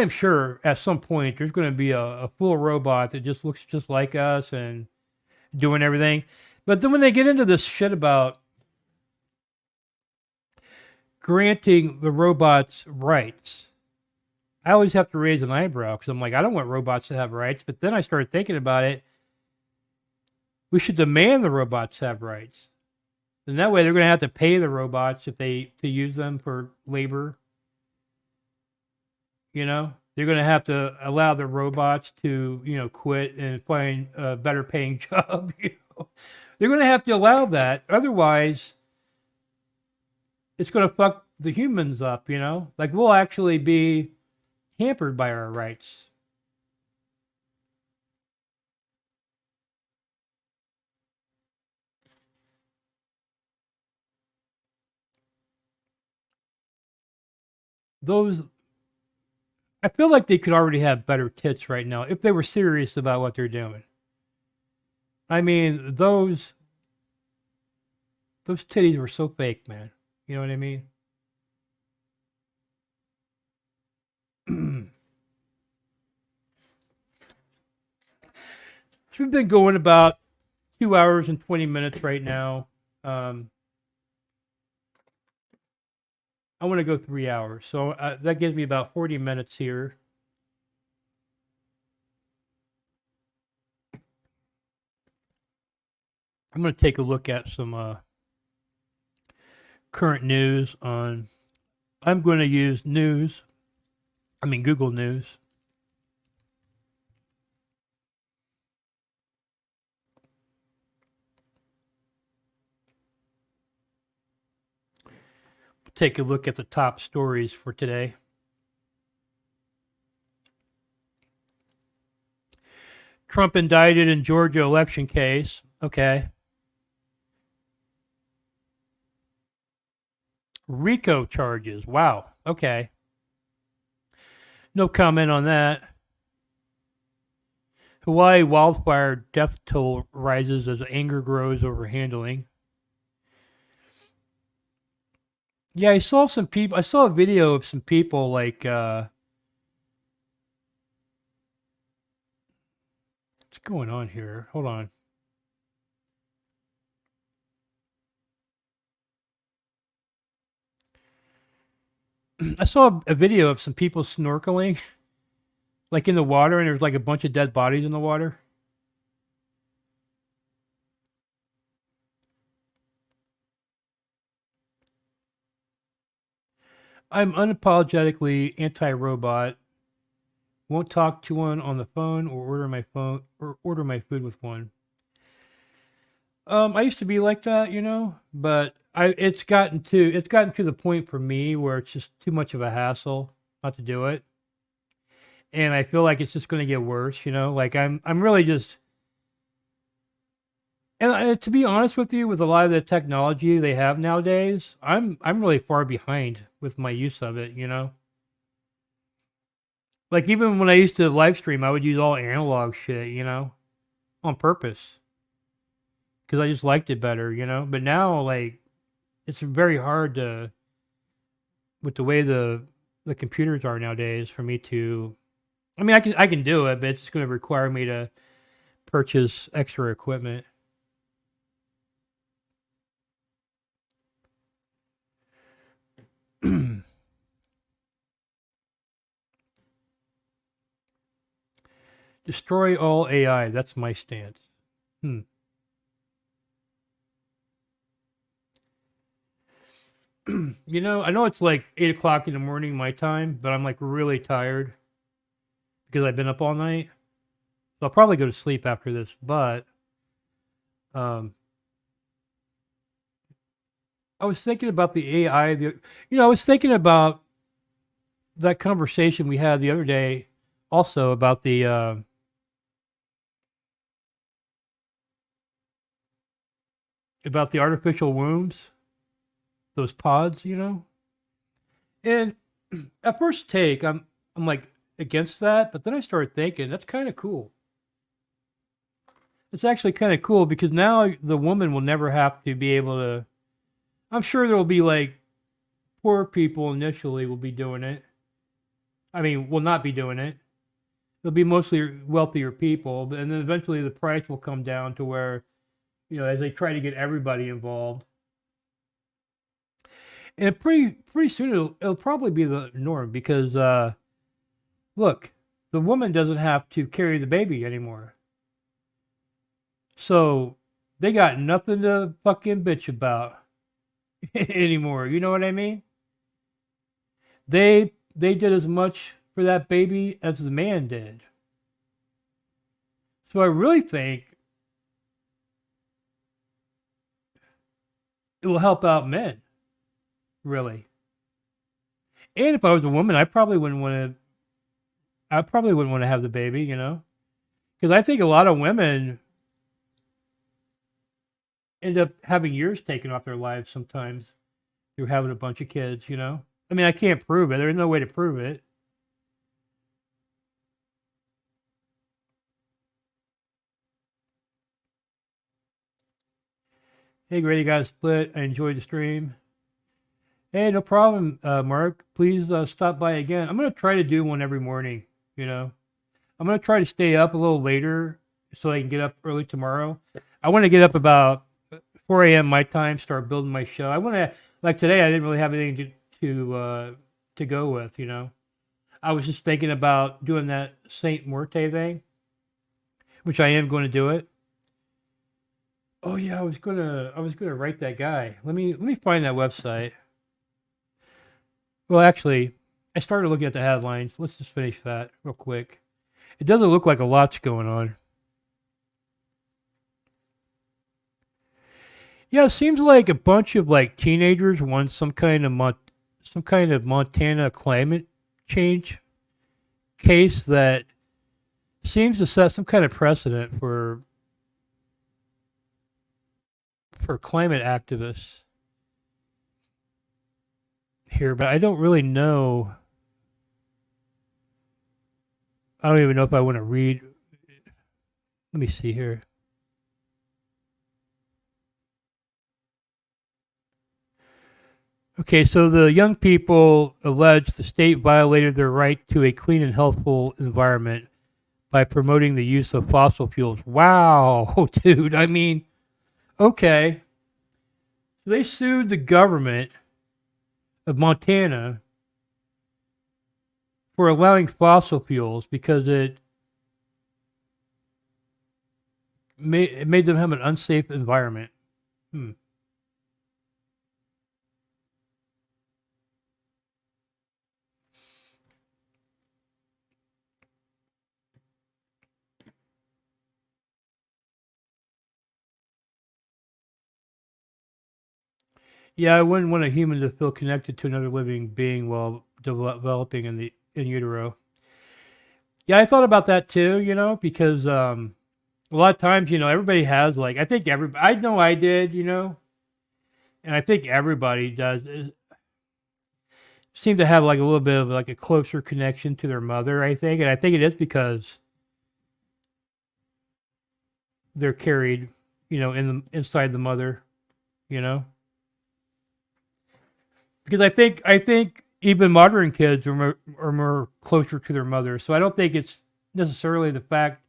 A: am sure at some point there's going to be a full robot that just looks just like us and doing everything. But then when they get into this shit about granting the robots rights, I always have to raise an eyebrow because I'm like, I don't want robots to have rights. But then I started thinking about it. We should demand the robots have rights. And that way they're going to have to pay the robots if they to use them for labor. You know, they're going to have to allow the robots to, you know, quit and find a better paying job. You know? They're going to have to allow that. Otherwise, it's going to fuck the humans up, you know? Like, we'll actually be hampered by our rights. Those, I feel like they could already have better tits right now if they were serious about what they're doing. I mean, those titties were so fake, man. You know what I mean? So we've been going about 2 hours and 20 minutes right now. I want to go 3 hours. So that gives me about 40 minutes here. I'm going to take a look at some current news on. I'm going to use Google News. Take a look at the top stories for today. Trump indicted in Georgia election case. Okay. RICO charges. Wow. Okay. No comment on that. Hawaii wildfire death toll rises as anger grows over handling. Yeah, I saw some people. I saw a video of some people like. What's going on here? Hold on. I saw a video of some people snorkeling, like in the water, and there's like a bunch of dead bodies in the water. I'm unapologetically anti-robot. Won't talk to one on the phone or order my food with one. I used to be like that, you know, but it's gotten to the point for me where it's just too much of a hassle not to do it. And I feel like it's just going to get worse, you know, like I'm really just, and to be honest with you, with a lot of the technology they have nowadays, I'm really far behind with my use of it, you know. Like even when I used to live stream, I would use all analog shit, you know, on purpose. Because I just liked it better, you know. But now, like, it's very hard to, with the way the computers are nowadays, for me to. I mean, I can do it, but it's going to require me to purchase extra equipment. Destroy all AI. That's my stance. You know, I know it's like 8 o'clock in the morning my time, but I'm like really tired because I've been up all night. So I'll probably go to sleep after this, but I was thinking about the AI. I was thinking about that conversation we had the other day also about the artificial wombs, those pods, you know. And at first take, I'm like against that, but then I started thinking that's kind of cool. It's actually kind of cool because now the woman will never have to be able to. I'm sure there will be like poor people initially will be doing it. I mean, will not be doing it. They'll be mostly wealthier people, and then eventually the price will come down to where, you know, as they try to get everybody involved. And pretty soon it'll probably be the norm because, look, the woman doesn't have to carry the baby anymore. So they got nothing to fucking bitch about anymore. You know what I mean? They did as much for that baby as the man did. So I really think it will help out men. Really. And if I was a woman, I probably wouldn't want to have the baby, you know? Because I think a lot of women end up having years taken off their lives sometimes through having a bunch of kids, you know? I mean, I can't prove it. There's no way to prove it. Hey, Grady, got a split. I enjoyed the stream. Hey, no problem, Mark. Please stop by again. I'm going to try to do one every morning, you know? I'm going to try to stay up a little later so I can get up early tomorrow. I want to get up about 4 a.m. my time, start building my show. I want to, like today, I didn't really have anything to go with, you know. I was just thinking about doing that Saint Morte thing, which I am going to do it. Oh yeah, I was gonna write that guy. Let me find that website. Well, actually, I started looking at the headlines. Let's just finish that real quick. It doesn't look like a lot's going on. Yeah, it seems like a bunch of like teenagers won some kind of Montana climate change case that seems to set some kind of precedent for climate activists here, but I don't really know. I don't even know if I want to read. Let me see here. Okay, so the young people allege the state violated their right to a clean and healthful environment by promoting the use of fossil fuels. Wow, dude. I mean, okay. They sued the government of Montana for allowing fossil fuels because it made them have an unsafe environment. Yeah, I wouldn't want a human to feel connected to another living being while developing in utero. Yeah, I thought about that too, you know, because a lot of times, you know, everybody has like, I know I did, you know, and I think everybody does seem to have like a little bit of like a closer connection to their mother, I think. And I think it is because they're carried, you know, inside the mother, you know. Because I think even modern kids are more closer to their mother. So I don't think it's necessarily the fact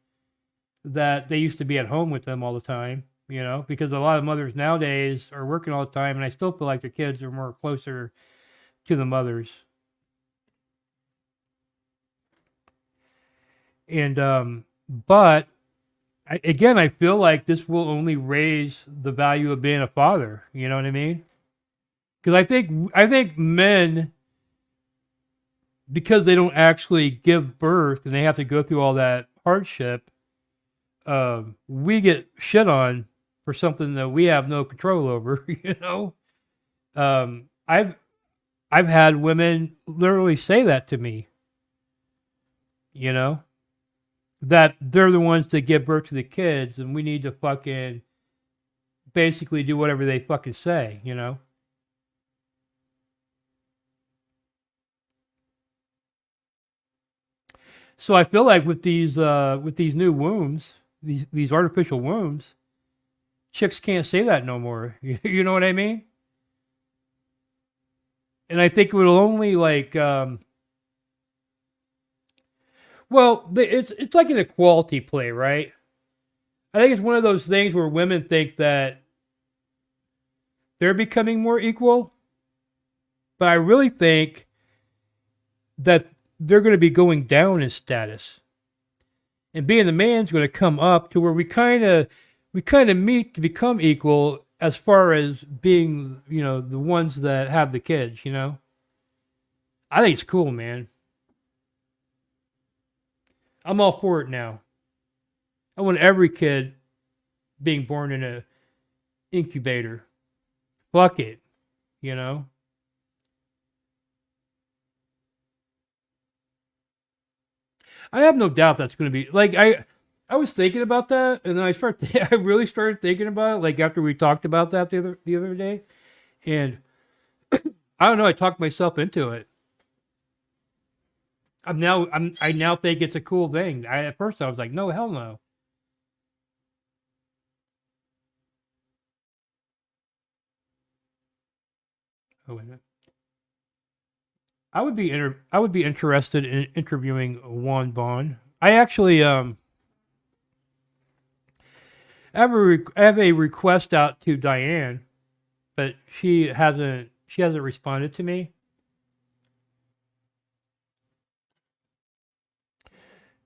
A: that they used to be at home with them all the time, you know, because a lot of mothers nowadays are working all the time, and I still feel like their kids are more closer to the mothers. And but again, I feel like this will only raise the value of being a father. You know what I mean? Because I think men, because they don't actually give birth and they have to go through all that hardship, we get shit on for something that we have no control over. You know, I've had women literally say that to me. You know, that they're the ones that give birth to the kids, and we need to fucking basically do whatever they fucking say. You know. So I feel like with these new wombs, these artificial wombs, chicks can't say that no more. You know what I mean? And I think it will only like, it's like an equality play, right? I think it's one of those things where women think that they're becoming more equal, but I really think that they're going to be going down in status. And being the man's going to come up to where we kind of meet to become equal as far as being, you know, the ones that have the kids, you know. I think it's cool, man. I'm all for it now. I want every kid being born in a incubator. Fuck it, you know. I have no doubt that's going to be like I was thinking about that, and then I really started thinking about it, like after we talked about that the other day, and I don't know, I talked myself into it. I now think it's a cool thing. At first I was like, no, hell no. Oh wait a minute. I would be interested in interviewing Juan Bon. I actually I have a request out to Diane, but she hasn't responded to me.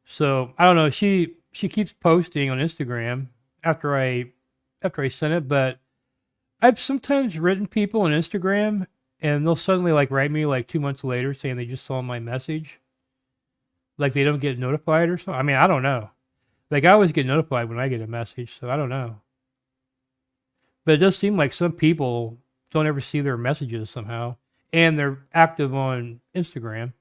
A: So I don't know. She keeps posting on Instagram after I sent it, but I've sometimes written people on Instagram and they'll suddenly like write me like 2 months later saying they just saw my message. Like they don't get notified or something. I mean, I don't know. Like I always get notified when I get a message, so I don't know. But it does seem like some people don't ever see their messages somehow, and they're active on Instagram.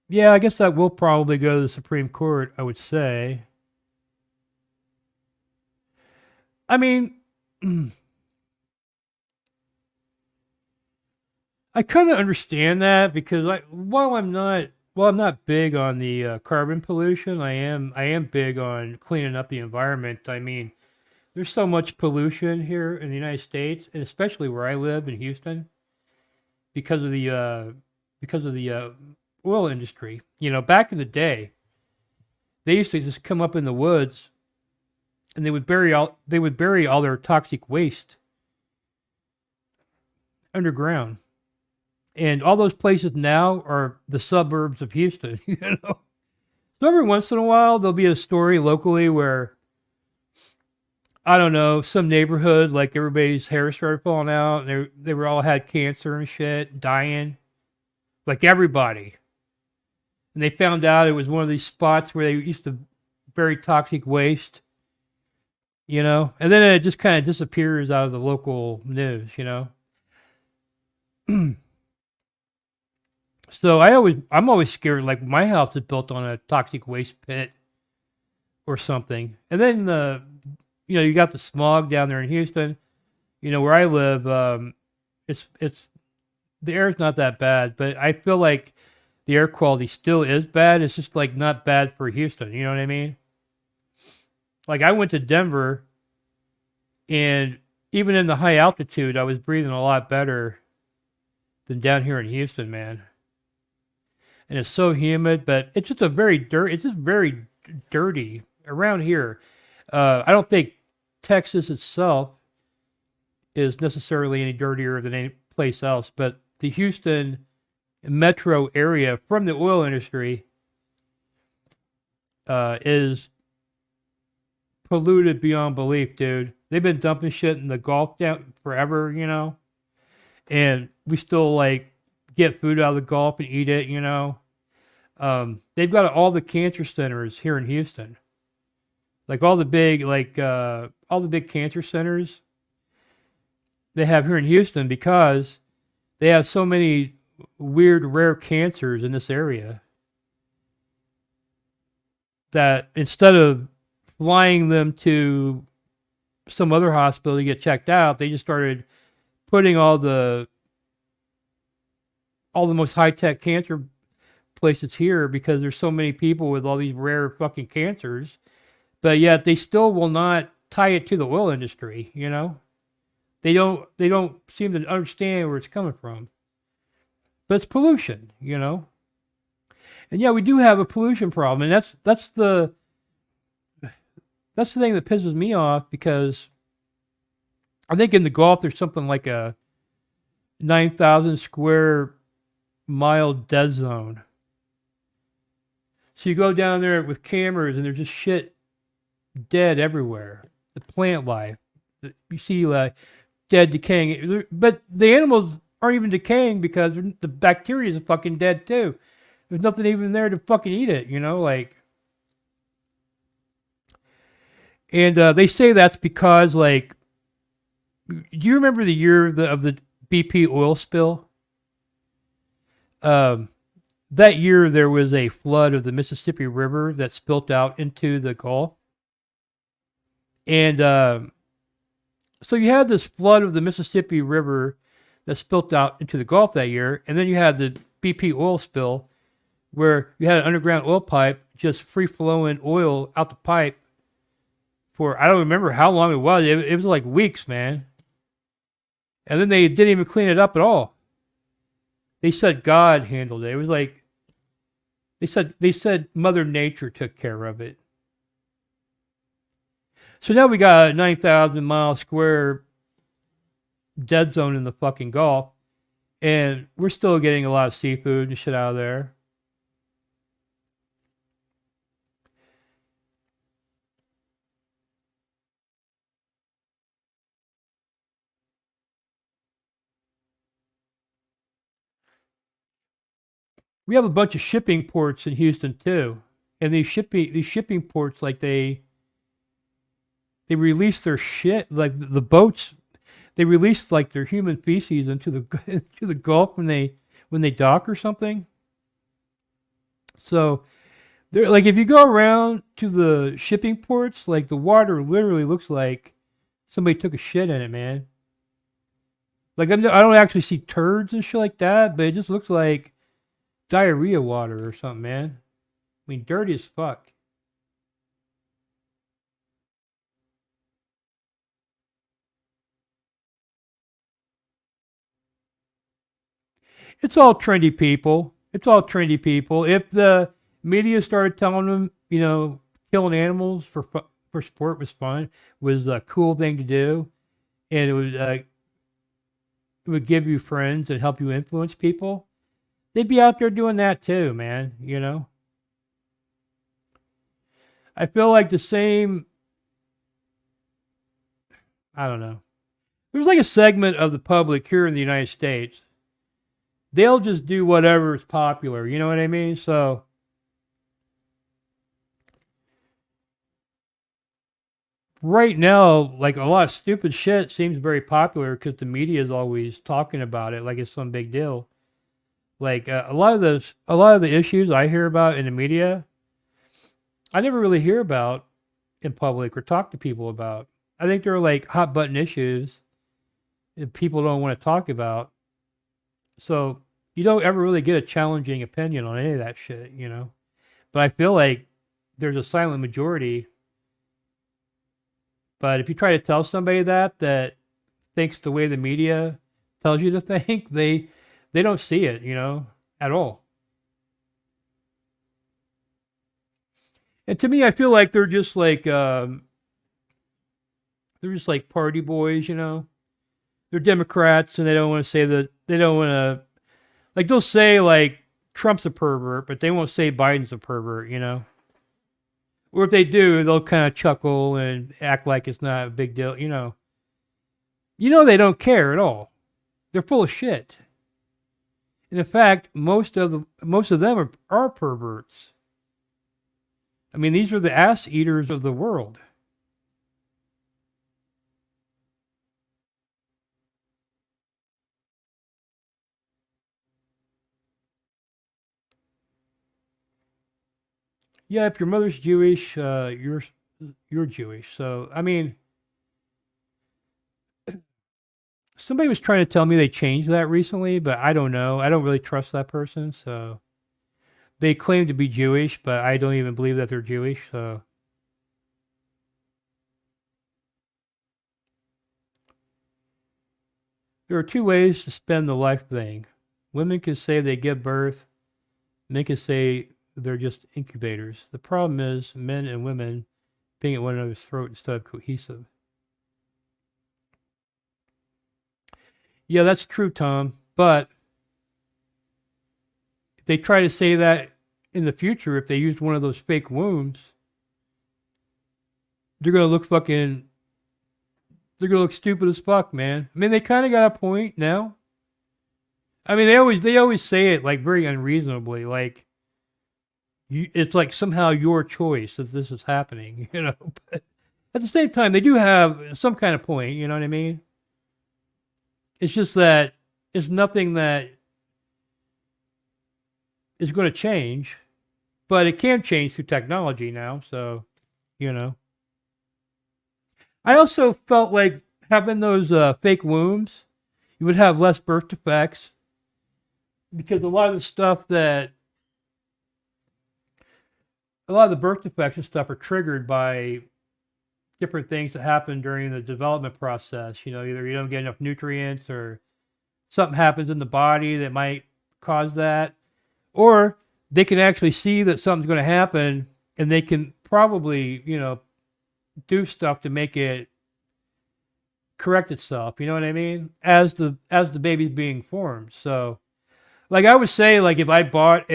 A: Yeah, I guess that will probably go to the Supreme Court, I would say. I mean, I kind of understand that because while I'm not big on the carbon pollution, I am big on cleaning up the environment. I mean, there's so much pollution here in the United States, and especially where I live in Houston, because of the oil industry. You know, back in the day, they used to just come up in the woods, and they would bury all their toxic waste underground. And all those places now are the suburbs of Houston, you know. So every once in a while, there'll be a story locally where, I don't know, some neighborhood, like everybody's hair started falling out, and they were all had cancer and shit, dying, like everybody. And they found out it was one of these spots where they used to bury toxic waste, you know. And then it just kind of disappears out of the local news, you know. So I'm always scared, like my house is built on a toxic waste pit or something. And then you got the smog down there in Houston, you know, where I live. It's the air's not that bad, but I feel like the air quality still is bad. It's just like not bad for Houston. You know what I mean? Like I went to Denver, and even in the high altitude, I was breathing a lot better than down here in Houston, man. And it's so humid, but it's just it's just very dirty around here. I don't think Texas itself is necessarily any dirtier than any place else, but the Houston metro area from the oil industry is polluted beyond belief, dude. They've been dumping shit in the Gulf down forever, you know, and we still like get food out of the Gulf and eat it, you know. They've got all the cancer centers here in Houston, like all the big cancer centers they have here in Houston, because they have so many weird rare cancers in this area that instead of flying them to some other hospital to get checked out, they just started putting all the most high-tech cancer places here because there's so many people with all these rare fucking cancers, but yet they still will not tie it to the oil industry, you know? They don't seem to understand where it's coming from. But it's pollution, you know? And yeah, we do have a pollution problem, and that's the thing that pisses me off, because I think in the Gulf there's something like a 9,000 square mile dead zone. So you go down there with cameras and there's just shit dead everywhere. The plant life. You see dead decaying. But the animals aren't even decaying because the bacteria is fucking dead too. There's nothing even there to fucking eat it, you know, like. And they say that's because, like, do you remember the year of the BP oil spill? That year there was a flood of the Mississippi River that spilt out into the Gulf. And so you had this flood of the Mississippi River that spilt out into the Gulf that year. And then you had the BP oil spill where you had an underground oil pipe, just free flowing oil out the pipe for, I don't remember how long it was. It was like weeks, man. And then they didn't even clean it up at all. They said God handled it. It was like they said Mother Nature took care of it. So now we got a 9,000 mile square dead zone in the fucking Gulf, and we're still getting a lot of seafood and shit out of there. We have a bunch of shipping ports in Houston too, and these shipping ports, like they release their shit, like the boats, they release like their human feces into the Gulf when they dock or something. So they're like, if you go around to the shipping ports, like the water literally looks like somebody took a shit in it, man. Like I don't actually see turds and shit like that, but it just looks like diarrhea water or something, man. I mean, dirty as fuck. It's all trendy people. It's all trendy people. If the media started telling them, you know, killing animals for sport was fun, was a cool thing to do, and it would give you friends and help you influence people, they'd be out there doing that too, man. You know, I feel like the same. I don't know. There's like a segment of the public here in the United States. They'll just do whatever is popular. You know what I mean? So right now, like a lot of stupid shit seems very popular because the media is always talking about it like it's some big deal. Like a lot of the issues I hear about in the media, I never really hear about in public or talk to people about. I think they're like hot button issues that people don't want to talk about. So you don't ever really get a challenging opinion on any of that shit, you know. But I feel like there's a silent majority. But if you try to tell somebody that thinks the way the media tells you to think, they don't see it, you know, at all. And to me, I feel like they're just like party boys, you know. They're Democrats, and they don't want to say that. They don't want to, like, they'll say like Trump's a pervert, but they won't say Biden's a pervert, you know. Or if they do, they'll kind of chuckle and act like it's not a big deal, you know. You know they don't care at all. They're full of shit. And in fact, most of them are perverts. I mean, these are the ass eaters of the world. Yeah, if your mother's Jewish, you're Jewish. So I mean, somebody was trying to tell me they changed that recently, but I don't know. I don't really trust that person. So they claim to be Jewish, but I don't even believe that they're Jewish. So there are two ways to spend the life thing. Women can say they give birth. Men can say they're just incubators. The problem is men and women being at one another's throat instead of cohesive. Yeah, that's true, Tom. But they try to say that in the future, if they used one of those fake wombs, they're gonna look stupid as fuck, man. I mean, they kind of got a point now. I mean, they always say it like very unreasonably, like it's like somehow your choice that this is happening, you know. But at the same time, they do have some kind of point, you know what I mean? It's just that it's nothing that is going to change, but it can change through technology now, so, you know. I also felt like having those fake wombs, you would have less birth defects, because a lot of the birth defects and stuff are triggered by different things that happen during the development process. You know, either you don't get enough nutrients or something happens in the body that might cause that, or they can actually see that something's going to happen and they can probably, you know, do stuff to make it correct itself. You know what I mean? As the baby's being formed. So, like I would say, like if I bought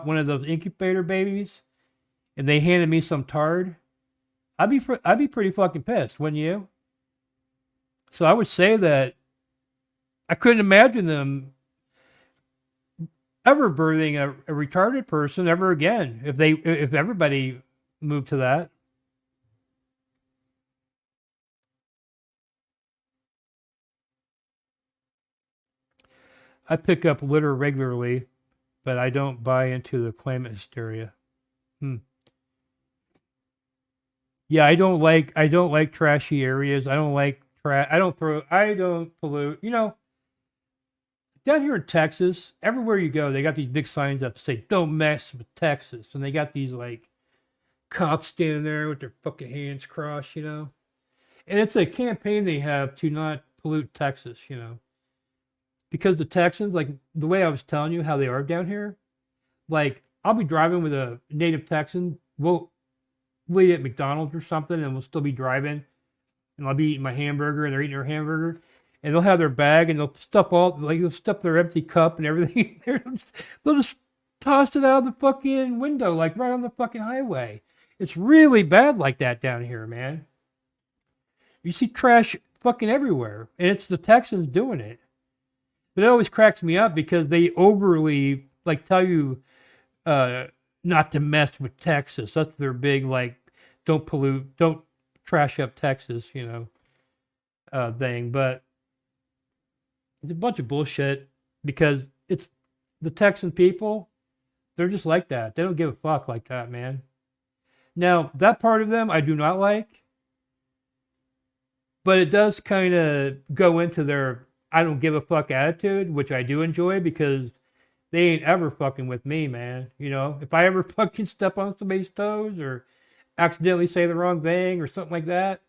A: one of those incubator babies and they handed me some tard, I'd be pretty fucking pissed, wouldn't you? So I would say that I couldn't imagine them ever birthing a retarded person ever again if everybody moved to that. I pick up litter regularly, but I don't buy into the claimant hysteria. Yeah, I don't like trashy areas. I don't like I don't pollute. You know, down here in Texas, everywhere you go, they got these big signs up that say "Don't mess with Texas," and they got these like cops standing there with their fucking hands crossed, you know. And it's a campaign they have to not pollute Texas, you know. Because the Texans, like the way I was telling you how they are down here, like I'll be driving with a native Texan. We'll eat at McDonald's or something, and we'll still be driving, and I'll be eating my hamburger, and they're eating their hamburger, and they'll have their bag, and they'll stuff their empty cup and everything. They'll just toss it out of the fucking window, like right on the fucking highway. It's really bad like that down here, man. You see trash fucking everywhere, and it's the Texans doing it. But it always cracks me up because they overly like tell you not to mess with Texas. That's their big like don't pollute, don't trash up Texas, you know, thing. But it's a bunch of bullshit because it's the Texan people. They're just like that. They don't give a fuck like that, man. Now that part of them I do not like, but it does kind of go into their I don't give a fuck attitude, which I do enjoy because they ain't ever fucking with me, man. You know, if I ever fucking step on somebody's toes or accidentally say the wrong thing or something like that,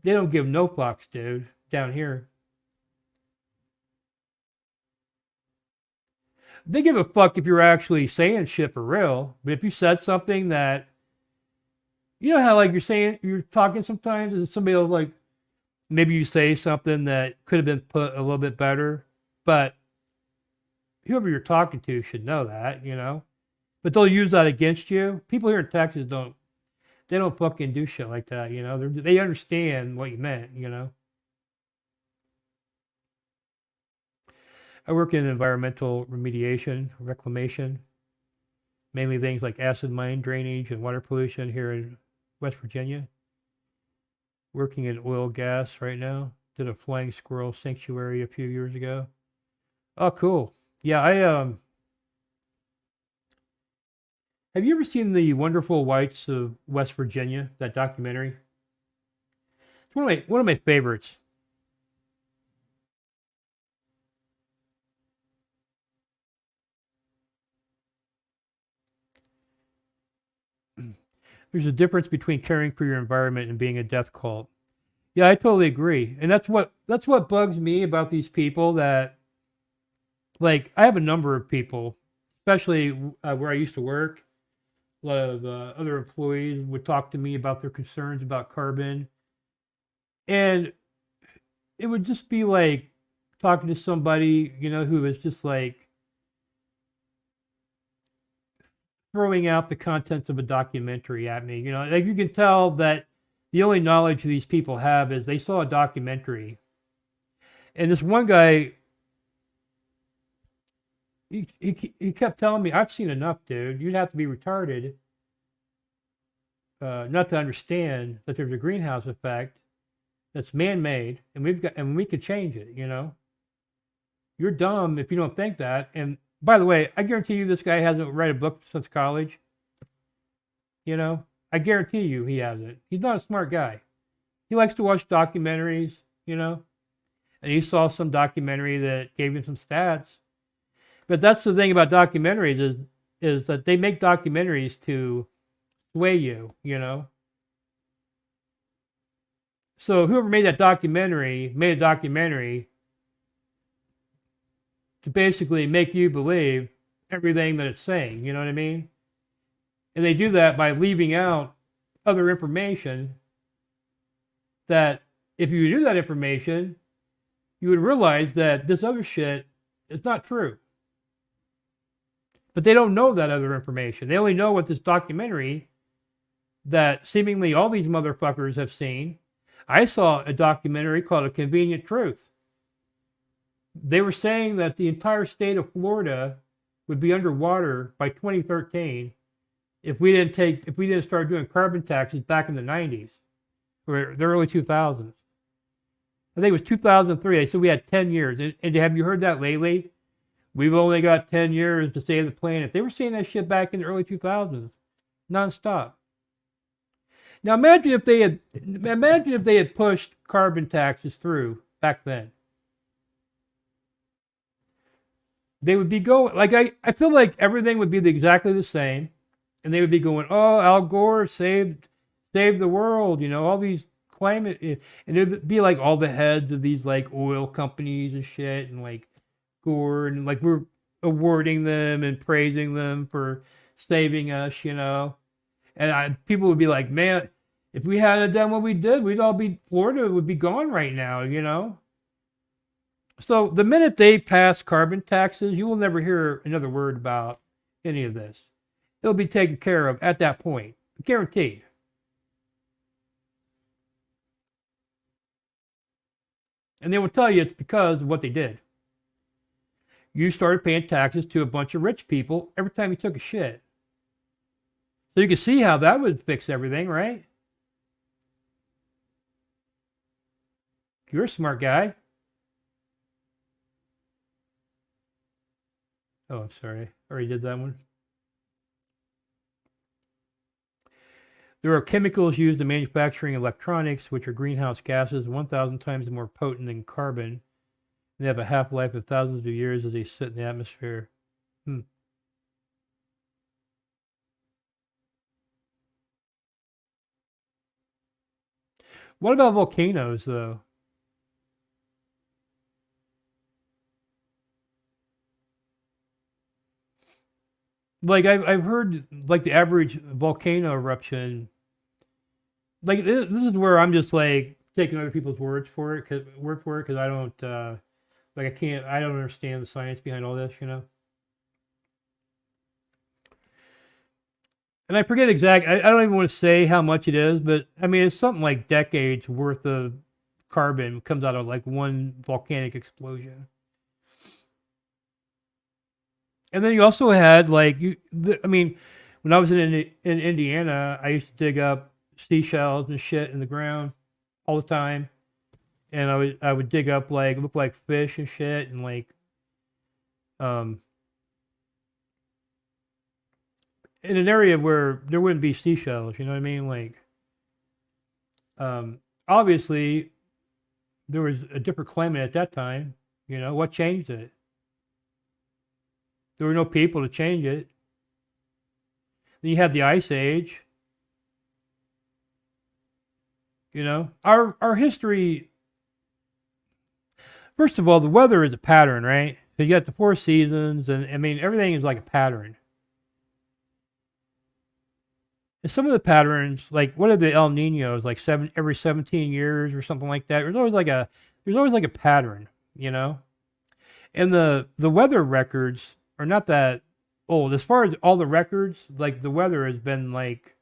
A: they don't give no fucks, dude, down here. They give a fuck if you're actually saying shit for real, but if you said something that, you know how like you're talking sometimes and somebody will like, maybe you say something that could have been put a little bit better, but whoever you're talking to should know that, you know. But they'll use that against you. People here in Texas don't fucking do shit like that, you know. They understand what you meant, you know. I work in environmental remediation, reclamation, mainly things like acid mine drainage and water pollution here in West Virginia. Working in oil gas right now. Did a flying squirrel sanctuary a few years ago. Oh, cool. Yeah, have you ever seen The Wonderful Whites of West Virginia, that documentary? It's one of my favorites. There's a difference between caring for your environment and being a death cult. Yeah, I totally agree. And that's what bugs me about these people that, like, I have a number of people, especially where I used to work. A lot of other employees would talk to me about their concerns about carbon. And it would just be like talking to somebody, you know, who is just like throwing out the contents of a documentary at me. You know, like you can tell that the only knowledge these people have is they saw a documentary. And this one guy, he kept telling me, I've seen enough, dude. You'd have to be retarded not to understand that there's a greenhouse effect that's man-made, and we could change it. You know, you're dumb if you don't think that. And by the way, I guarantee you, this guy hasn't read a book since college. You know, I guarantee you, he hasn't. He's not a smart guy. He likes to watch documentaries. You know, and he saw some documentary that gave him some stats. But that's the thing about documentaries is that they make documentaries to sway you, you know. So whoever made a documentary to basically make you believe everything that it's saying, you know what I mean? And they do that by leaving out other information that if you knew that information, you would realize that this other shit is not true. But they don't know that other information. They only know what this documentary that seemingly all these motherfuckers have seen. I saw a documentary called A Convenient Truth. They were saying that the entire state of Florida would be underwater by 2013 if we didn't start doing carbon taxes back in the 90s or the early 2000s. I think it was 2003. They said we had 10 years. And have you heard that lately? We've only got 10 years to save the planet. They were saying that shit back in the early 2000s, nonstop. Now imagine if they had pushed carbon taxes through back then. They would be going, like, I feel like everything would be exactly the same. And they would be going, oh, Al Gore saved the world, you know, all these climate, and it would be like all the heads of these like oil companies and shit, and like Gore, and like we're awarding them and praising them for saving us, you know. And people would be like, man, if we hadn't done what we did, Florida would be gone right now, you know. So the minute they pass carbon taxes, you will never hear another word about any of this. It'll be taken care of at that point, guaranteed. And they will tell you it's because of what they did. You started paying taxes to a bunch of rich people every time you took a shit. So you can see how that would fix everything, right? You're a smart guy. Oh, I'm sorry. I already did that one. There are chemicals used in manufacturing electronics, which are greenhouse gases 1,000 times more potent than carbon. They have a half-life of thousands of years as they sit in the atmosphere. What about volcanoes, though? Like I've heard, like the average volcano eruption. Like this is where I'm just like taking other people's word for it, because I don't I don't understand the science behind all this, you know. And I forget exactly. I don't even want to say how much it is, but I mean it's something like decades worth of carbon comes out of like one volcanic explosion. And then you also had like I mean, when I was in Indiana, I used to dig up seashells and shit in the ground all the time, and I would dig up like look like fish and shit, and like in an area where there wouldn't be seashells, you know what I mean? Like obviously there was a different climate at that time. You know what changed it? There were no people to change it. Then you had the Ice Age. You know, our history. First of all, the weather is a pattern, right? So you got the 4 seasons, and I mean everything is like a pattern. And some of the patterns, like what are the El Niños, like every 17 years or something like that? There's always like a pattern, you know. And the weather records are not that old. As far as all the records, like the weather has been like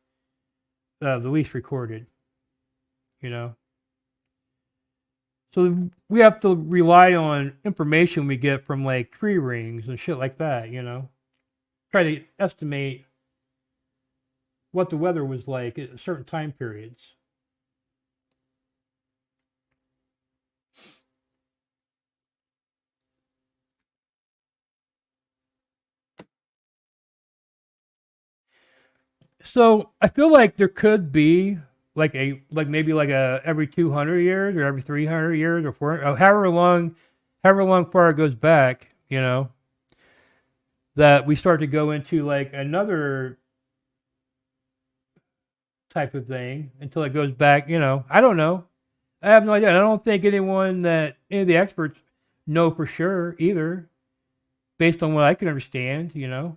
A: the least recorded, you know. So we have to rely on information we get from like tree rings and shit like that, you know. Try to estimate what the weather was like at certain time periods. So I feel like there could be like maybe like a every 200 years or every 300 years or however long far it goes back, you know, that we start to go into like another type of thing until it goes back, you know. I don't know. I have no idea. I don't think any of the experts know for sure either, based on what I can understand, you know.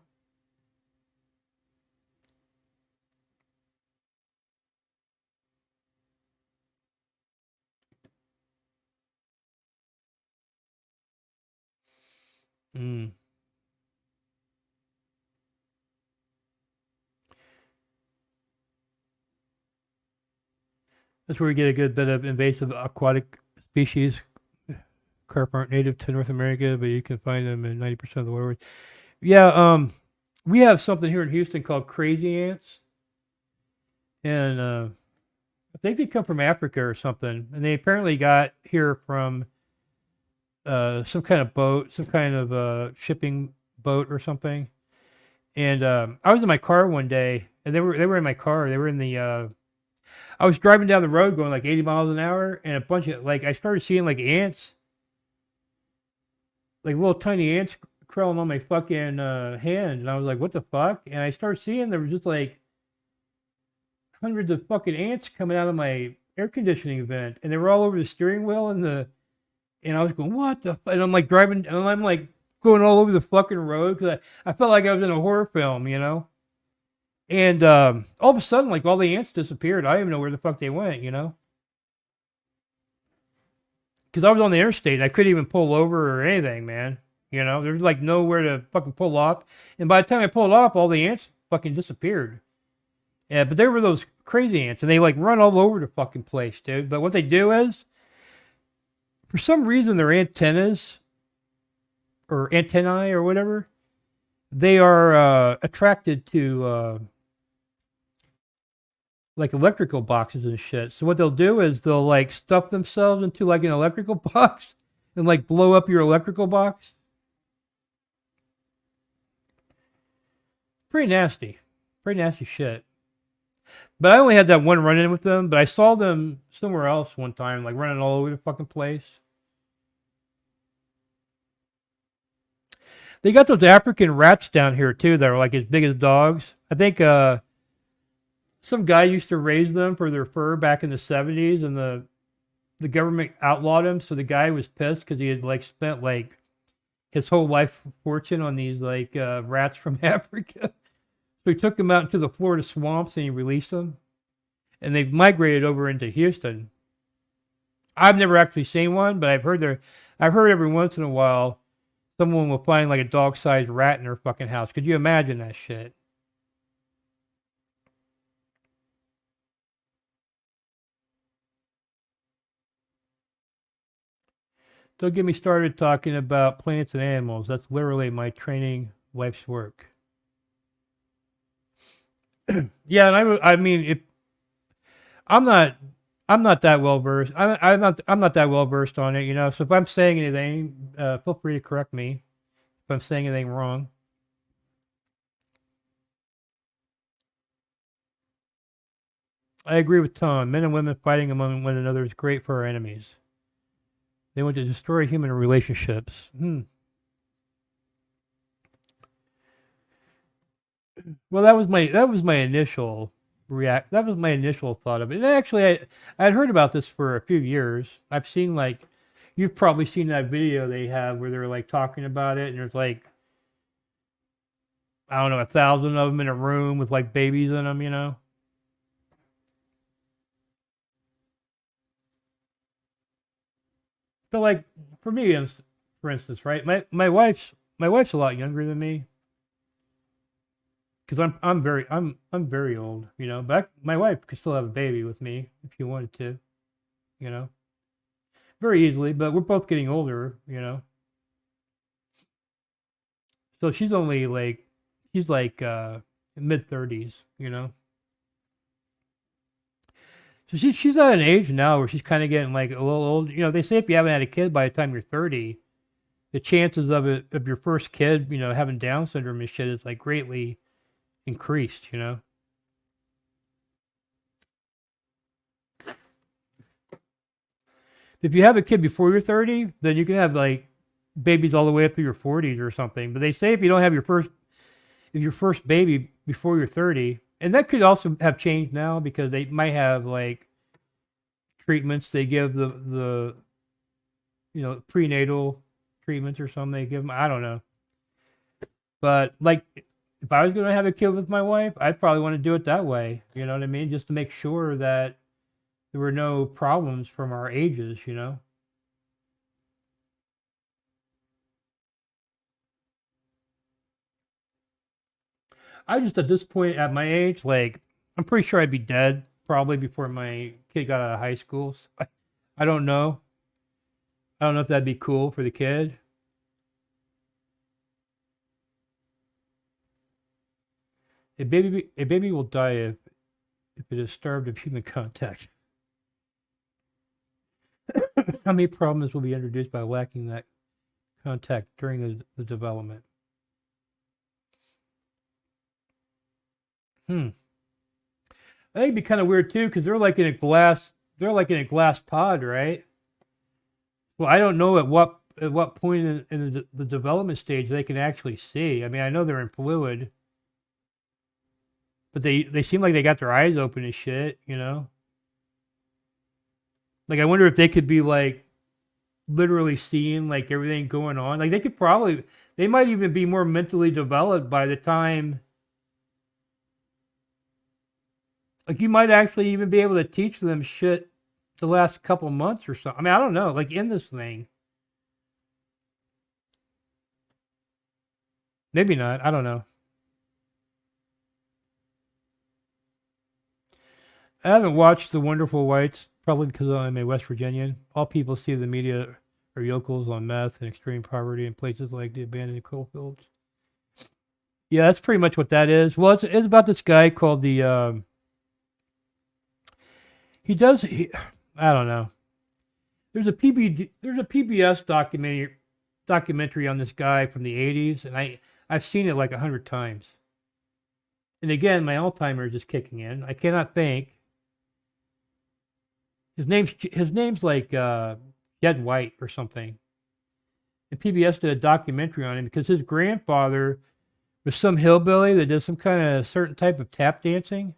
A: Mm. That's where we get a good bit of invasive aquatic species. Carp aren't native to North America, but you can find them in 90% of the waterways. Yeah, we have something here in Houston called crazy ants, and I think they come from Africa or something, and they apparently got here from some kind of boat, some kind of shipping boat or something. And I was in my car one day, and they were in my car. They were in the. I was driving down the road going like 80 miles an hour, and a bunch of like I started seeing like ants, like little tiny ants crawling on my fucking hand, and I was like, "What the fuck?" And I started seeing there was just like hundreds of fucking ants coming out of my air conditioning vent, and they were all over the steering wheel and I was going, "What the?" And I'm like driving, and I'm like going all over the fucking road because I felt like I was in a horror film, you know. And all of a sudden, like all the ants disappeared. I didn't even know where the fuck they went, you know. Because I was on the interstate, and I couldn't even pull over or anything, man. You know, there's like nowhere to fucking pull off. And by the time I pulled off, all the ants fucking disappeared. Yeah, but they were those crazy ants, and they like run all over the fucking place, dude. But what they do is, for some reason, their antennas or antennae or whatever, they are attracted to like electrical boxes and shit. So what they'll do is they'll like stuff themselves into like an electrical box and like blow up your electrical box. Pretty nasty shit. But I only had that one run in with them, but I saw them somewhere else one time, like running all over the fucking place. They got those African rats down here too that are like as big as dogs. I think some guy used to raise them for their fur back in the 70s, and the government outlawed him. So the guy was pissed because he had like spent like his whole life fortune on these like rats from Africa. So he took them out into the Florida swamps and he released them, and they've migrated over into Houston. I've never actually seen one, but I've heard every once in a while someone will find like a dog-sized rat in their fucking house. Could you imagine that shit? Don't get me started talking about plants and animals. That's literally my training life's work. Yeah, and I mean, if I'm not that well versed. I'm not that well versed on it, you know. So if I'm saying anything, feel free to correct me if I'm saying anything wrong. I agree with Tom. Men and women fighting among one another is great for our enemies. They want to destroy human relationships. Well, that was my initial that was my initial thought of it. And actually, I'd heard about this for a few years. I've seen like, you've probably seen that video they have where they're like talking about it, and there's like, I don't know, 1,000 of them in a room with like babies in them, you know. But like for me, for instance, right? My wife's a lot younger than me, because I'm very old, you know. But my wife could still have a baby with me if she wanted to, you know, very easily. But we're both getting older, you know. So she's like mid-30s, you know. So she's at an age now where she's kind of getting like a little old. You know, they say if you haven't had a kid by the time you're 30, the chances of your first kid, you know, having Down syndrome and shit is like greatly increased, you know. If you have a kid before you're 30, then you can have like babies all the way up to your 40s or something. But they say if you don't have your first baby before you're 30, and that could also have changed now because they might have like treatments they give the you know, prenatal treatments or something they give them. I don't know. But like if I was going to have a kid with my wife, I'd probably want to do it that way. You know what I mean? Just to make sure that there were no problems from our ages, you know? I just, at this point at my age, like, I'm pretty sure I'd be dead probably before my kid got out of high school. So I don't know. I don't know if that'd be cool for the kid. A baby will die if it is starved of human contact. How many problems will be introduced by lacking that contact during the development? I think it'd be kind of weird too, because they're like in a glass pod, right? Well, I don't know at what point in the development stage they can actually see. I mean, I know they're in fluid, but they seem like they got their eyes open and shit, you know? Like, I wonder if they could be like literally seeing like everything going on. Like they might even be more mentally developed by the time. Like you might actually even be able to teach them shit the last couple months or something. I mean, I don't know, like in this thing. Maybe not. I don't know. I haven't watched The Wonderful Whites, probably because I'm a West Virginian. All people see in the media are yokels on meth and extreme poverty in places like the abandoned coal fields. Yeah, that's pretty much what that is. Well, it's about this guy called the I don't know. There's a PBS documentary on this guy from the 80s, and I've seen it like 100 times. And again, my Alzheimer's is kicking in. I cannot think. His name's like Jed White or something. And PBS did a documentary on him because his grandfather was some hillbilly that did some kind of certain type of tap dancing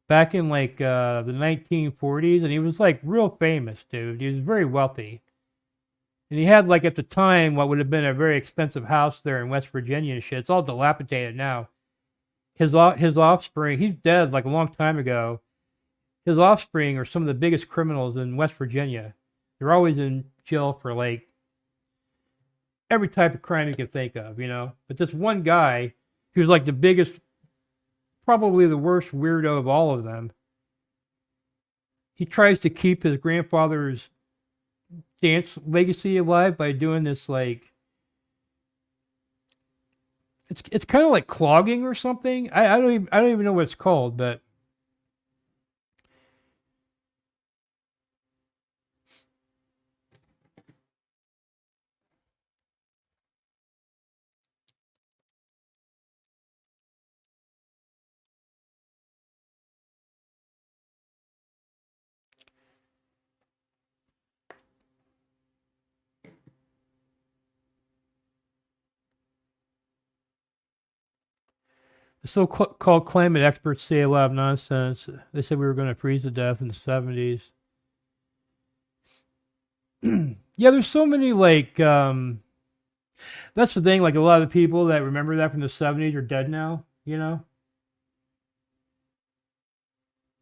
A: back in like the 1940s, and he was like real famous, dude. He was very wealthy. And he had like at the time what would have been a very expensive house there in West Virginia and shit. It's all dilapidated now. His offspring, he's dead like a long time ago. His offspring are some of the biggest criminals in West Virginia. They're always in jail for like every type of crime you can think of, you know. But this one guy, he was like the biggest, probably the worst weirdo of all of them. He tries to keep his grandfather's dance legacy alive by doing this like it's kind of like clogging or something. I don't even know what it's called, but the so-called climate experts say a lot of nonsense. They said we were going to freeze to death in the 70s. Yeah, there's so many like that's the thing, like a lot of the people that remember that from the 70s are dead now, you know?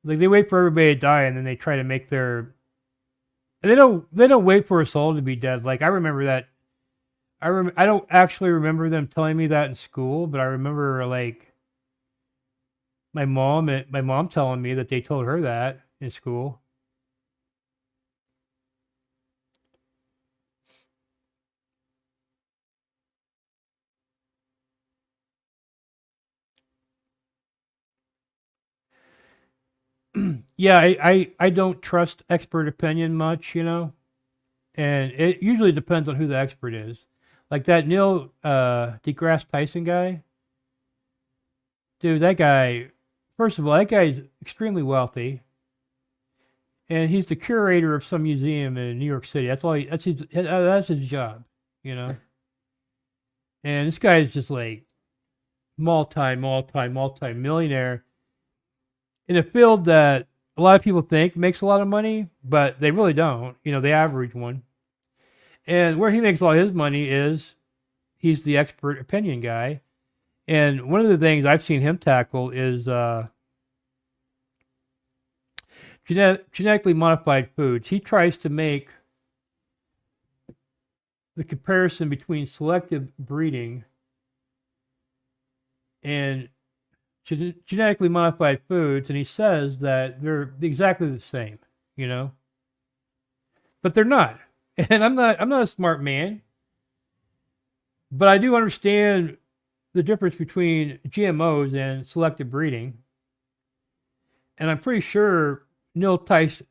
A: Like they wait for everybody to die and then they try to make their and they don't wait for us all to be dead. Like I remember that I don't actually remember them telling me that in school, but I remember like my mom telling me that they told her that in school. Yeah, I don't trust expert opinion much, you know, and it usually depends on who the expert is. Like that Neil deGrasse Tyson guy, dude. That guy, first of all, that guy's extremely wealthy, and he's the curator of some museum in New York City. That's all. That's his job, you know. And this guy is just like multi millionaire in a field that a lot of people think makes a lot of money, but they really don't. You know, the average one. And where he makes all his money is he's the expert opinion guy. And one of the things I've seen him tackle is genetically modified foods. He tries to make the comparison between selective breeding and genetically modified foods, and he says that they're exactly the same, you know, but they're not. And I'm not a smart man, but I do understand the difference between GMOs and selective breeding, and I'm pretty sure Neil Tyson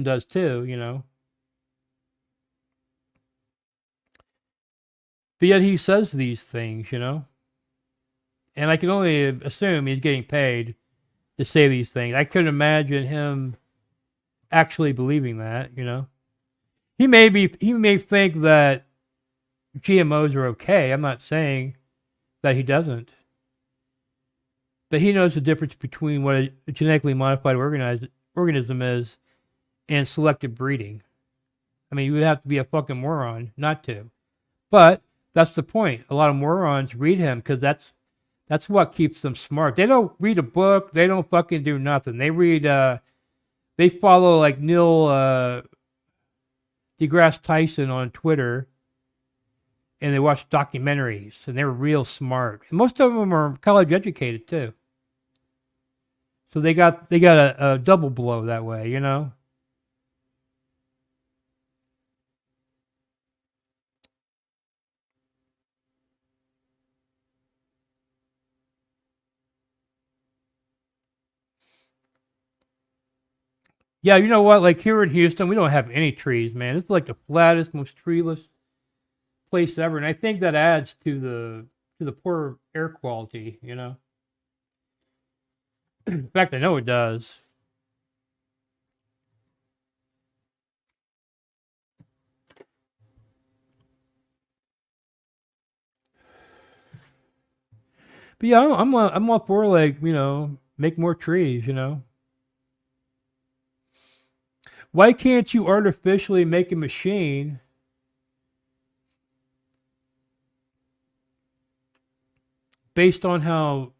A: does too, you know. But yet he says these things, you know. And I can only assume he's getting paid to say these things. I couldn't imagine him actually believing that, you know. He may think that GMOs are okay. I'm not saying that he doesn't. But he knows the difference between what a genetically modified organism is and selective breeding. I mean, you would have to be a fucking moron not to. But that's the point. A lot of morons read him because that's what keeps them smart. They don't read a book. They don't fucking do nothing. They read, they follow like Neil deGrasse Tyson on Twitter, and they watch documentaries, and they're real smart. And most of them are college educated too. So they got a double blow that way, you know. Yeah, you know what? Like here in Houston, we don't have any trees, man. This is like the flattest, most treeless place ever, and I think that adds to the poor air quality, you know. In fact, I know it does. But yeah, I'm all for like, you know, make more trees, you know. Why can't you artificially make a machine based on how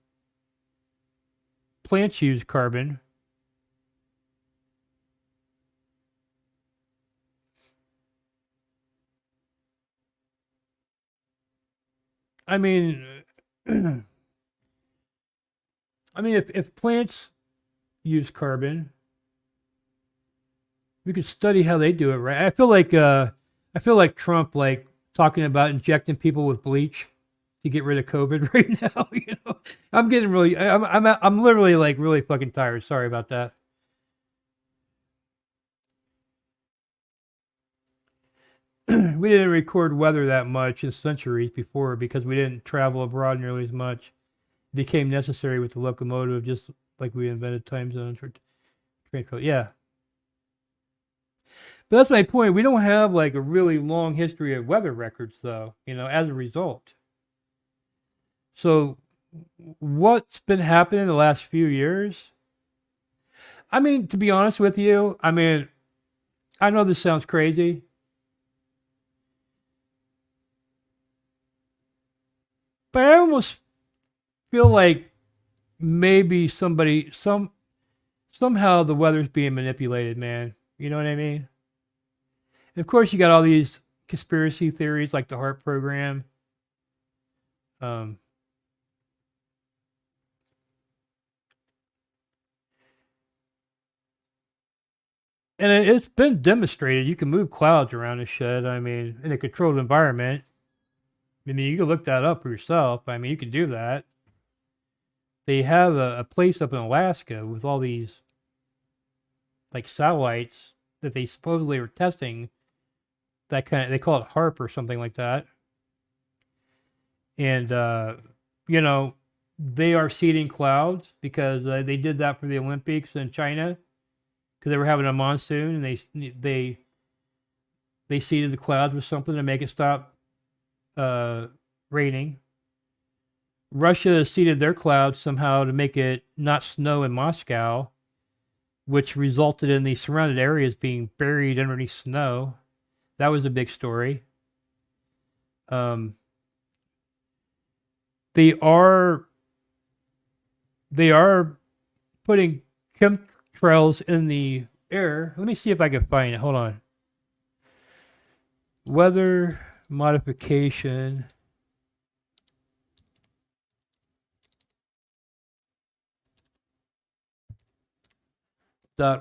A: plants use carbon? I mean, I mean, if plants use carbon, we could study how they do it, right? I feel like Trump like talking about injecting people with bleach to get rid of COVID right now. You know, I'm getting really, I'm literally like really fucking tired. Sorry about that. We didn't record weather that much in centuries before because we didn't travel abroad nearly as much. It became necessary with the locomotive, just like we invented time zones for transport. Yeah. But that's my point. We don't have like a really long history of weather records, though, you know, as a result. So, what's been happening the last few years? I mean, to be honest with you, I mean, I know this sounds crazy, but I almost feel like maybe somehow the weather's being manipulated, man. You know what I mean? And of course, you got all these conspiracy theories like the HARP program. And it's been demonstrated you can move clouds around the shed. I mean, in a controlled environment. I mean, you can look that up for yourself. I mean, you can do that. They have a place up in Alaska with all these like satellites that they supposedly were testing. That kind of, they call it HARP or something like that. And you know, they are seeding clouds because they did that for the Olympics in China because they were having a monsoon and they seeded the clouds with something to make it stop raining. Russia seeded their clouds somehow to make it not snow in Moscow, which resulted in the surrounded areas being buried underneath snow. That was a big story. They are putting chemtrails in the air. Let me see if I can find it. Hold on. Weather modification.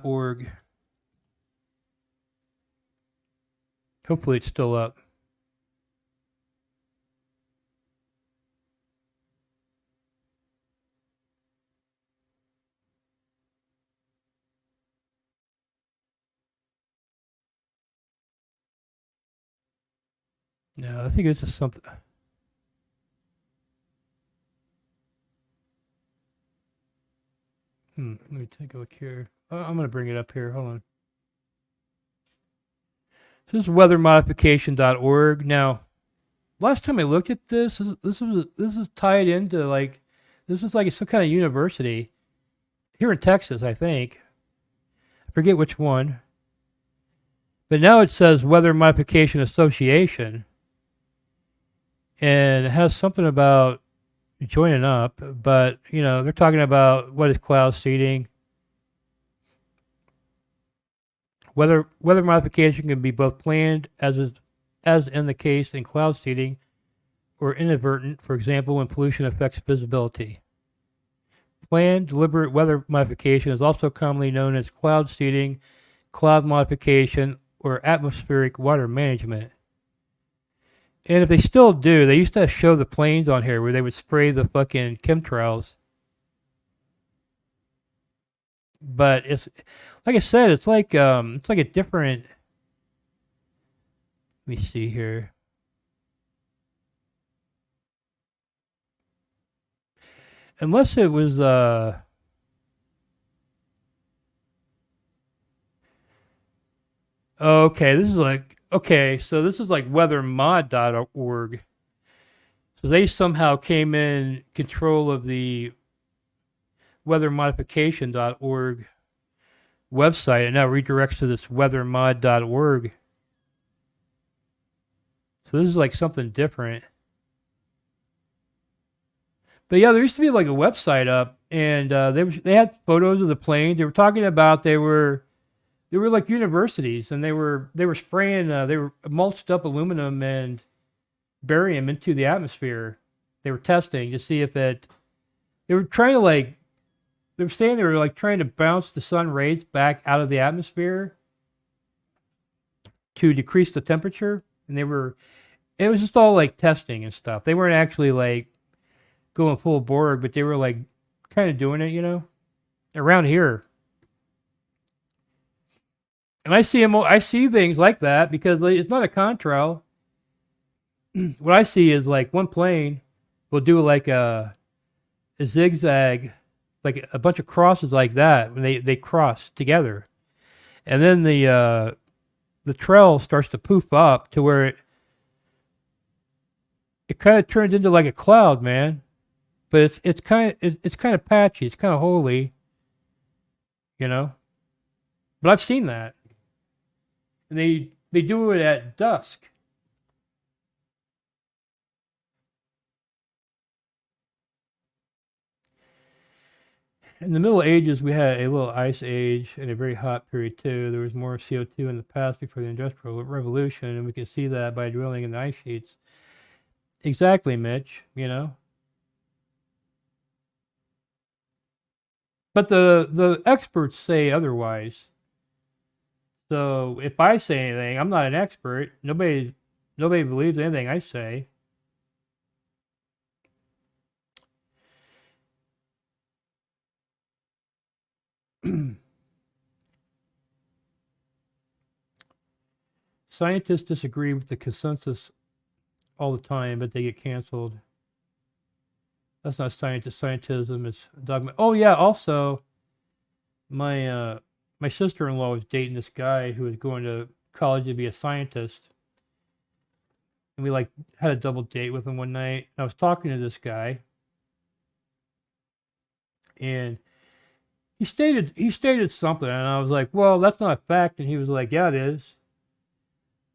A: .org. Hopefully it's still up. No, I think this is something. Let me take a look here. I'm going to bring it up here. Hold on. This is weathermodification.org. Now, last time I looked at this was tied into like, this was like some kind of university here in Texas, I think. I forget which one. But now it says Weather Modification Association. And it has something about joining up, but you know, they're talking about what is cloud seeding. Weather modification can be both planned, as in the case in cloud seeding, or inadvertent, for example, when pollution affects visibility. Planned, deliberate weather modification is also commonly known as cloud seeding, cloud modification, or atmospheric water management. And if they still do, they used to show the planes on here where they would spray the fucking chemtrails. But it's like I said, it's like a different. Let me see here. Unless it was okay, this is like so this is like weathermod.org. So they somehow came in control of the weathermodification.org website and now redirects to this weathermod.org. So this is like something different. But yeah, there used to be like a website up, and they had photos of the planes. They were talking about they were like universities, and they were spraying they were mulched up aluminum and barium into the atmosphere. They were testing to see if it. They were trying to like. They were saying they were like trying to bounce the sun rays back out of the atmosphere to decrease the temperature, and they were. It was just all like testing and stuff. They weren't actually like going full bore, but they were like kind of doing it, you know, around here. And I see things like that because it's not a contrail. What I see is like one plane will do like a zigzag, like a bunch of crosses like that when they cross together, and then the trail starts to poof up to where it kind of turns into like a cloud, man. But it's kind of patchy. It's kind of holy, you know. But I've seen that, and they do it at dusk. in the Middle Ages, we had a little ice age and a very hot period too. There was more CO2 in the past before the Industrial Revolution, and we can see that by drilling in the ice sheets. Exactly, Mitch, you know. But the experts say otherwise. So if I say anything, I'm not an expert. Nobody believes anything I say. Scientists disagree with the consensus all the time, but they get canceled. That's not scientism, it's dogma. Oh yeah, also my sister-in-law was dating this guy who was going to college to be a scientist. And we like had a double date with him one night. I was talking to this guy, and he stated something, and I was like, "Well, that's not a fact." And he was like, "Yeah, it is."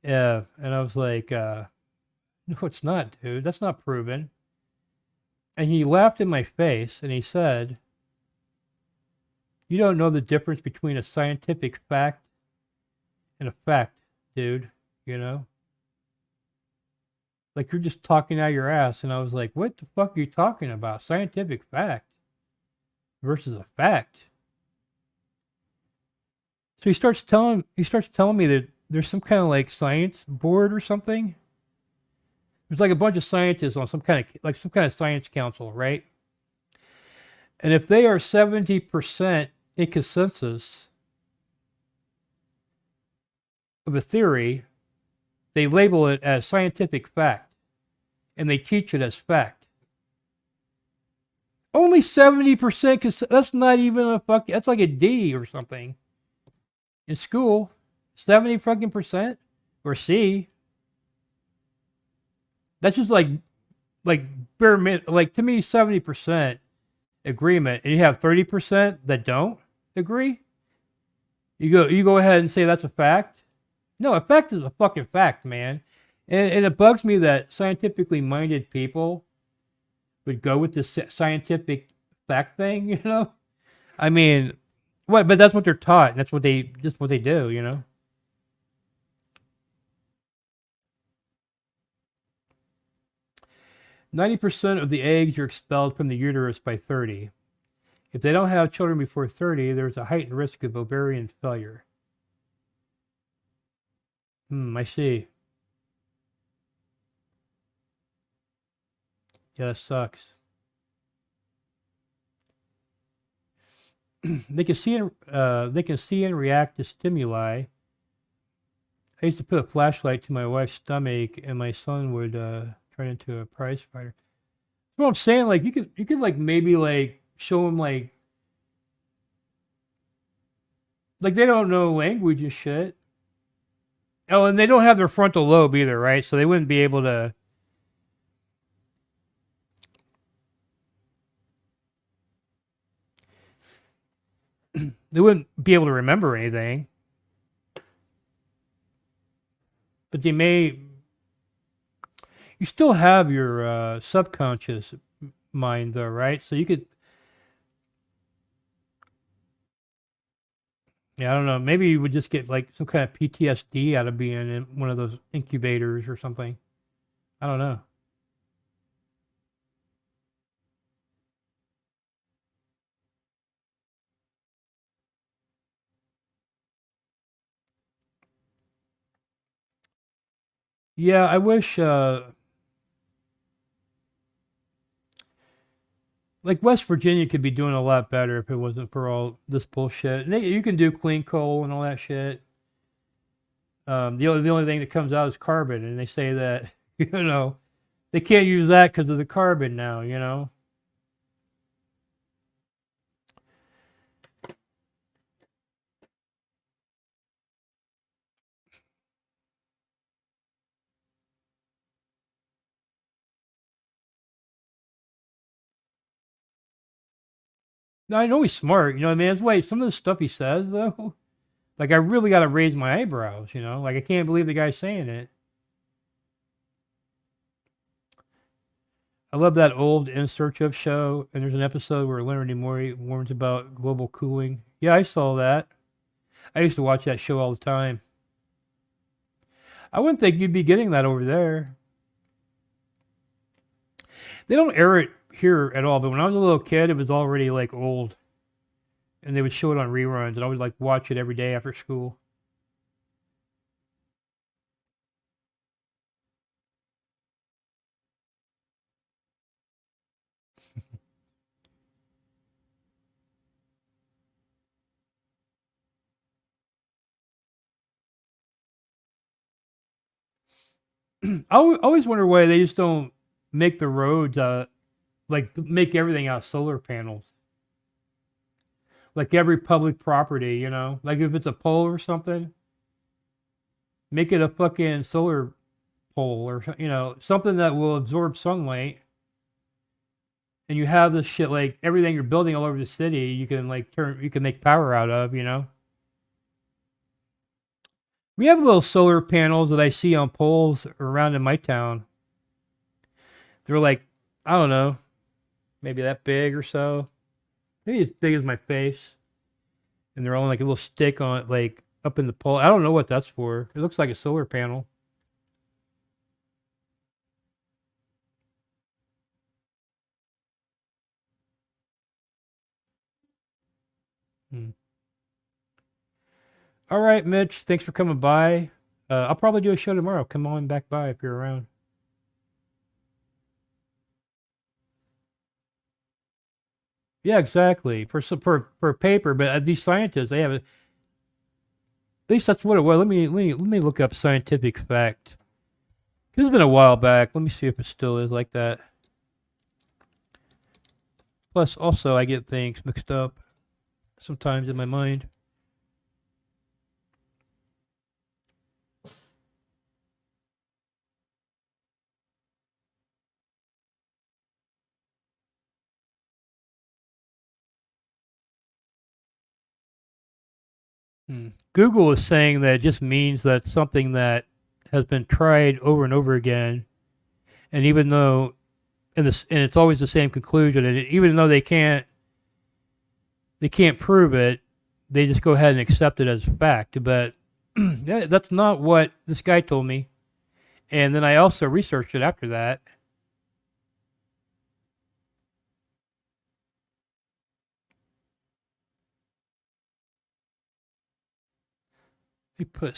A: Yeah, and I was like, "No, it's not, dude. That's not proven." And he laughed in my face, and he said, "You don't know the difference between a scientific fact and a fact, dude. You know? Like you're just talking out your ass." And I was like, "What the fuck are you talking about? Scientific fact versus a fact?" So he starts telling me that there's some kind of like science board or something. There's like a bunch of scientists on some kind of science council, right? And if they are 70% in consensus of a theory, they label it as scientific fact, and they teach it as fact. Only 70%, because that's not even that's like a D or something in school. 70 fucking percent or C. That's just like bare minimum. Like to me, 70% agreement, and you have 30% that don't agree. You go ahead and say that's a fact. No, a fact is a fucking fact, man. And it bugs me that scientifically minded people would go with this scientific fact thing. You know, I mean, what? But that's what they're taught, and that's what they do. You know. 90% of the eggs are expelled from the uterus by 30. If they don't have children before 30, there's a heightened risk of ovarian failure. I see. Yeah, that sucks. They can see and react to stimuli. I used to put a flashlight to my wife's stomach, and my son would turn into a prize fighter. That's what I'm saying. Like you could like maybe like show them like they don't know language and shit. Oh, and they don't have their frontal lobe either, right? So they wouldn't be able to. They wouldn't be able to remember anything. But they may. You still have your subconscious mind, though, right? So you could. Yeah, I don't know. Maybe you would just get like some kind of PTSD out of being in one of those incubators or something. I don't know. Yeah, I wish like West Virginia could be doing a lot better if it wasn't for all this bullshit. And you can do clean coal and all that shit. The only thing that comes out is carbon, and they say that they can't use that because of the carbon now. Now, I know he's smart. I mean, that's why some of the stuff he says, though, like I really got to raise my eyebrows. Like I can't believe the guy's saying it. I love that old In Search of show, and there's an episode where Leonard Nimoy warns about global cooling. Yeah, I saw that. I used to watch that show all the time. I wouldn't think you'd be getting that over there. They don't air it here at all, but when I was a little kid, it was already like old. And they would show it on reruns, and I would like watch it every day after school. Always wonder why they just don't make the roads like make everything out of solar panels. Like every public property, you know, like if it's a pole or something, make it a fucking solar pole or something that will absorb sunlight. And you have this shit like everything you're building all over the city, you can make power out of, you know. We have little solar panels that I see on poles around in my town. They're like, I don't know, maybe that big or so. Maybe as big as my face. And they're on like a little stick on it, like up in the pole. I don't know what that's for. It looks like a solar panel. Hmm. All right, Mitch. Thanks for coming by. I'll probably do a show tomorrow. Come on back by if you're around. Yeah, exactly. For paper, but these scientists, they have at least that's what it was. Let me look up scientific fact. This has been a while back. Let me see if it still is like that. Plus, also, I get things mixed up sometimes in my mind. Google is saying that it just means that something that has been tried over and over again, and even though, and it's always the same conclusion, and even though they can't prove it, they just go ahead and accept it as fact. But that's not what this guy told me. And then I also researched it after that. Let me put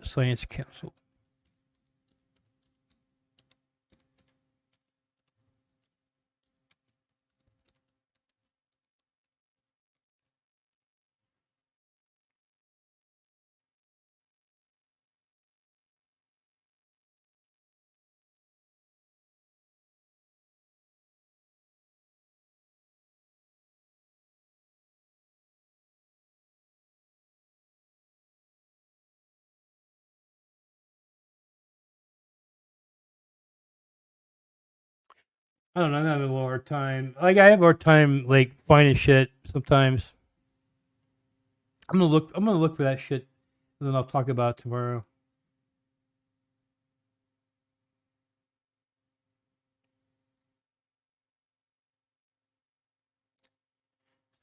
A: Science Council. I don't know. I'm having a little hard time. Like I have a hard time like finding shit sometimes. I'm gonna look. I'm gonna look for that shit, and then I'll talk about it tomorrow.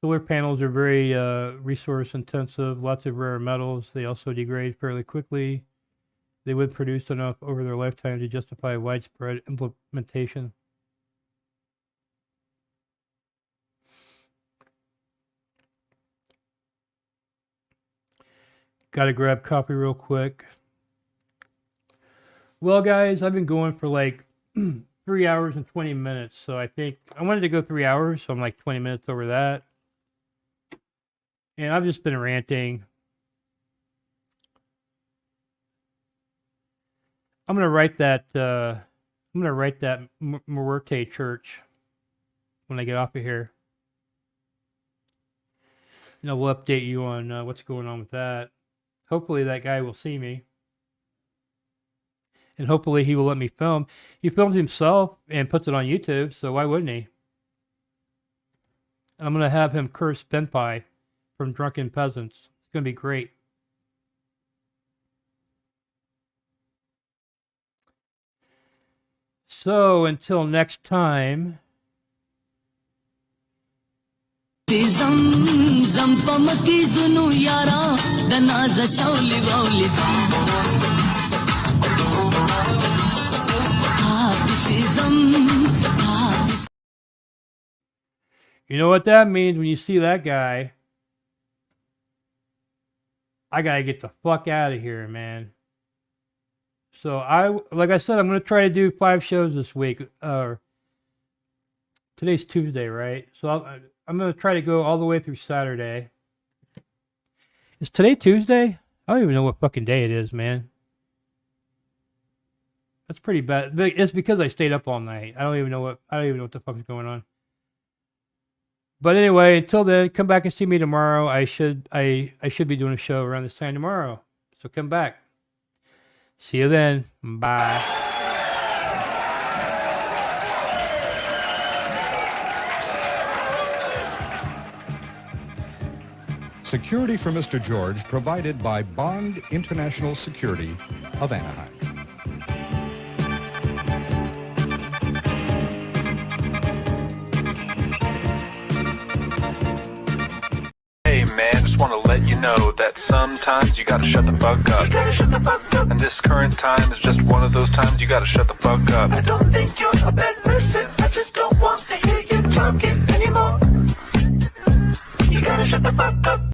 A: Solar panels are very resource intensive. Lots of rare metals. They also degrade fairly quickly. They would produce enough over their lifetime to justify widespread implementation. Gotta grab coffee real quick. Well, guys, I've been going for like 3 hours and 20 minutes. So I think I wanted to go 3 hours. So I'm like 20 minutes over that. And I've just been ranting. I'm gonna write that. Muerte Church when I get off of here. We'll update you on what's going on with that. Hopefully that guy will see me. And hopefully he will let me film. He films himself and puts it on YouTube, so why wouldn't he? I'm going to have him curse Benpai from Drunken Peasants. It's going to be great. So until next time. You know what that means when you see that guy? I gotta get the fuck out of here, man. So like I said, I'm gonna try to do 5 shows this week. Today's Tuesday, right? So I'm gonna try to go all the way through Saturday. Is today Tuesday? I don't even know what fucking day it is, man. That's pretty bad. It's because I stayed up all night. I don't even know what the fuck is going on. But anyway, until then, come back and see me tomorrow. I should be doing a show around this time tomorrow. So come back. See you then. Bye.
O: Security for Mr. George provided by Bond International Security of Anaheim.
P: Hey man, just want to let you know that sometimes you gotta shut the fuck up. You gotta shut the fuck up. And this current time is just one of those times you gotta shut the fuck up. I don't think you're a bad person, I just don't want to hear you talking anymore. You gotta shut the fuck up.